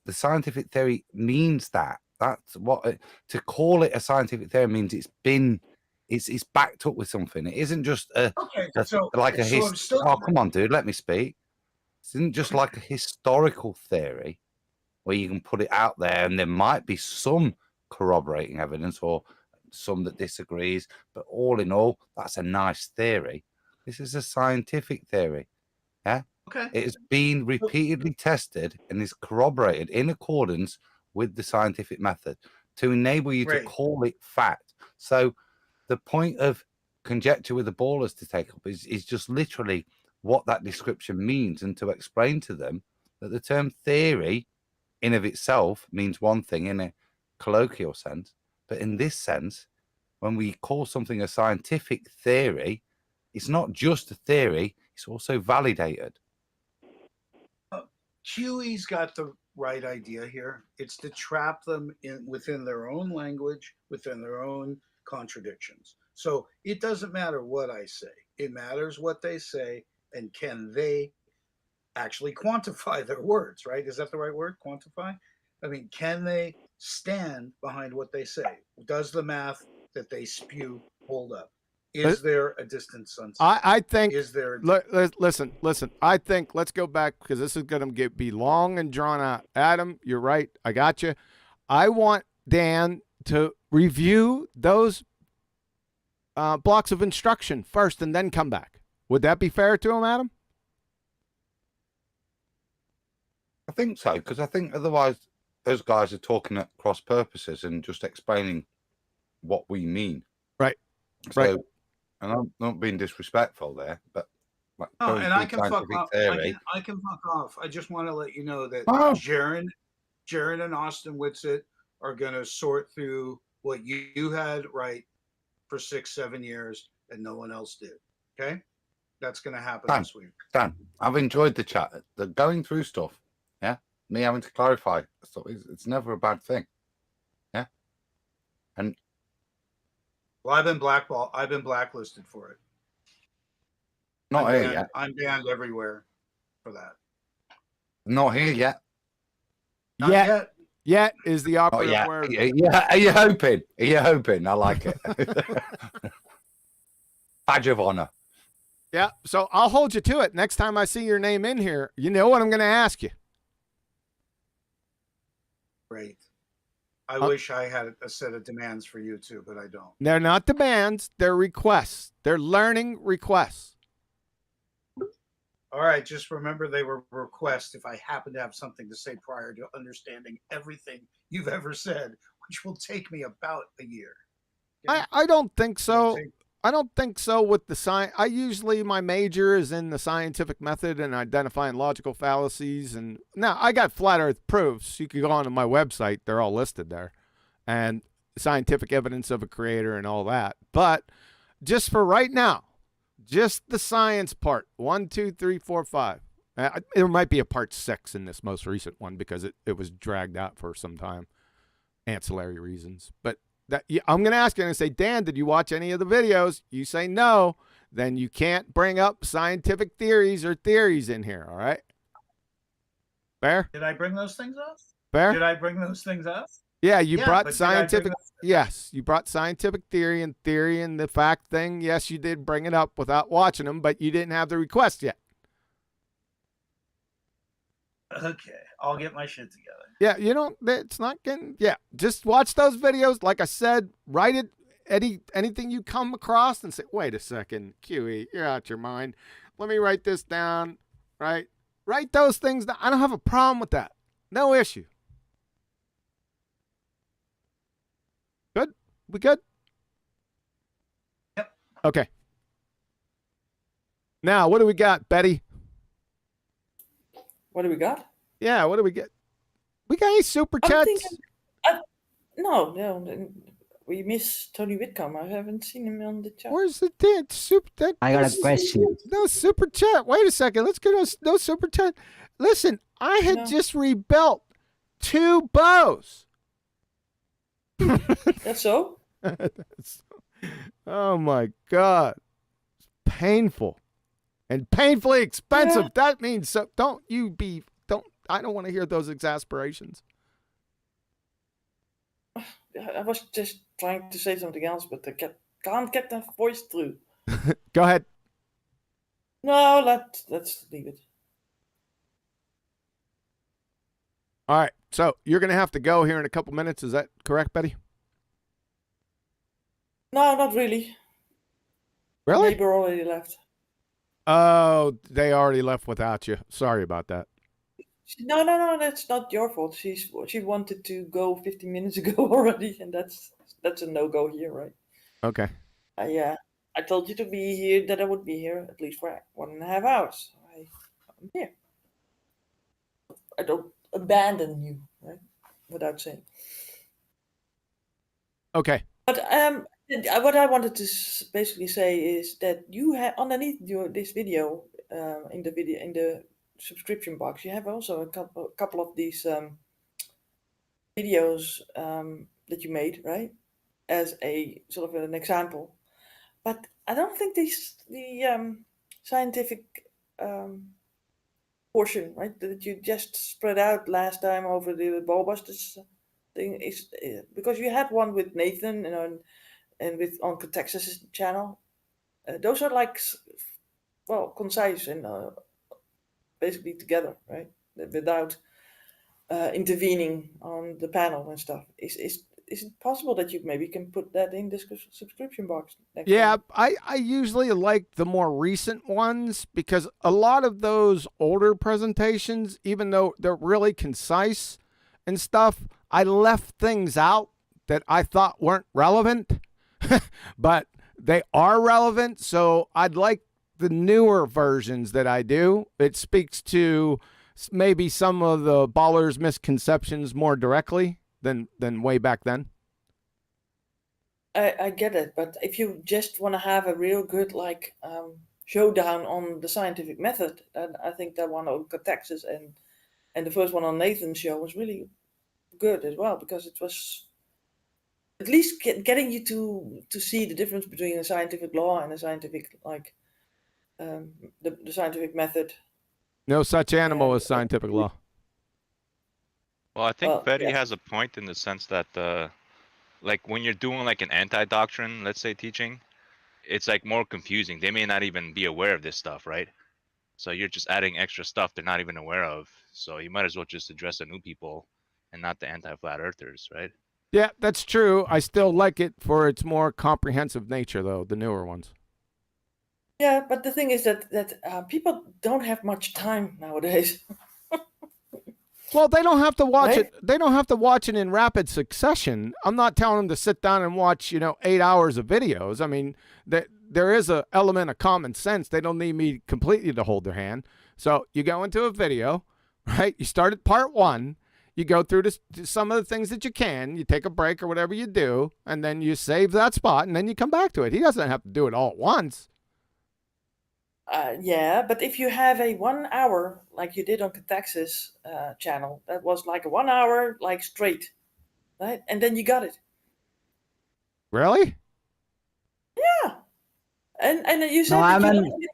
S14: the scientific theory means that. That's what to call it a scientific theory means. It's backed up with something. It isn't just oh come on, dude, let me speak. It isn't just like a historical theory where you can put it out there and there might be some corroborating evidence or some that disagrees, but all in all, that's a nice theory. This is a scientific theory. Yeah.
S12: Okay.
S14: It has been repeatedly tested and is corroborated in accordance with the scientific method to enable you to call it fact. So the point of conjecture with the ballers to take up is just literally what that description means, and to explain to them that the term theory in of itself means one thing in a colloquial sense, but in this sense, when we call something a scientific theory, it's not just a theory, it's also validated.
S12: QE's got the right idea here. It's to trap them within their own language, within their own contradictions. So it doesn't matter what I say. It matters what they say, and can they actually quantify their words, right? Is that the right word, quantify? I mean, can they stand behind what they say? Does the math that they spew hold up? Is there a distant sunset?
S1: I think.
S12: Is there?
S1: Listen. I think let's go back because this is going to be long and drawn out. Adam, you're right. I got you. I want Dan to review those blocks of instruction first and then come back. Would that be fair to him, Adam?
S14: I think so, because I think otherwise those guys are talking at cross purposes and just explaining what we mean.
S1: Right.
S14: So,
S1: right.
S14: And I'm not being disrespectful there, but like
S12: and I can fuck off. I can fuck off. I just want to let you know that Jaron and Austin Whitsitt are going to sort through what you had right for 6-7 years and no one else did. Okay, that's going to happen this week.
S14: Dan, I've enjoyed the chat. The going through stuff. Yeah, me having to clarify stuff. It's never a bad thing. Yeah, and.
S12: Well, I've been blacklisted for it.
S14: Not here yet.
S12: I'm banned everywhere for that.
S14: Not here yet.
S12: Not yet.
S1: Yet is the operative word.
S14: Yeah. Are you hoping? Are you hoping? I like it. Badge of honor.
S1: Yeah. So I'll hold you to it. Next time I see your name in here, you know what I'm going to ask you.
S12: Great. I wish I had a set of demands for you too, but I don't.
S1: They're not demands. They're requests. They're learning requests.
S12: All right. Just remember they were requests if I happen to have something to say prior to understanding everything you've ever said, which will take me about a year.
S1: Okay? I don't think so. I don't think so with the science. My major is in the scientific method and identifying logical fallacies. And now I got flat earth proofs. You can go onto my website. They're all listed there. And scientific evidence of a creator and all that. But just for right now, just the science part, 1, 2, 3, 4, 5. There might be a part 6 in this most recent one because it was dragged out for some time. Ancillary reasons. But I'm going to ask you and say, Dan, did you watch any of the videos? You say no, then you can't bring up scientific theories or theories in here, all right? Fair?
S12: Did I bring those things up?
S1: Fair?
S12: Did I bring those things up?
S1: Yeah, you brought
S12: but did I bring
S1: scientific.
S12: up-
S1: Yes, you brought scientific theory and the fact thing. Yes, you did bring it up without watching them, but you didn't have the request yet.
S12: Okay, I'll get my shit together.
S1: Yeah, you don't. It's not getting. Yeah, just watch those videos. Like I said, write it. Anything you come across and say, wait a second, QE, you're out your mind. Let me write this down. Right, write those things down. I don't have a problem with that. No issue. Good. We good?
S12: Yep.
S1: Okay. Now, what do we got, Betty?
S9: What do we got?
S1: Yeah, what do we get? We got any super chats?
S9: No. We miss Tony Whitcomb. I haven't seen him on the chat.
S1: Where's the dead super?
S6: I got a question.
S1: No super chat. Wait a second. Let's get no super chat. Listen, I had just rebuilt 2 bows.
S9: That's so?
S1: Oh my God. It's painful. And painfully expensive.
S9: Yeah.
S1: That means so I don't want to hear those exasperations.
S9: I was just trying to say something else, but I can't get that voice through.
S1: Go ahead.
S9: No, let's leave it.
S1: All right. So you're going to have to go here in a couple minutes. Is that correct, Betty?
S9: No, not really.
S1: Really?
S9: Neighbor already left.
S1: Oh, they already left without you. Sorry about that.
S9: No, that's not your fault. She wanted to go 15 minutes ago already, and that's a no-go here, right?
S1: Okay.
S9: I told you to be here, that I would be here at least for 1.5 hours. I'm here. I don't abandon you, right? Without saying.
S1: Okay.
S9: But what I wanted to basically say is that you have underneath this video, in the subscription box, you have also a couple of these videos that you made, right? As a sort of an example. But I don't think the scientific portion, right, that you just spread out last time over the BALLBUSTERS thing is because you had one with Nathan and with on Texas channel. Those are like concise and basically together, right? Without intervening on the panel and stuff. Is it possible that you maybe can put that in this subscription box?
S1: Yeah, I usually like the more recent ones because a lot of those older presentations, even though they're really concise and stuff, I left things out that I thought weren't relevant, but they are relevant. So I'd like the newer versions that I do. It speaks to maybe some of the ballers' misconceptions more directly than way back then.
S9: I get it, but if you just want to have a real good showdown on the scientific method, then I think that one on Texas and the first one on Nathan's show was really good as well, because it was at least getting you to see the difference between a scientific law and a scientific the scientific method.
S1: No such animal as scientific law.
S11: Well, I think Betty
S9: yeah.
S11: has a point in the sense that like when you're doing like an anti-doctrine, let's say teaching, it's like more confusing. They may not even be aware of this stuff, right? So you're just adding extra stuff they're not even aware of. So you might as well just address the new people and not the anti-flat earthers, right?
S1: Yeah, that's true. I still like it for its more comprehensive nature, though, the newer ones.
S9: Yeah, but the thing is that people don't have much time nowadays.
S1: Well, they don't have to watch
S9: Right?
S1: it. They don't have to watch it in rapid succession. I'm not telling them to sit down and watch, 8 hours of videos. I mean, there is an element of common sense. They don't need me completely to hold their hand. So you go into a video, right? You start at part 1. You go through some of the things that you can. You take a break or whatever you do, and then you save that spot, and then you come back to it. He doesn't have to do it all at once.
S9: Yeah, but if you have a 1 hour like you did on Texas channel, that was like a 1 hour like straight, right? And then you got it.
S1: Really?
S9: Yeah, and you said
S6: No,
S9: that
S6: I'm
S9: you
S6: an
S9: liked it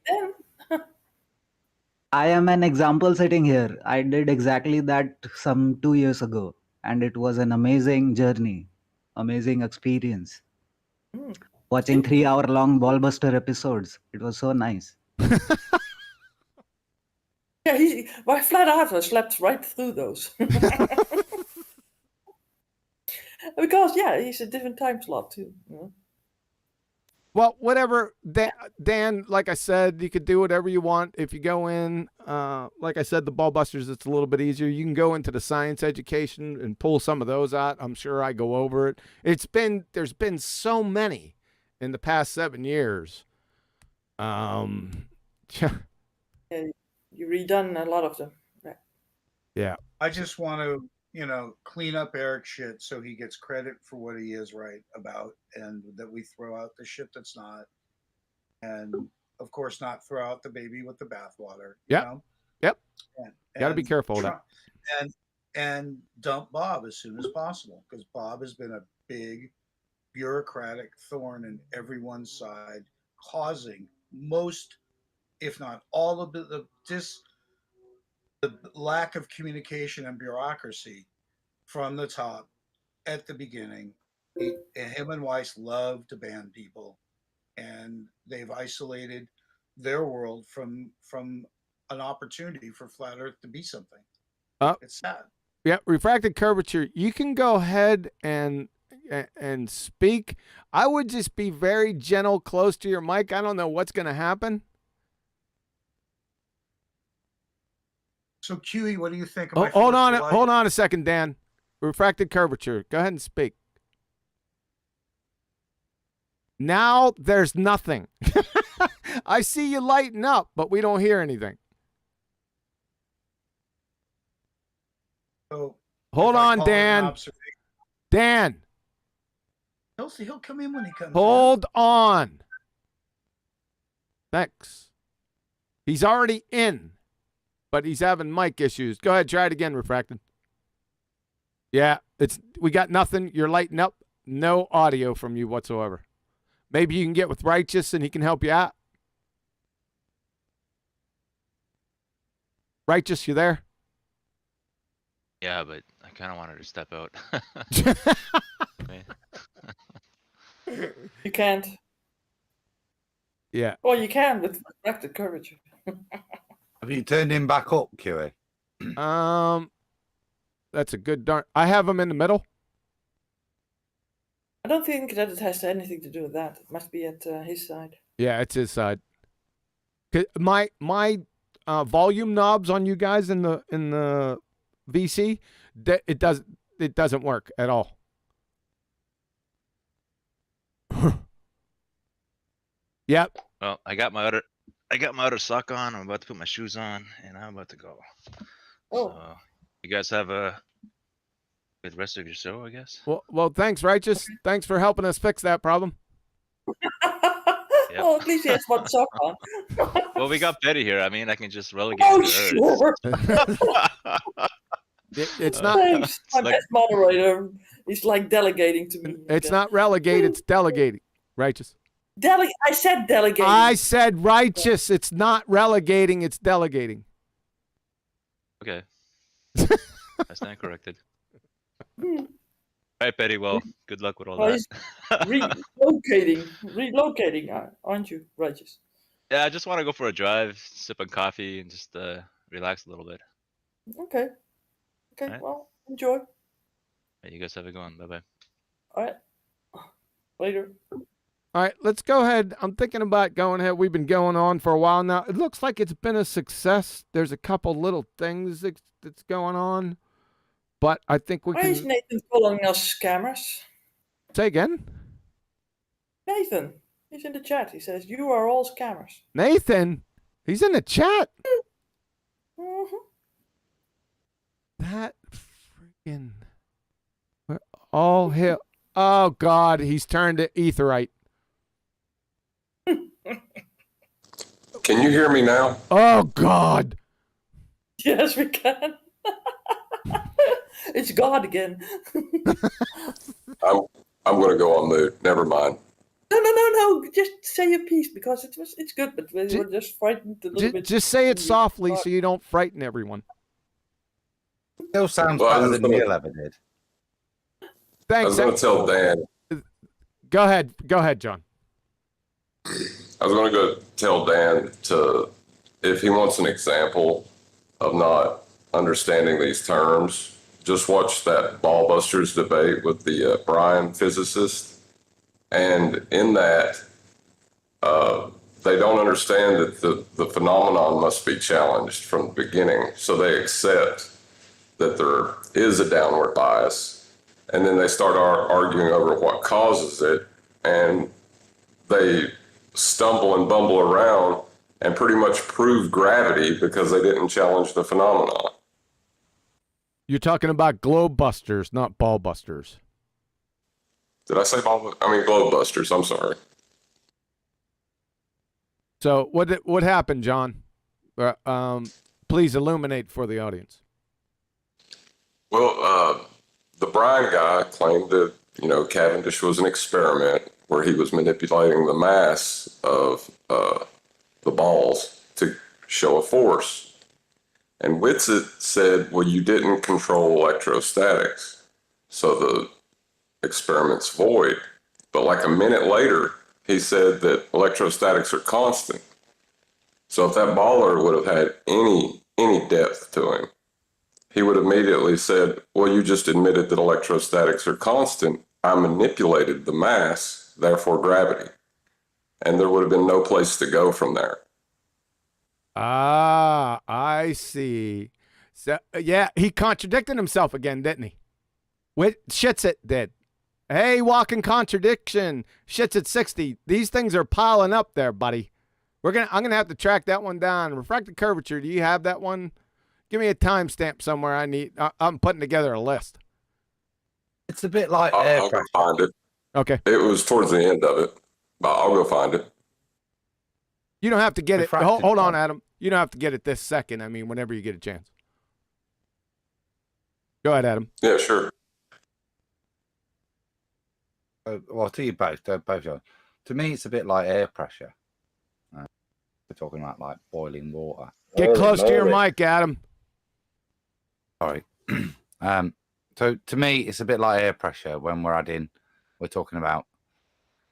S9: then.
S6: I am an example sitting here. I did exactly that some 2 years ago. and it was an amazing journey, amazing experience. Watching 3-hour-long Ballbuster episodes, it was so nice.
S9: Yeah, my flat earther slept right through those. Because yeah, he's a different time slot too. You know?
S1: Well, whatever, Dan, like I said, you could do whatever you want. If you go in, like I said, the Ballbusters, it's a little bit easier. You can go into the science education and pull some of those out. I'm sure I go over it. There's been so many in the past 7 years.
S9: Yeah, you redone a lot of them. Right.
S1: Yeah.
S12: I just want to, clean up Eric's shit so he gets credit for what he is right about, and that we throw out the shit that's not, and of course not throw out the baby with the bathwater.
S1: Yep. Yep. Got to be
S12: And
S1: careful of that.
S12: And dump Bob as soon as possible, because Bob has been a big bureaucratic thorn in everyone's side, causing most, if not all of the lack of communication and bureaucracy from the top at the beginning. Him and Weiss love to ban people, and they've isolated their world from an opportunity for Flat Earth to be something. It's sad.
S1: Yeah, refracted curvature. You can go ahead and speak. I would just be very gentle, close to your mic. I don't know what's going to happen.
S12: So, QE, what do you think?
S1: Hold on a second, Dan. Refracted curvature. Go ahead and speak. Now there's nothing. I see you lighten up, but we don't hear anything.
S12: So,
S1: hold on, Dan. Dan.
S12: He'll come in when he comes.
S1: Hold on. Thanks. He's already in, but he's having mic issues. Go ahead, try it again, refracted. Yeah, we got nothing. You're lighting up. No audio from you whatsoever. Maybe you can get with Righteous and he can help you out. Righteous, you there?
S11: Yeah, but I kind of wanted to step out.
S9: You can't.
S1: Yeah.
S9: Well, you can with refracted curvature.
S14: Have you turned him back up, QA?
S1: That's a good darn. I have him in the middle.
S9: I don't think that it has anything to do with that. It must be at his side.
S1: Yeah, it's his side. My volume knobs on you guys in the VC, that it doesn't work at all. Yep.
S11: Well, I got my other sock on. I'm about to put my shoes on, and I'm about to go.
S9: Oh.
S11: So, you guys have a good rest of your show, I guess.
S1: Well, thanks, Righteous. Thanks for helping us fix that problem.
S11: Yep.
S9: Well, at least he has one sock on.
S11: Well, we got Betty here. I mean, I can just relegate
S9: Oh,
S11: her.
S9: sure.
S1: It's not.
S9: Thanks.
S11: It's
S9: My
S11: like-
S9: best moderator. He's like delegating to me.
S1: It's not relegate. It's delegating. Righteous.
S9: I said delegating.
S1: I said righteous. It's not relegating. It's delegating.
S11: Okay. I stand corrected. All right, Betty. Well, good luck with all
S9: Well,
S11: that.
S9: he's relocating, aren't you, Righteous?
S11: Yeah, I just want to go for a drive, sip on coffee, and just relax a little bit.
S9: Okay. Okay,
S11: Right.
S9: well, enjoy.
S11: Right, you guys have a good one. Bye-bye.
S9: All right. Later.
S1: All right, let's go ahead. I'm thinking about going ahead. We've been going on for a while now. It looks like it's been a success. There's a couple little things that's going on, but I think we
S9: Why is
S1: can.
S9: Nathan calling us scammers?
S1: Say again.
S9: Nathan, he's in the chat. He says, you are all scammers.
S1: Nathan, he's in the chat.
S9: Mhm.
S1: That freaking. All hell. Oh, God, he's turned to etherite.
S13: Can you hear me now?
S1: Oh, God.
S9: Yes, we can. It's God again.
S13: I'm going to go on mute. Never mind.
S9: No. Just say your piece because it's good, but we were just frightened a little bit.
S1: Just say it softly so you don't frighten everyone.
S14: Still sounds
S13: Well, I
S14: better
S13: was
S14: than
S13: gonna-
S14: Neil ever did.
S1: Thanks.
S13: I was going to tell Dan.
S1: Go ahead, John.
S13: I was going to go tell Dan if he wants an example of not understanding these terms, just watch that BALLBUSTERS debate with the Brian physicist. And in that, they don't understand that the phenomenon must be challenged from the beginning. So they accept that there is a downward bias. And then they start arguing over what causes it. And they stumble and bumble around and pretty much prove gravity because they didn't challenge the phenomenon.
S1: You're talking about globe busters, not ball busters.
S13: Did I say globe busters? I'm sorry.
S1: So what happened, John? Please illuminate for the audience.
S13: Well, the Brian guy claimed that, Cavendish was an experiment where he was manipulating the mass of the balls to show a force. And Whitsitt said, well, you didn't control electrostatics, so the experiment's void. But like a minute later, he said that electrostatics are constant. So if that baller would have had any depth to him, he would have immediately said, well, you just admitted that electrostatics are constant. I manipulated the mass, therefore gravity. And there would have been no place to go from there.
S1: Ah, I see. So, yeah, he contradicted himself again, didn't he? Shitsit did. Hey, walking contradiction. Shitsit 60. These things are piling up there, buddy. I'm gonna have to track that one down. Refracted curvature. Do you have that one? Give me a timestamp somewhere. I'm putting together a list.
S14: It's a bit like
S13: I'll go find it.
S1: Okay.
S13: It was towards the end of it, but I'll go find it.
S1: You don't have to get it. Hold on, Adam. You don't have to get it this second. I mean, whenever you get a chance. Go ahead, Adam.
S13: Yeah, sure.
S14: Well, to you both, John. To me, it's a bit like air pressure. We're talking about like boiling water.
S1: Get close to your mic, Adam.
S14: Sorry. So to me, it's a bit like air pressure when we're talking about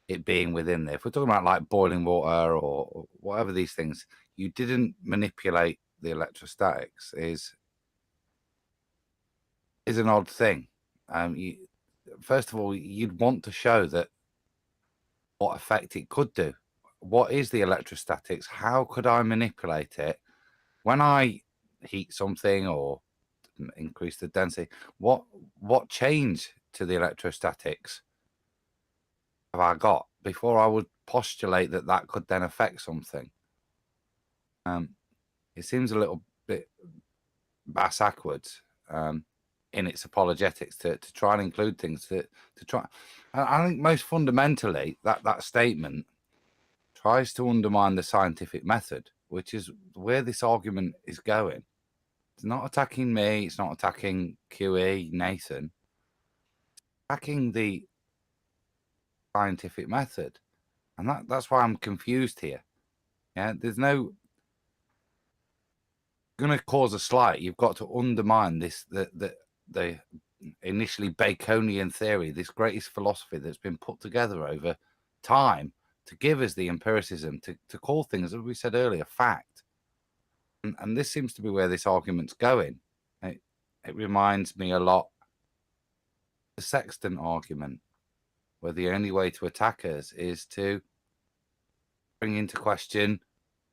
S14: it being within there. If we're talking about like boiling water or whatever these things, you didn't manipulate the electrostatics is an odd thing. First of all, you'd want to show that what effect it could do. What is the electrostatics? How could I manipulate it? When I heat something or increase the density, what change to the electrostatics have I got before I would postulate that could then affect something? It seems a little bit bass-backwards in its apologetics to try and include things to try. I think most fundamentally that statement tries to undermine the scientific method, which is where this argument is going. It's not attacking me. It's not attacking QE, Nathan. It's attacking the scientific method. And that's why I'm confused here. Yeah, there's no going to cause a slight. You've got to undermine the initially Baconian theory, this greatest philosophy that's been put together over time to give us the empiricism, to call things, as we said earlier, fact. And this seems to be where this argument's going. It reminds me a lot of the Sextant argument, where the only way to attack us is to bring into question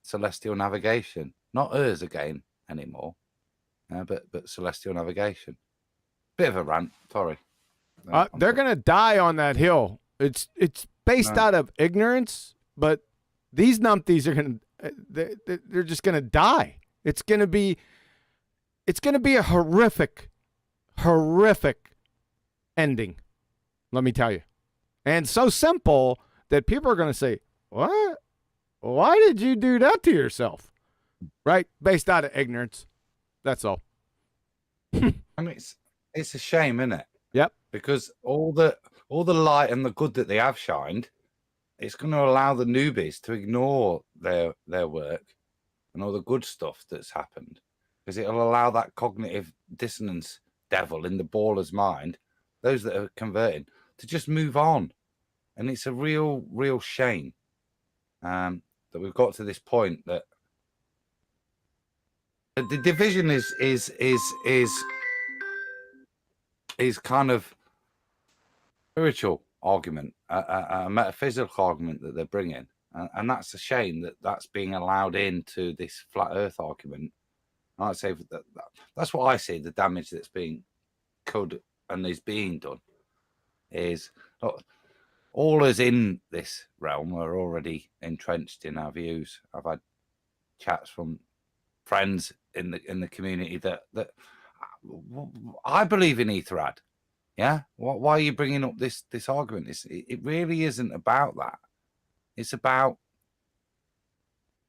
S14: celestial navigation. Not us again anymore, but celestial navigation. Bit of a rant, sorry.
S1: They're going to die on that hill. It's based out of ignorance, but these numpties are going to they're just going to die. It's going to be a horrific ending. Let me tell you. And so simple that people are going to say, "What? Why did you do that to yourself?" Right? Based out of ignorance. That's all.
S14: I mean, it's a shame, isn't it?
S1: Yep.
S14: Because all the light and the good that they have shined, it's going to allow the newbies to ignore their work and all the good stuff that's happened, because it'll allow that cognitive dissonance devil in the baller's mind those that are converting, to just move on. And it's a real shame that we've got to this point that the division is kind of spiritual argument, a metaphysical argument that they're bringing, and that's a shame that that's being allowed into this flat Earth argument. And I'd say that's what I see. The damage that's being could and is being done is, look, all us in this realm are already entrenched in our views. I've had chats from friends in the community that I believe in Etherad. Yeah, why are you bringing up this argument? It really isn't about that. It's about,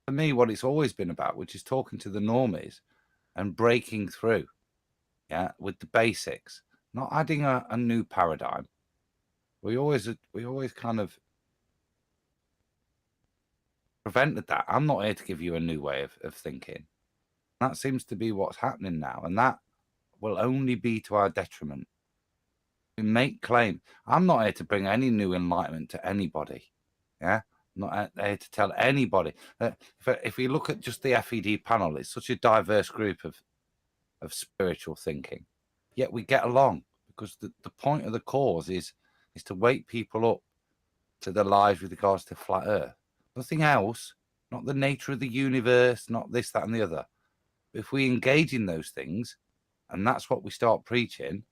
S14: for me, what it's always been about, which is talking to the normies and breaking through, yeah, with the basics, not adding a new paradigm. We always kind of prevented that. I'm not here to give you a new way of thinking. That seems to be what's happening now, and that will only be to our detriment. We make claim. I'm not here to bring any new enlightenment to anybody. Yeah, I'm not here to tell anybody. If we look at just the FED panel, it's such a diverse group of spiritual thinking, yet we get along because the point of the cause is to wake people up to their lives with regards to flat Earth. Nothing else, not the nature of the universe, not this, that, and the other. But if we engage in those things, and that's what we start preaching,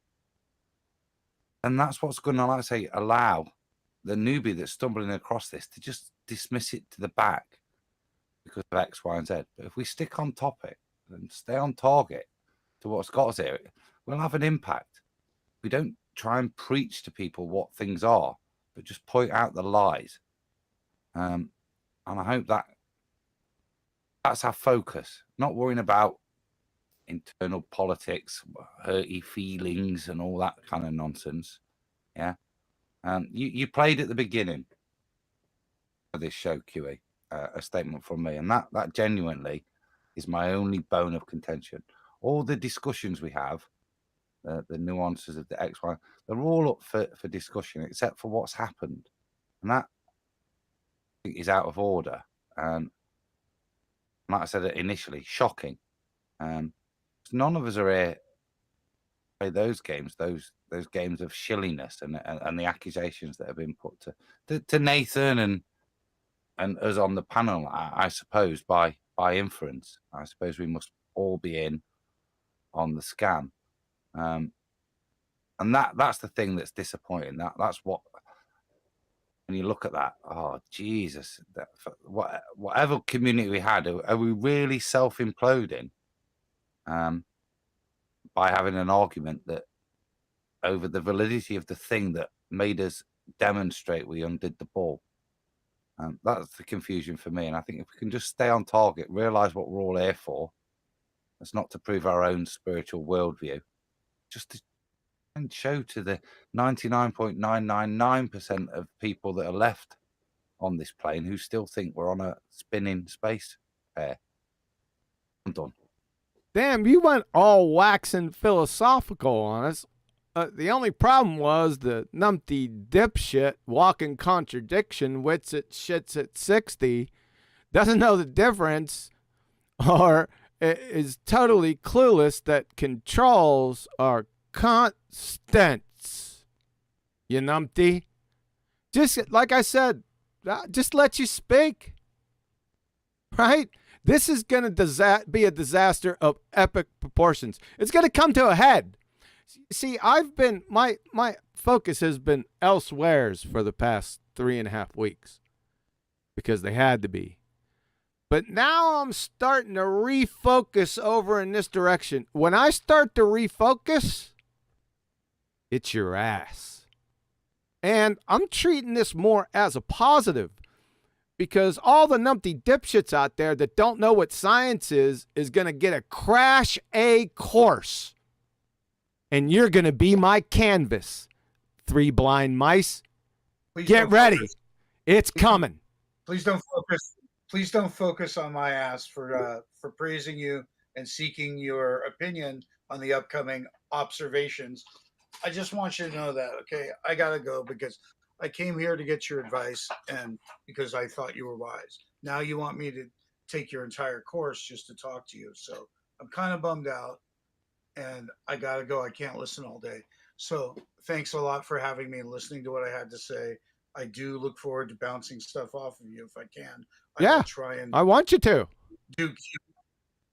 S14: and that's what's going to, like I say, allow the newbie that's stumbling across this to just dismiss it to the back because of X, Y, and Z. But if we stick on topic and stay on target to what's got us here, we'll have an impact. We don't try and preach to people what things are, but just point out the lies. And I hope that's our focus, not worrying about internal politics, hurty feelings, and all that kind of nonsense. Yeah. You played at the beginning of this show, QE, a statement from me, and that genuinely is my only bone of contention. All the discussions we have, the nuances of the X, Y, they're all up for discussion, except for what's happened, and that is out of order. And like I said initially, shocking. None of us are here to play those games, those games of shilliness and the accusations that have been put to Nathan and us on the panel. I suppose by inference, I suppose we must all be in on the scam, and that's the thing that's disappointing. That's what, when you look at that, oh Jesus, whatever community we had, are we really self-imploding? By having an argument that over the validity of the thing that made us demonstrate we undid the ball. That's the confusion for me. And I think if we can just stay on target, realize what we're all here for, it's not to prove our own spiritual worldview, just to show to the 99.999% of people that are left on this plane who still think we're on a spinning space pair. I'm done.
S1: Damn, you went all waxing philosophical on us. The only problem was the numpty dipshit walking contradiction, wits it shits at 60, doesn't know the difference, or is totally clueless that controls are constants. You numpty. Just like I said, just let you speak. Right? This is going to be a disaster of epic proportions. It's going to come to a head. See, my focus has been elsewheres for the past 3.5 weeks because they had to be. But now I'm starting to refocus over in this direction. When I start to refocus, it's your ass. And I'm treating this more as a positive. Because all the numpty dipshits out there that don't know what science is going to get a crash A course. And you're going to be my canvas. 3 blind mice. Get ready. It's coming.
S12: Please don't focus on my ass for praising you and seeking your opinion on the upcoming observations I just want you to know that, okay? I gotta go because I came here to get your advice, and because I thought you were wise. Now you want me to take your entire course just to talk to you. So I'm kind of bummed out, and I gotta go. I can't listen all day. So thanks a lot for having me and listening to what I had to say. I do look forward to bouncing stuff off of you if I can.
S1: Yeah,
S12: will try and
S1: I want you to.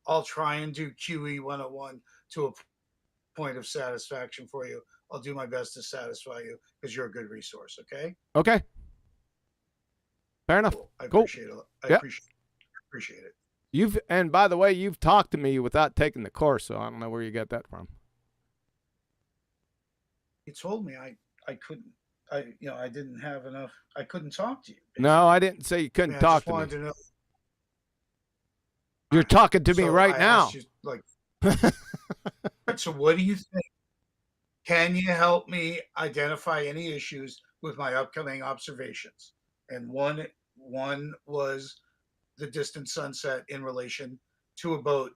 S12: I'll try and do QE 101 to a point of satisfaction for you. I'll do my best to satisfy you because you're a good resource. Okay.
S1: Okay. Fair enough.
S12: Cool. I
S1: Cool.
S12: appreciate it. I
S1: Yep.
S12: appreciate it.
S1: And by the way, you've talked to me without taking the course, so I don't know where you got that from.
S12: You told me I couldn't. I didn't have enough. I couldn't talk to you.
S1: No, I didn't say you couldn't
S12: I
S1: talk
S12: just
S1: to me.
S12: wanted to know.
S1: You're talking to me
S12: So
S1: right
S12: I
S1: now.
S12: asked you, so what do you think? Can you help me identify any issues with my upcoming observations? And one was the distant sunset in relation to a boat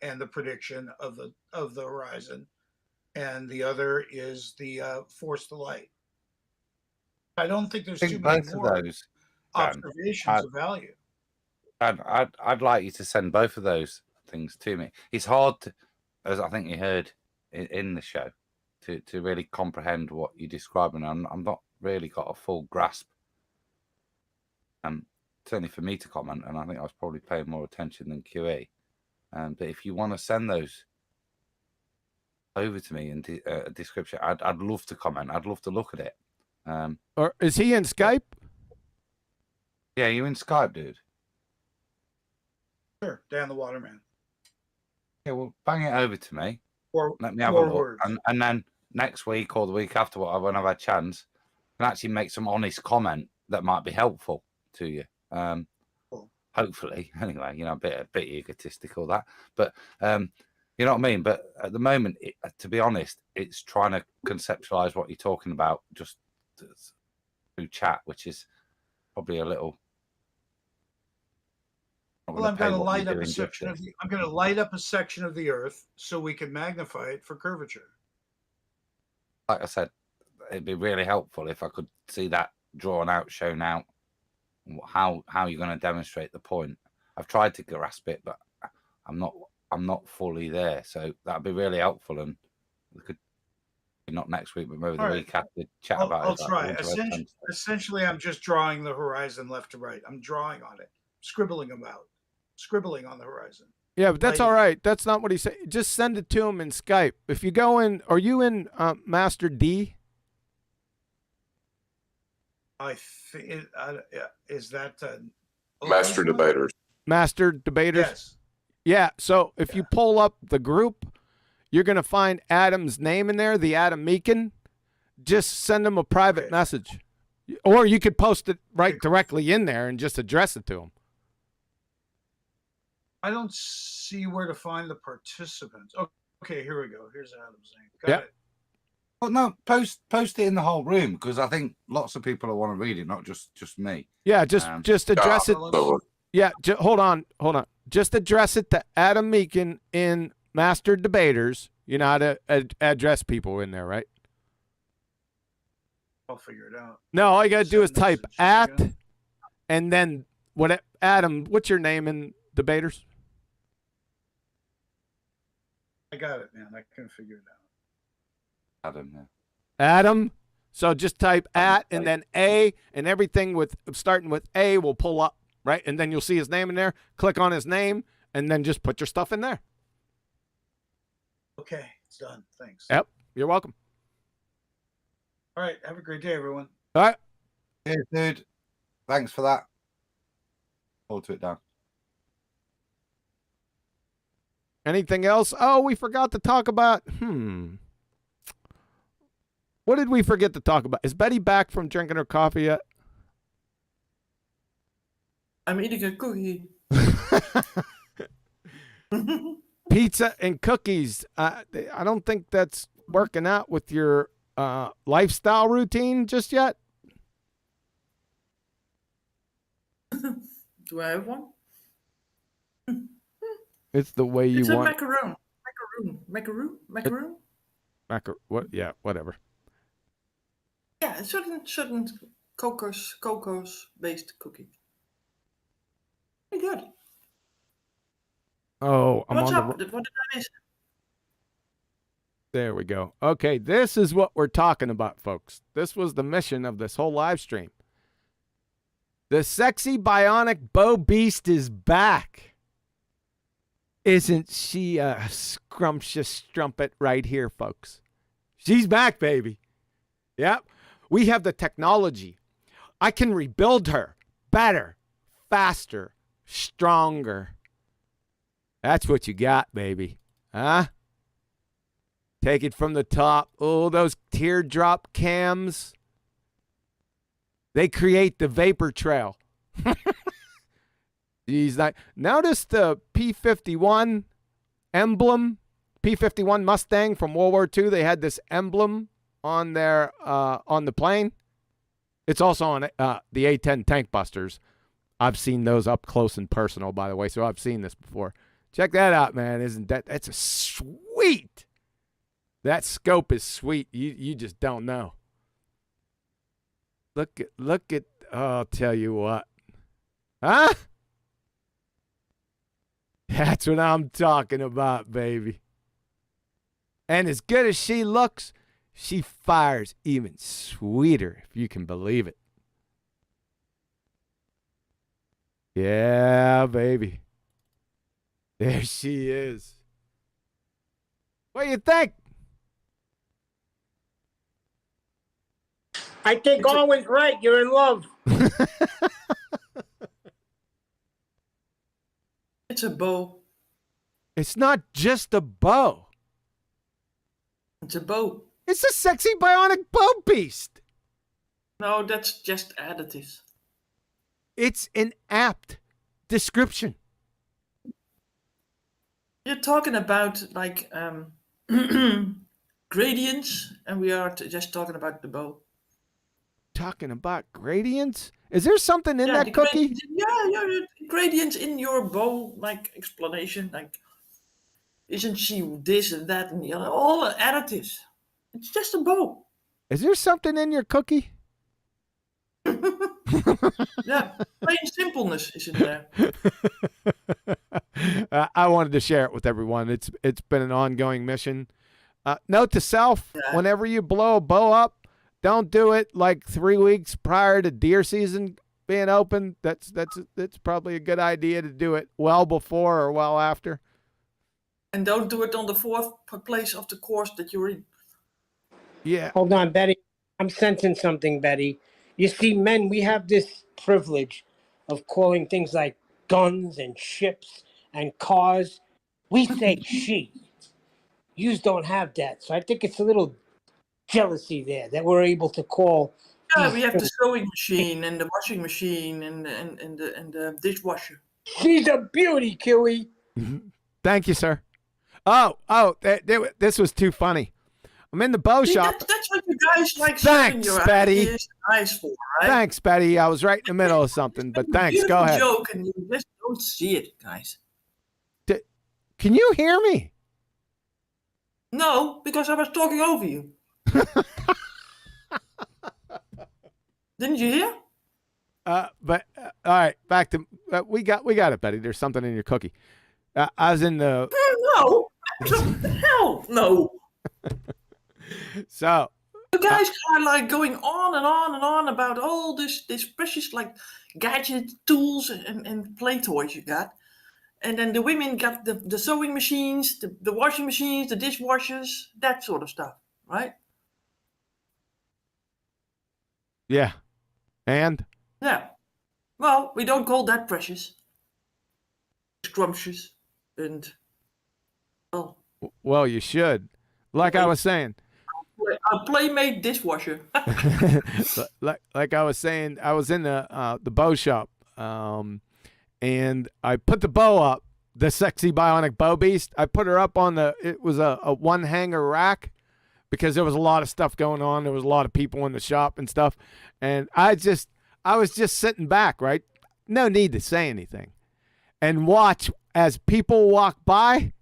S12: and the prediction of the horizon, and the other is the force to light. I don't think there's too many
S14: both of
S12: more
S14: those, Dan,
S12: observations of value.
S14: I'd like you to send both of those things to me. It's hard, as I think you heard in the show, to really comprehend what you're describing. I'm not really got a full grasp. Certainly for me to comment, and I think I was probably paying more attention than QE. But if you want to send those over to me in a description, I'd love to comment. I'd love to look at it.
S1: Or is he in Skype?
S14: Yeah, you in Skype, dude?
S12: Sure, Dan the Waterman.
S14: Yeah, well, bang it over to me. Let me have a
S12: 4
S14: look,
S12: words.
S14: and then next week or the week after, when I've had a chance, I can actually make some honest comment that might be helpful to you. Hopefully, anyway, a bit egotistical that, but you know what I mean. But at the moment, to be honest, it's trying to conceptualize what you're talking about just through chat, which is probably a little.
S12: Well, I'm going to light up a section of I'm going to light up a section of the Earth so we can magnify it for curvature.
S14: Like I said, it'd be really helpful if I could see that drawn out, shown out, how you're going to demonstrate the point. I've tried to grasp it, but I'm not fully there. So that'd be really helpful, and we could not next week, but maybe the week after chat about it.
S12: I'll try. Essentially, I'm just drawing the horizon left to right. I'm drawing on it, scribbling on the horizon.
S1: Yeah, but that's all right. That's not what he said. Just send it to him in Skype. If you go in, are you in Master D?
S12: I think is that
S13: Master Debaters.
S1: Master Debaters.
S12: Yes.
S1: Yeah. So if you pull up the group, you're gonna find Adam's name in there, the Adam Meakin. Just send him a private message, or you could post it directly in there and just address it to him.
S12: I don't see where to find the participants. Okay, here we go. Here's Adam's name. Got it.
S14: Well, no, post it in the whole room, because I think lots of people will want to read it, not just me.
S1: Yeah, just address it. Yeah, hold on. Just address it to Adam Meakin in Master Debaters. You know how to address people in there, right?
S12: I'll figure it out.
S1: No, all you got to do is type @ and then Adam, what's your name in Debaters?
S12: I got it, man. I can figure it out.
S14: Adam, yeah.
S1: Adam. So just type @ and then A, and everything starting with A will pull up, right? And then you'll see his name in there. Click on his name, and then just put your stuff in there.
S12: Okay, it's done. Thanks.
S1: Yep, you're welcome.
S12: All right, have a great day, everyone.
S1: All right.
S14: Hey, dude. Thanks for that. Hold to it down.
S1: Anything else? Oh, we forgot to talk about. What did we forget to talk about? Is Betty back from drinking her coffee yet?
S9: I'm eating a cookie.
S1: Pizza and cookies. I don't think that's working out with your lifestyle routine just yet.
S9: Do I have one?
S1: It's the way you
S9: It's
S1: want.
S9: a macaroon. Macaroon.
S1: What? Yeah, whatever.
S9: Yeah, certain cocos-based cookie. Very good.
S1: Oh, I'm
S9: What's
S1: on
S9: up?
S1: the.
S9: What did I miss?
S1: There we go. Okay, this is what we're talking about, folks. This was the mission of this whole live stream. The sexy bionic bow beast is back. Isn't she a scrumptious strumpet right here, folks? She's back, baby. Yep. We have the technology. I can rebuild her better, faster, stronger. That's what you got, baby. Huh? Take it from the top. Oh, those teardrop cams. They create the vapor trail. Notice the P-51 emblem. P-51 Mustang from World War II. They had this emblem on their on the plane. It's also on the A-10 tank busters. I've seen those up close and personal, by the way, so I've seen this before. Check that out, man. That's a sweet. That scope is sweet. You just don't know. Look at I'll tell you what. Huh? That's what I'm talking about, baby. And as good as she looks, she fires even sweeter, if you can believe it. Yeah, baby. There she is. What do you think?
S10: I think Owen's right. You're in love.
S9: It's a bow.
S1: It's not just a bow.
S9: It's a bow.
S1: It's a sexy bionic bow beast.
S9: No, that's just additives.
S1: It's an apt description.
S9: You're talking about like gradients, and we are just talking about the bow.
S1: Talking about gradients? Is there something in that
S9: the
S1: cookie?
S9: Yeah, gradients in your bow, like explanation, like isn't she this and that and the other? All the additives. It's just a bow.
S1: Is there something in your cookie?
S9: Yeah, plain simpleness is in there.
S1: I wanted to share it with everyone. It's been an ongoing mission. Note to self: whenever you blow a bow up, don't do it like 3 weeks prior to deer season being open. That's probably a good idea to do it well before or well after.
S9: And don't do it on the fourth place of the course that you're in.
S1: Yeah.
S10: Hold on, Betty. I'm sensing something, Betty. You see, men, we have this privilege of calling things like guns and ships and cars. We say she. Yous don't have that. So I think it's a little jealousy there that we're able to call.
S9: Yeah, we have the sewing machine and the washing machine and the dishwasher.
S10: She's a beauty, Kiwi.
S1: Thank you, sir. This was too funny. I'm in the bow shop.
S9: That's what you guys like.
S1: Thanks,
S9: your
S1: Betty.
S9: ideas and eyes for, right?
S1: Thanks, Betty. I was right in the middle of something, but thanks. Go ahead.
S9: Joke, and you just don't see it, guys.
S1: Can you hear me?
S9: No, because I was talking over you. Didn't you hear?
S1: But all right, back to we got it, Betty. There's something in your cookie. I was in the
S9: no. What the hell? No.
S1: So
S9: you guys are like going on and on and on about all this precious like gadget tools and play toys you got. And then the women got the sewing machines, the washing machines, the dishwashers, that sort of stuff, right?
S1: Yeah. And?
S9: Yeah. Well, we don't call that precious. Scrumptious and
S1: well, you should. Like I was saying.
S9: A playmate dishwasher.
S1: like I was saying, I was in the bow shop, and I put the bow up, the sexy bionic bow beast. I put her up on it was a one hanger rack because there was a lot of stuff going on. There was a lot of people in the shop and stuff, and I was just sitting back, right? No need to say anything, and watch as people walk by,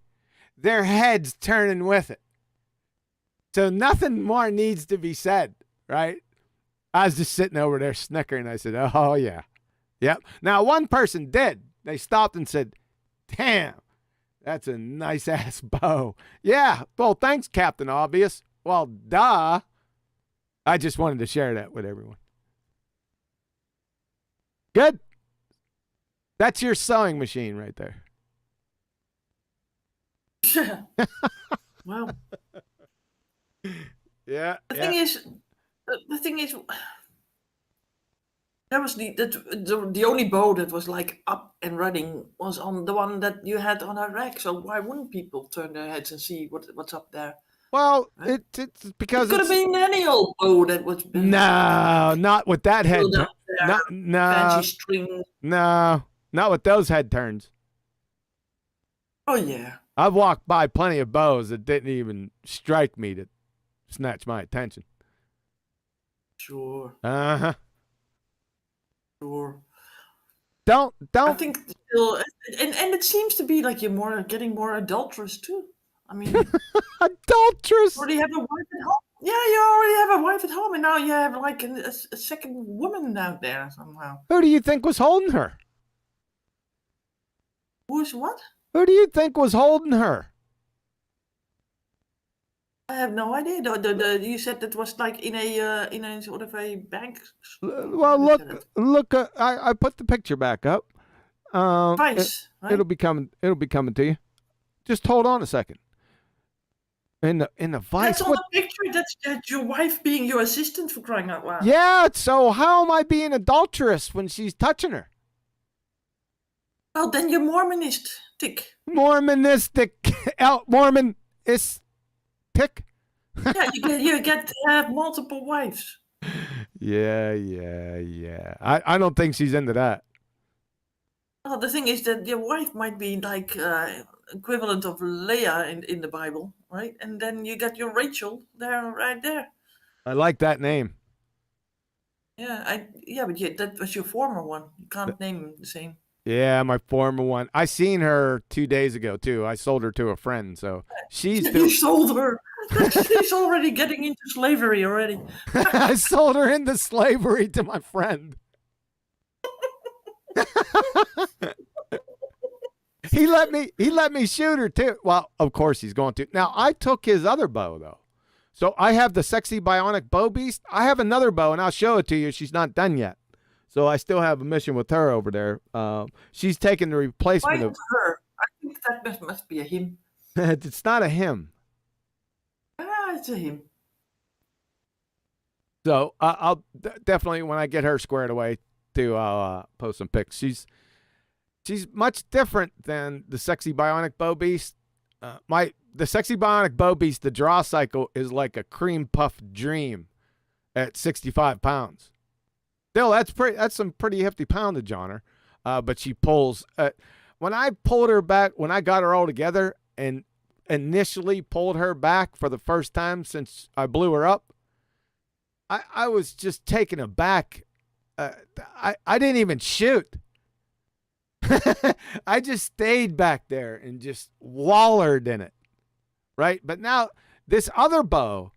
S1: their heads turning with it. So nothing more needs to be said, right? I was just sitting over there snickering. I said, oh, yeah. Yep. Now, one person did. They stopped and said, damn, that's a nice-ass bow. Yeah. Well, thanks, Captain Obvious. Well, duh. I just wanted to share that with everyone. Good. That's your sewing machine right there.
S9: Well,
S1: yeah.
S9: The thing is, that was the only bow that was like up and running was on the one that you had on a rack. So why wouldn't people turn their heads and see what's up there?
S1: Well,
S9: right?
S1: it's because
S9: it could have been any old bow that was.
S1: No, not with that head.
S9: No, fancy
S1: string. No, not with those head turns.
S9: Oh yeah.
S1: I've walked by plenty of bows that didn't even strike me to snatch my attention.
S9: Sure.
S1: Uh-huh.
S9: Sure.
S1: Don't.
S9: I think still, and it seems to be like you're getting more adulterous too. I mean,
S1: adulterous.
S9: You already have a wife at home. Yeah, you already have a wife at home, and now you have like a second woman out there somehow.
S1: Who do you think was holding her?
S9: Who's what?
S1: Who do you think was holding her?
S9: I have no idea. You said it was like in a sort of a bank.
S1: Well, look. I put the picture back up.
S9: Vice, right?
S1: It'll be coming. It'll be coming to you. Just hold on a second. In the Vice.
S9: That's on the picture. That's your wife being your assistant, for crying out loud.
S1: Yeah. So how am I being adulterous when she's touching her?
S9: Well, then you're Mormonistic.
S1: Mormonistic. Mormonistic.
S9: Yeah, you get to have multiple wives.
S1: Yeah. I don't think she's into that.
S9: Well, the thing is that your wife might be like equivalent of Leah in the Bible, right? And then you got your Rachel right there.
S1: I like that name.
S9: Yeah, but that was your former one. You can't name the same.
S1: Yeah, my former one. I seen her 2 days ago too. I sold her to a friend, so
S9: You sold her. She's already getting into slavery already.
S1: I sold her into slavery to my friend. He let me shoot her too. Well, of course he's going to. Now I took his other bow though. So I have the sexy bionic bow beast. I have another bow and I'll show it to you. She's not done yet. So I still have a mission with her over there. She's taking the replacement
S9: Why
S1: of
S9: her. I think that must be a him.
S1: It's not a him.
S9: It's a him.
S1: So I'll definitely, when I get her squared away too, I'll post some pics. She's much different than the sexy bionic bow beast. The sexy bionic bow beast, the draw cycle is like a cream puff dream at 65 pounds. Still, that's some pretty hefty poundage on her. But she pulls. When I pulled her back, when I got her all together and initially pulled her back for the first time since I blew her up, I was just taken aback. I didn't even shoot. I just stayed back there and just wallered in it. Right? But now this other bow,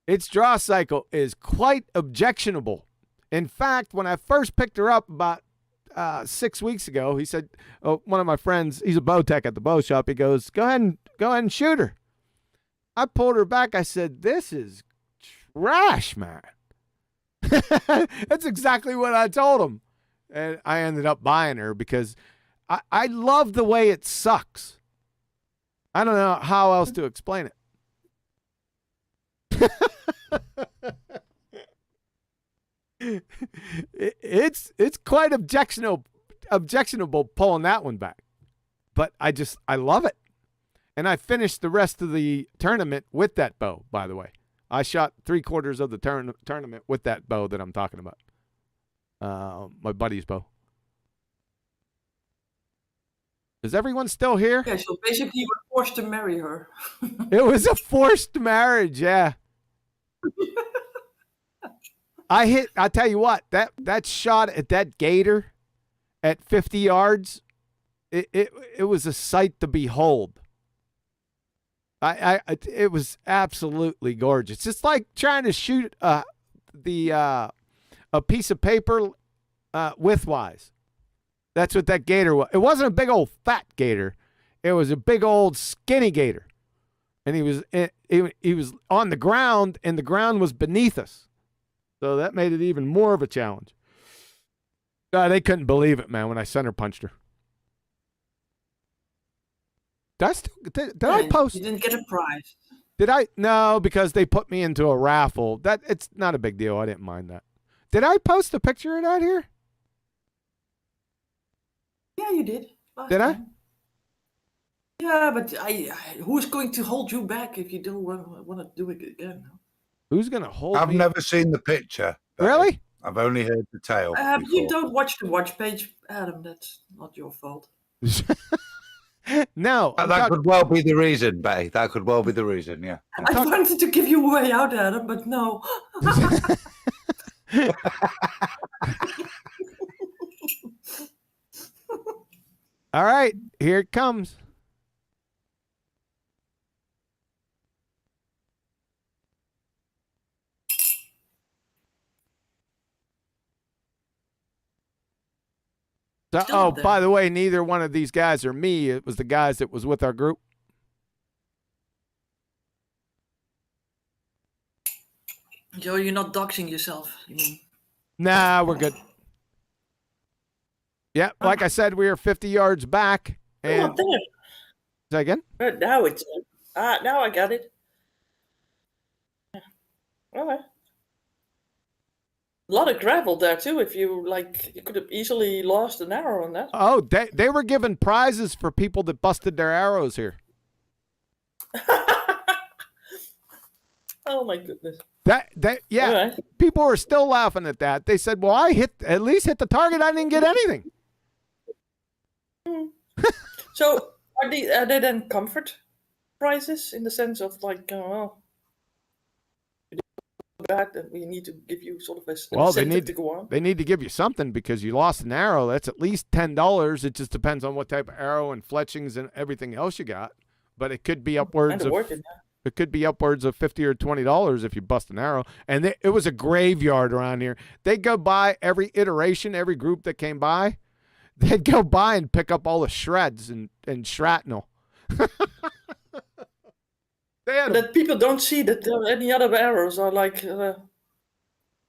S1: its draw cycle is quite objectionable. In fact, when I first picked her up about 6 weeks ago, he said, one of my friends, he's a bow tech at the bow shop. He goes, go ahead and shoot her. I pulled her back. I said, this is trash, man. That's exactly what I told him. And I ended up buying her because I love the way it sucks. I don't know how else to explain it. It's quite objectionable pulling that one back. But I love it. And I finished the rest of the tournament with that bow, by the way. I shot 3/4 of the tournament with that bow that I'm talking about. My buddy's bow. Is everyone still here?
S9: Yeah, so basically you were forced to marry her.
S1: It was a forced marriage, yeah. I tell you what, that shot at that gator at 50 yards, it was a sight to behold. It was absolutely gorgeous. It's like trying to shoot a piece of paper widthwise. That's what that gator was. It wasn't a big old fat gator. It was a big old skinny gator. And he was on the ground, and the ground was beneath us. So that made it even more of a challenge. They couldn't believe it, man, when I center punched her. Did I post?
S9: You didn't get a prize.
S1: Did I? No, because they put me into a raffle. It's not a big deal. I didn't mind that. Did I post a picture of that here?
S9: Yeah, you did.
S1: Did I?
S9: Yeah, but who's going to hold you back if you don't want to do it again?
S1: Who's going to hold
S14: I've
S1: me?
S14: never seen the picture.
S1: Really?
S14: I've only heard the tale.
S9: You don't watch the watch page, Adam. That's not your fault.
S1: No.
S14: That could well be the reason, Betty. That could well be the reason, yeah.
S9: I wanted to give you a way out, Adam, but no.
S1: All right, here it comes. So, by the way, neither one of these guys are me. It was the guys that was with our group.
S9: Joe, you're not doxing yourself, you mean?
S1: Nah, we're good. Yeah, like I said, we were 50 yards back. And say again?
S9: Now it's now I got it. Yeah. All right. A lot of gravel there too. If you you could have easily lost an arrow on that.
S1: Oh, they were giving prizes for people that busted their arrows here.
S9: Oh my goodness.
S1: Yeah.
S9: Right.
S1: People were still laughing at that. They said, "Well, I at least hit the target. I didn't get anything."
S9: So are they then comfort prizes in the sense of well, bad that we need to give you sort of a incentive to go on?
S1: They need to give you something because you lost an arrow. That's at least $10. It just depends on what type of arrow and fletchings and everything else you got. But it could be upwards of it could be upwards of $50 or $20 if you bust an arrow. And it was a graveyard around here. They'd go by every iteration, every group that came by. They'd go by and pick up all the shreds and shrapnel.
S9: That people don't see that any other arrows are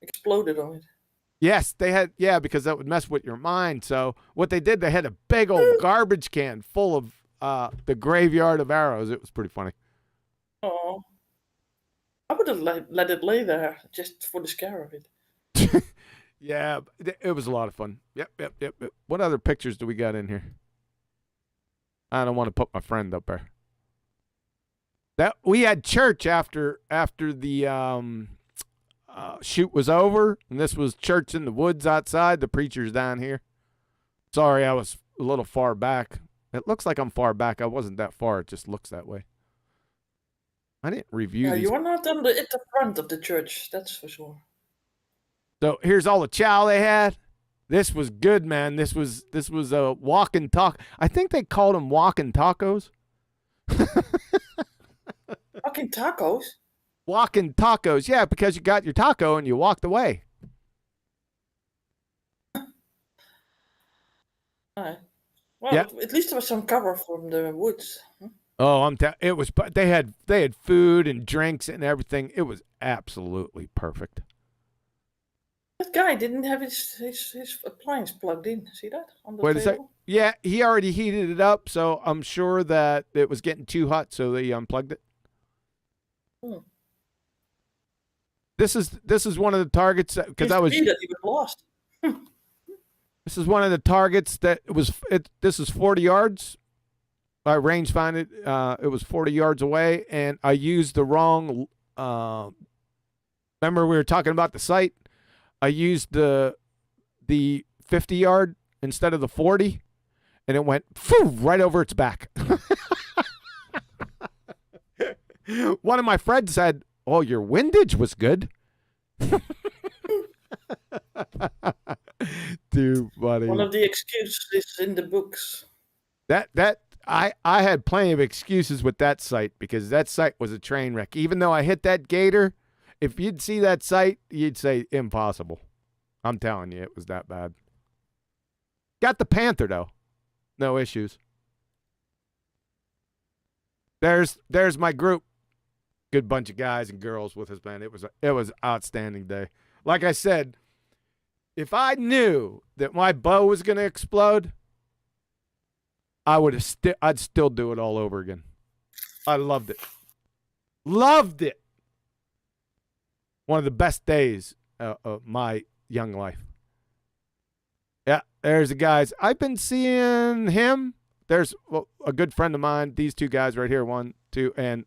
S9: exploded on it.
S1: Yes, they had, because that would mess with your mind. So what they did, they had a big old garbage can full of the graveyard of arrows. It was pretty funny.
S9: Oh, I would have let it lay there just for the scare of it.
S1: Yeah, it was a lot of fun. Yep. What other pictures do we got in here? I don't want to put my friend up there. That we had church after the shoot was over, and this was church in the woods outside. The preacher's down here. Sorry, I was a little far back. It looks like I'm far back. I wasn't that far. It just looks that way. I didn't review these.
S9: You are not at the front of the church, that's for sure.
S1: So here's all the chow they had. This was good, man. This was a walking taco. I think they called them walking tacos.
S9: Walking tacos?
S1: Walking tacos, yeah, because you got your taco and you walked away.
S9: Well, at least there was some cover from the woods.
S1: Oh, it was. They had food and drinks and everything. It was absolutely perfect.
S9: That guy didn't have his appliance plugged in. See that on the
S1: Wait a sec.
S9: table?
S1: Yeah, he already heated it up, so I'm sure that it was getting too hot, so they unplugged it. This is one of the targets because I was.
S9: That he was lost.
S1: This is one of the targets that this is 40 yards. I range found it. It was 40 yards away, and I used the wrong. Remember we were talking about the sight. I used the 50 yard instead of the 40, and it went right over its back. One of my friends said, "Oh, your windage was good." Too funny.
S9: One of the excuses in the books.
S1: That I had plenty of excuses with that site because that site was a train wreck. Even though I hit that gator, if you'd see that site, you'd say impossible. I'm telling you, it was that bad. Got the Panther though, no issues. There's my group, good bunch of guys and girls with us, man. It was an outstanding day. Like I said, if I knew that my bow was gonna explode, I'd still do it all over again. I loved it. Loved it. One of the best days of my young life. Yeah, there's the guys. I've been seeing him. There's a good friend of mine. These two guys right here, 1, 2, and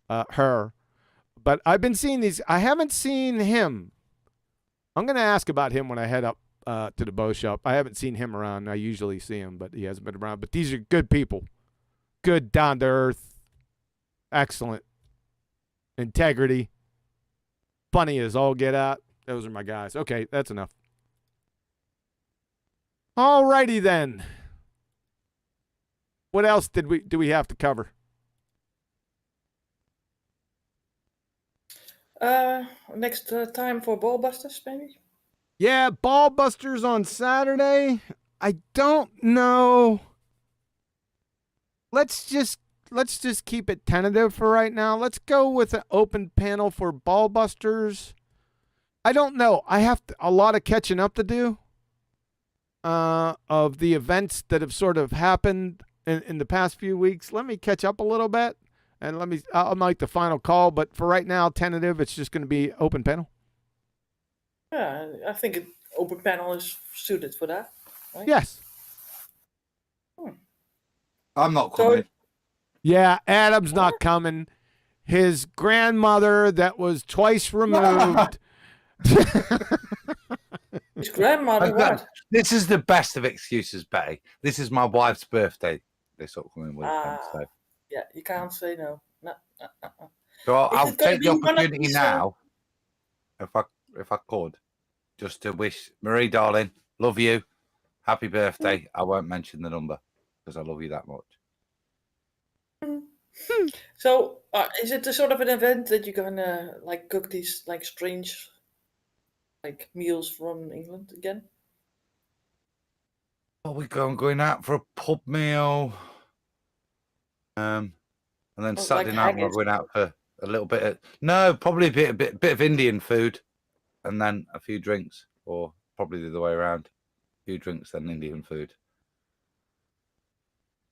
S1: her. But I've been seeing these. I haven't seen him. I'm going to ask about him when I head up to the bow shop. I haven't seen him around. I usually see him, but he hasn't been around. But these are good people. Good, down to earth. Excellent. Integrity. Funny as all get out. Those are my guys. Okay, that's enough. All righty then. What else do we have to cover?
S9: Next time for Ballbusters, maybe?
S1: Yeah, Ballbusters on Saturday. I don't know. Let's just keep it tentative for right now. Let's go with an open panel for Ballbusters. I don't know. I have a lot of catching up to do of the events that have sort of happened in the past few weeks. Let me catch up a little bit, and I'll make the final call. But for right now, tentative, it's just going to be open panel.
S9: Yeah, I think open panel is suited for that. Right?
S1: Yes.
S14: I'm not coming.
S1: Yeah, Adam's not coming. His grandmother that was twice removed.
S9: His grandmother, what?
S14: This is the best of excuses, Betty. This is my wife's birthday this upcoming weekend. So.
S9: Yeah, you can't say no. No.
S14: So I'll take the opportunity
S9: be
S14: now, if I could, just to wish Marie, darling, love you, happy birthday. I won't mention the number because I love you that much.
S9: So, is it a sort of an event that you're gonna like cook these like strange, like meals from England again?
S14: Well, we're going out for a pub meal, and then Saturday night we're going out for a little bit of probably a bit of Indian food, and then a few drinks, or probably the other way around, a few drinks then Indian food.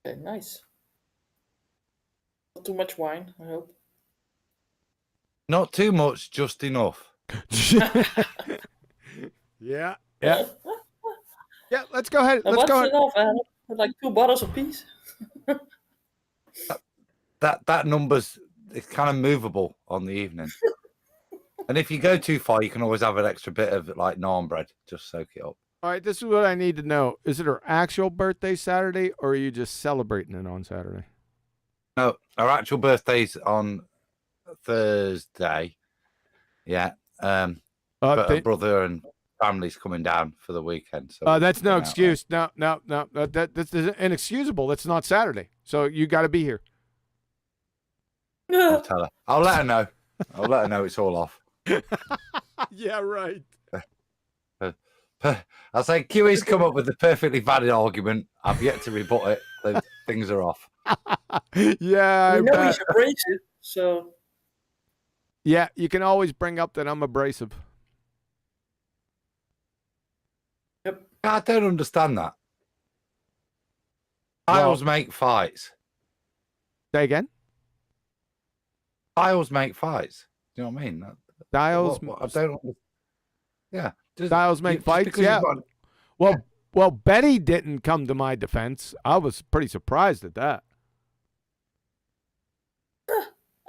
S9: Okay, nice. Not too much wine, I hope.
S14: Not too much, just enough.
S1: Yeah. Yeah, let's go ahead.
S9: Now,
S1: Let's go
S9: what's
S1: ahead.
S9: enough, Adam? Like 2 bottles apiece?
S14: That number's it's kind of movable on the evening. And if you go too far, you can always have an extra bit of like naan bread. Just soak it up.
S1: All right, this is what I need to know. Is it her actual birthday Saturday, or are you just celebrating it on Saturday?
S14: No, our actual birthday's on Thursday. Yeah. But her brother and family's coming down for the weekend. So
S1: that's no excuse. No. That's inexcusable. That's not Saturday. So you got to be here.
S14: I'll tell her. I'll let her know. I'll let her know it's all off.
S1: Yeah, right.
S14: I'll say QE's come up with the perfectly valid argument. I've yet to rebut it. So things are off.
S1: Yeah,
S9: we know he's abrasive, so.
S1: Yeah, you can always bring up that I'm abrasive.
S9: Yep.
S14: I don't understand that. Files make fights.
S1: Say again?
S14: Files make fights. Do you know what I mean?
S1: Dials.
S14: I don't. Yeah.
S1: Dials make fights. Yeah. Well, Betty didn't come to my defense. I was pretty surprised at that.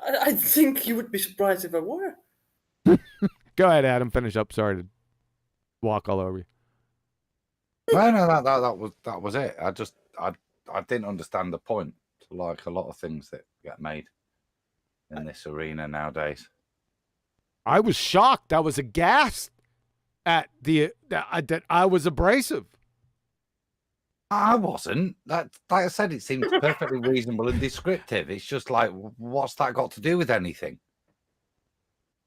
S9: I think you would be surprised if I were.
S1: Go ahead, Adam. Finish up. Sorry to walk all over you.
S14: No, that was it. I didn't understand the point. Like a lot of things that get made in this arena nowadays.
S1: I was shocked. I was aghast at that I was abrasive.
S14: I wasn't. That, like I said, it seems perfectly reasonable and descriptive. It's just like, what's that got to do with anything?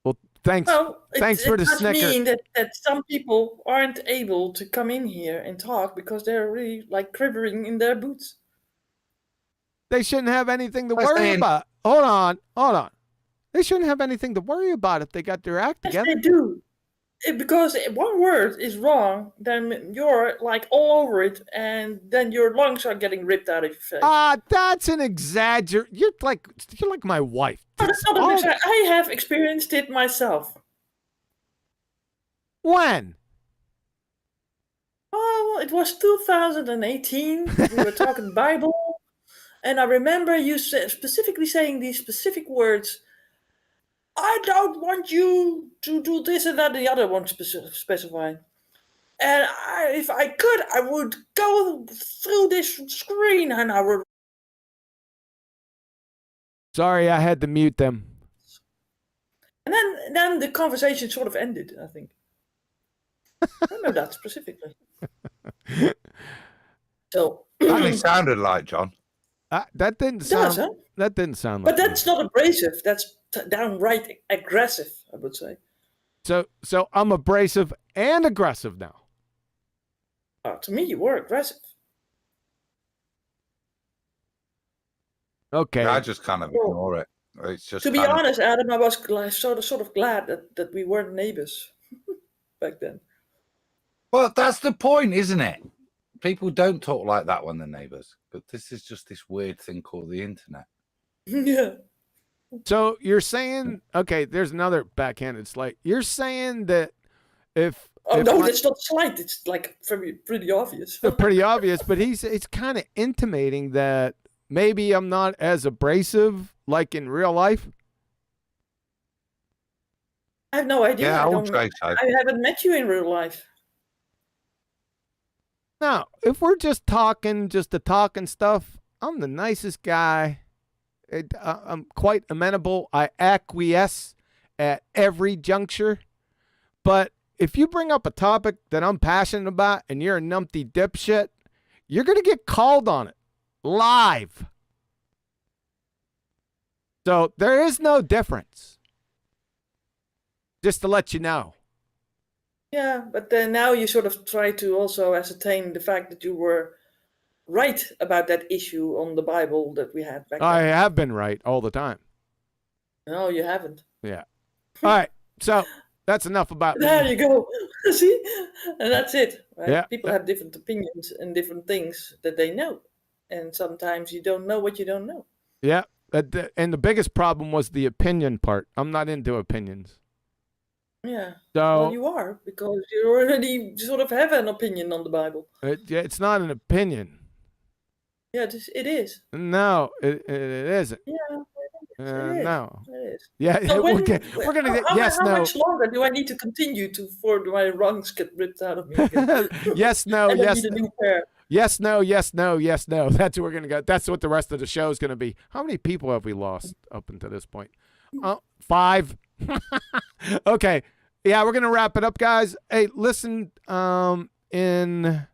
S1: Well, thanks. Thanks for the
S9: It does
S1: snicker.
S9: mean that some people aren't able to come in here and talk because they're really like quivering in their boots.
S1: They shouldn't have anything to
S14: That's
S1: worry
S14: saying-
S1: about. Hold on. They shouldn't have anything to worry about if they got their act
S9: Yes,
S1: together.
S9: they do. Because one word is wrong, then you're like all over it, and then your lungs are getting ripped out of your face.
S1: That's an exaggeration. You're like my wife.
S9: No, that's not an exaggeration. I have experienced it myself.
S1: When?
S9: Oh, it was 2018. We were talking Bible, and I remember you specifically saying these specific words. I don't want you to do this and that, and the other one specified. And if I could, I would go through this screen and I would.
S1: Sorry, I had to mute them.
S9: And then the conversation sort of ended, I think. I remember that specifically. So.
S14: That sounded like John.
S1: That didn't
S9: It
S1: sound.
S9: does, huh?
S1: That didn't sound like.
S9: But that's not abrasive. That's downright aggressive, I would say.
S1: So I'm abrasive and aggressive now.
S9: To me, you were aggressive.
S1: Okay.
S14: Yeah, I just kind of ignore it. It's just
S9: To be
S14: kind of-
S9: honest, Adam, I was sort of glad that we weren't neighbors back then.
S14: Well, that's the point, isn't it? People don't talk like that when they're neighbors. But this is just this weird thing called the internet.
S9: Yeah.
S1: So you're saying, okay, there's another backhanded slight. You're saying that if
S9: Oh
S1: if
S9: no,
S1: my-
S9: that's not slight. It's like pretty obvious.
S1: pretty obvious, but it's kind of intimating that maybe I'm not as abrasive like in real life.
S9: I have no idea.
S14: Yeah, I would
S9: don't-
S14: say so.
S9: I haven't met you in real life.
S1: Now, if we're just talking, just to talk and stuff, I'm the nicest guy. I'm quite amenable. I acquiesce at every juncture. But if you bring up a topic that I'm passionate about and you're a numpty dipshit, you're going to get called on it live. So there is no difference. Just to let you know.
S9: Yeah, but then now you sort of try to also ascertain the fact that you were right about that issue on the Bible that we had back
S1: I
S9: then.
S1: have been right all the time.
S9: No, you haven't.
S1: Yeah. All right. So that's enough about me.
S9: There you go. See? And that's it. Right?
S1: Yeah,
S9: People have different opinions and different things that they know. And sometimes you don't know what you don't know.
S1: Yeah. And the biggest problem was the opinion part. I'm not into opinions.
S9: Yeah.
S1: So
S9: Well, you are, because you already sort of have an opinion on the Bible.
S1: it's not an opinion.
S9: Yeah, it is.
S1: No, it isn't.
S9: Yeah, it is.
S1: No.
S9: It is.
S1: Yeah,
S9: So
S1: we're
S9: when-
S1: gonna get
S9: how,
S1: yes,
S9: how
S1: no,
S9: much longer do I need to continue for my lungs get ripped out of me again?
S1: yes, no,
S9: And I
S1: yes,
S9: need a new pair.
S1: yes, no, yes, no, yes, no. That's what we're gonna go. That's what the rest of the show is gonna be. How many people have we lost up until this point? 5. Okay. Yeah, we're gonna wrap it up, guys. Hey, listen, in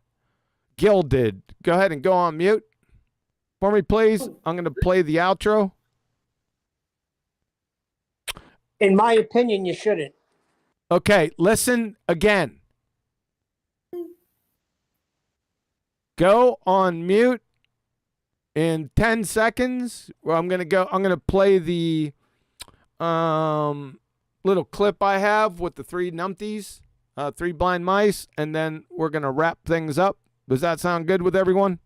S1: Gilded, go ahead and go on mute for me, please. I'm gonna play the outro.
S10: In my opinion, you shouldn't.
S1: Okay, listen again. Go on mute in 10 seconds. Well, I'm gonna play the little clip I have with the 3 numpties, 3 blind mice, and then we're gonna wrap things up. Does that sound good with everyone?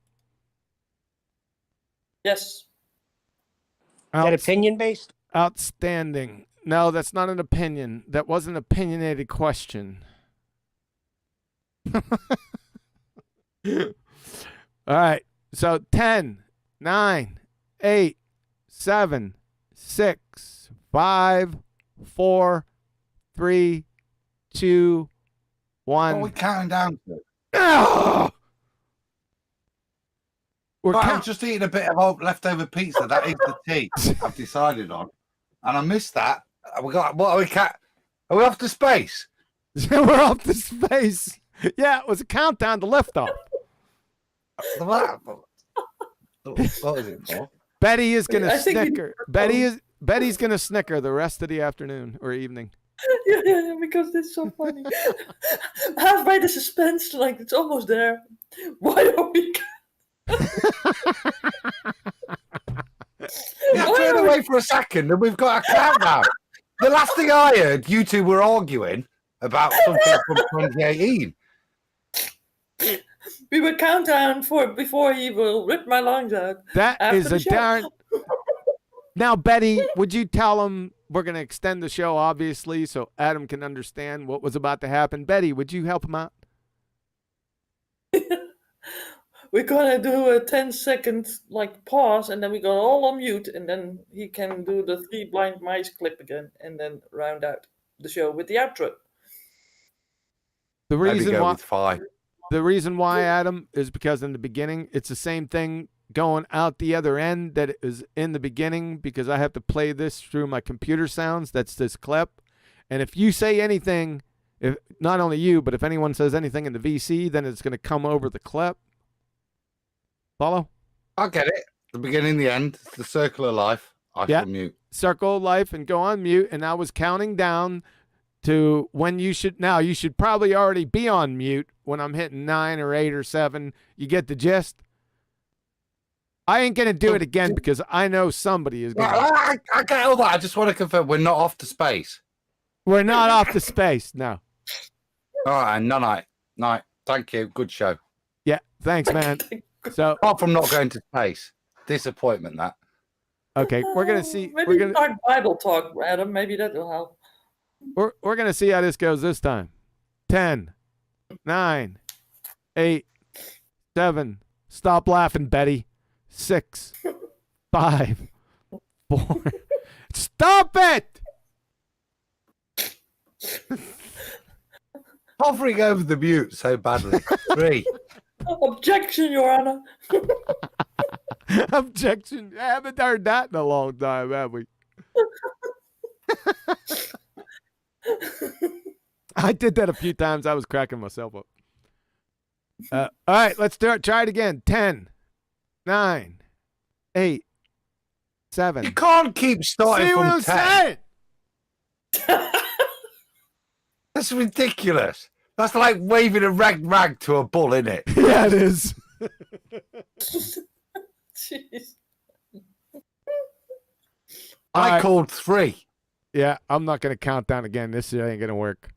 S9: Yes.
S10: That opinion based?
S1: Outstanding. No, that's not an opinion. That was an opinionated question. All right. So 10, 9, 8, 7, 6, 5, 4, 3, 2, 1.
S14: What are we counting down to?
S1: Ah!
S14: I'm just eating a bit of old leftover pizza. That is the tea I've decided on. And I missed that. We got what are we Are we off to space?
S1: We're off to space. Yeah, it was a countdown to liftoff.
S14: What was it for?
S1: Betty is gonna
S9: I think we-
S1: snicker. Betty's gonna snicker the rest of the afternoon or evening.
S9: Yeah, because it's so funny. Halfway the suspense, like it's almost there. Why don't we?
S14: Yeah, turn away for a second and we've got a countdown. The last thing I heard, you two were arguing about something from 2018.
S9: We will count down before he will rip my lungs out.
S1: That
S9: after
S1: is
S9: the
S1: a
S9: show.
S1: darn. Now, Betty, would you tell him we're going to extend the show, obviously, so Adam can understand what was about to happen? Betty, would you help him out?
S9: We're gonna do a 10-second like pause, and then we go all on mute, and then he can do the 3 blind mice clip again, and then round out the show with the outro.
S1: The
S14: Maybe
S1: reason
S14: go
S1: why,
S14: with 5.
S1: the reason why, Adam, is because in the beginning, it's the same thing going out the other end that it was in the beginning, because I have to play this through my computer sounds. That's this clip. And if you say anything, if not only you, but if anyone says anything in the VC, then it's going to come over the clip. Follow?
S14: I get it. The beginning, the end. It's the circle of life. I
S1: Yeah.
S14: shall mute.
S1: Circle of life and go on mute. And I was counting down to when you should. Now, you should probably already be on mute when I'm hitting 9 or 8 or 7. You get the gist? I ain't going to do it again because I know somebody is going to.
S14: I get all that. I just want to confirm we're not off to space.
S1: We're not off to space. No.
S14: All right. And night. Thank you. Good show.
S1: Yeah. Thanks, man. So,
S14: apart from not going to space, disappointment that.
S1: Okay, we're gonna see.
S9: Maybe
S1: We're gonna
S9: start Bible talk, Adam. Maybe that will help.
S1: we're gonna see how this goes this time. 10, 9, 8, 7. Stop laughing, Betty. 6, 5, 4. Stop it!
S14: Hovering over the mute so badly. 3.
S9: Objection, Your Honor.
S1: Objection. I haven't heard that in a long time, have we? I did that a few times. I was cracking myself up. All right, let's do it. Try it again. 10, 9, 8, 7.
S14: You can't keep starting
S1: See
S14: from
S1: what I'm
S14: 10.
S1: saying?
S14: That's ridiculous. That's like waving a rag to a bull, isn't it?
S1: Yeah, it is.
S9: Jeez.
S14: I
S1: right.
S14: called 3.
S1: Yeah, I'm not going to count down again. This ain't going to work.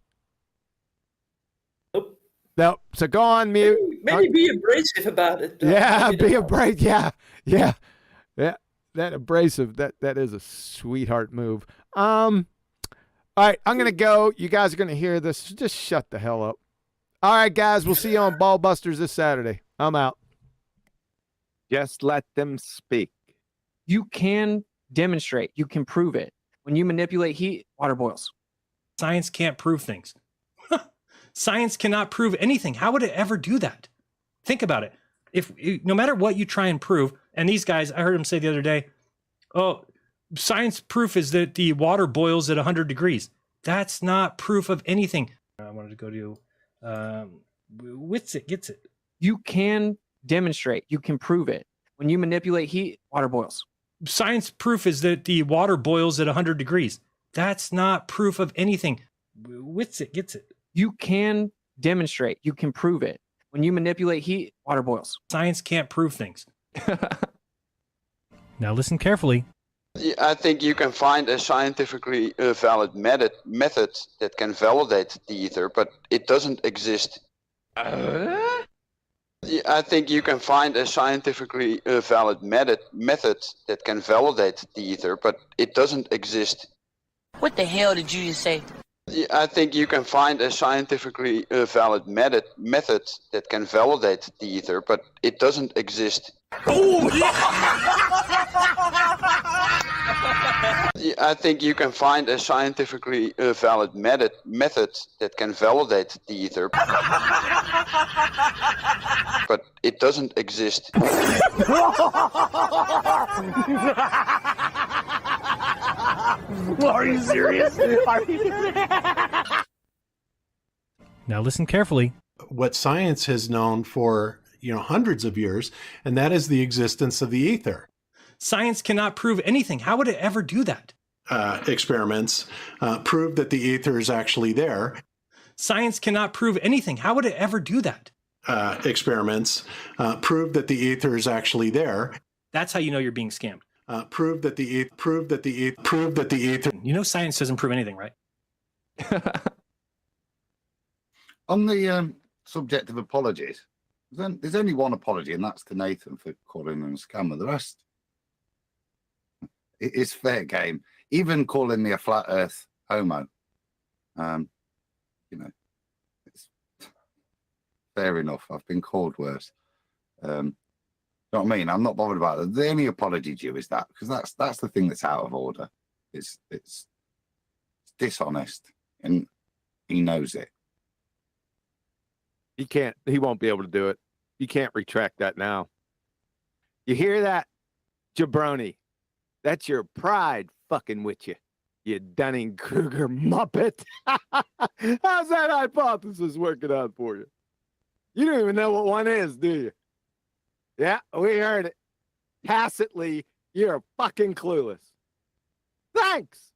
S1: No, so go on mute.
S9: Maybe be abrasive about it.
S1: Yeah,
S9: Maybe
S1: be
S9: that-
S1: abrasive. Yeah. That abrasive. That is a sweetheart move. All right, I'm gonna go. You guys are gonna hear this. Just shut the hell up. All right, guys, we'll see you on BALLBUSTERS this Saturday. I'm out.
S15: Just let them speak.
S2: You can demonstrate. You can prove it. When you manipulate heat, water boils.
S3: Science can't prove things. Science cannot prove anything. How would it ever do that? Think about it. If no matter what you try and prove, and these guys, I heard them say the other day, oh, science proof is that the water boils at 100 degrees. That's not proof of anything. I wanted to go to Wits it, gets it.
S2: You can demonstrate. You can prove it. When you manipulate heat, water boils.
S3: Science proof is that the water boils at 100 degrees. That's not proof of anything. Wits it, gets it.
S2: You can demonstrate. You can prove it. When you manipulate heat, water boils.
S3: Science can't prove things. Now listen carefully.
S4: I think you can find a scientifically valid method that can validate the ether, but it doesn't exist. I think you can find a scientifically valid method that can validate the ether, but it doesn't exist.
S5: What the hell did you just say?
S4: I think you can find a scientifically valid method that can validate the ether, but it doesn't exist.
S5: Oh, yeah!
S4: I think you can find a scientifically valid method that can validate the ether, but it doesn't exist.
S5: Are you serious?
S3: Now listen carefully.
S7: What science has known for hundreds of years, and that is the existence of the ether.
S3: Science cannot prove anything. How would it ever do that?
S7: Experiments prove that the ether is actually there.
S3: Science cannot prove anything. How would it ever do that?
S7: Experiments prove that the ether is actually there.
S3: That's how you know you're being scammed.
S7: Prove that the ether.
S3: You know science doesn't prove anything, right?
S8: On the subject of apologies, there's only one apology, and that's to Nathan for calling him a scammer. The rest, it's fair game. Even calling me a flat Earth homo, it's fair enough. I've been called worse. You know what I mean? I'm not bothered about it. The only apology due is that, because that's the thing that's out of order. It's dishonest, and he knows it.
S15: He won't be able to do it. You can't retract that now. You hear that, jabroni? That's your pride fucking with you, you Dunning-Kruger muppet. How's that hypothesis working out for you? You don't even know what one is, do you? Yeah, we heard it. Tacitly, you're fucking clueless. Thanks.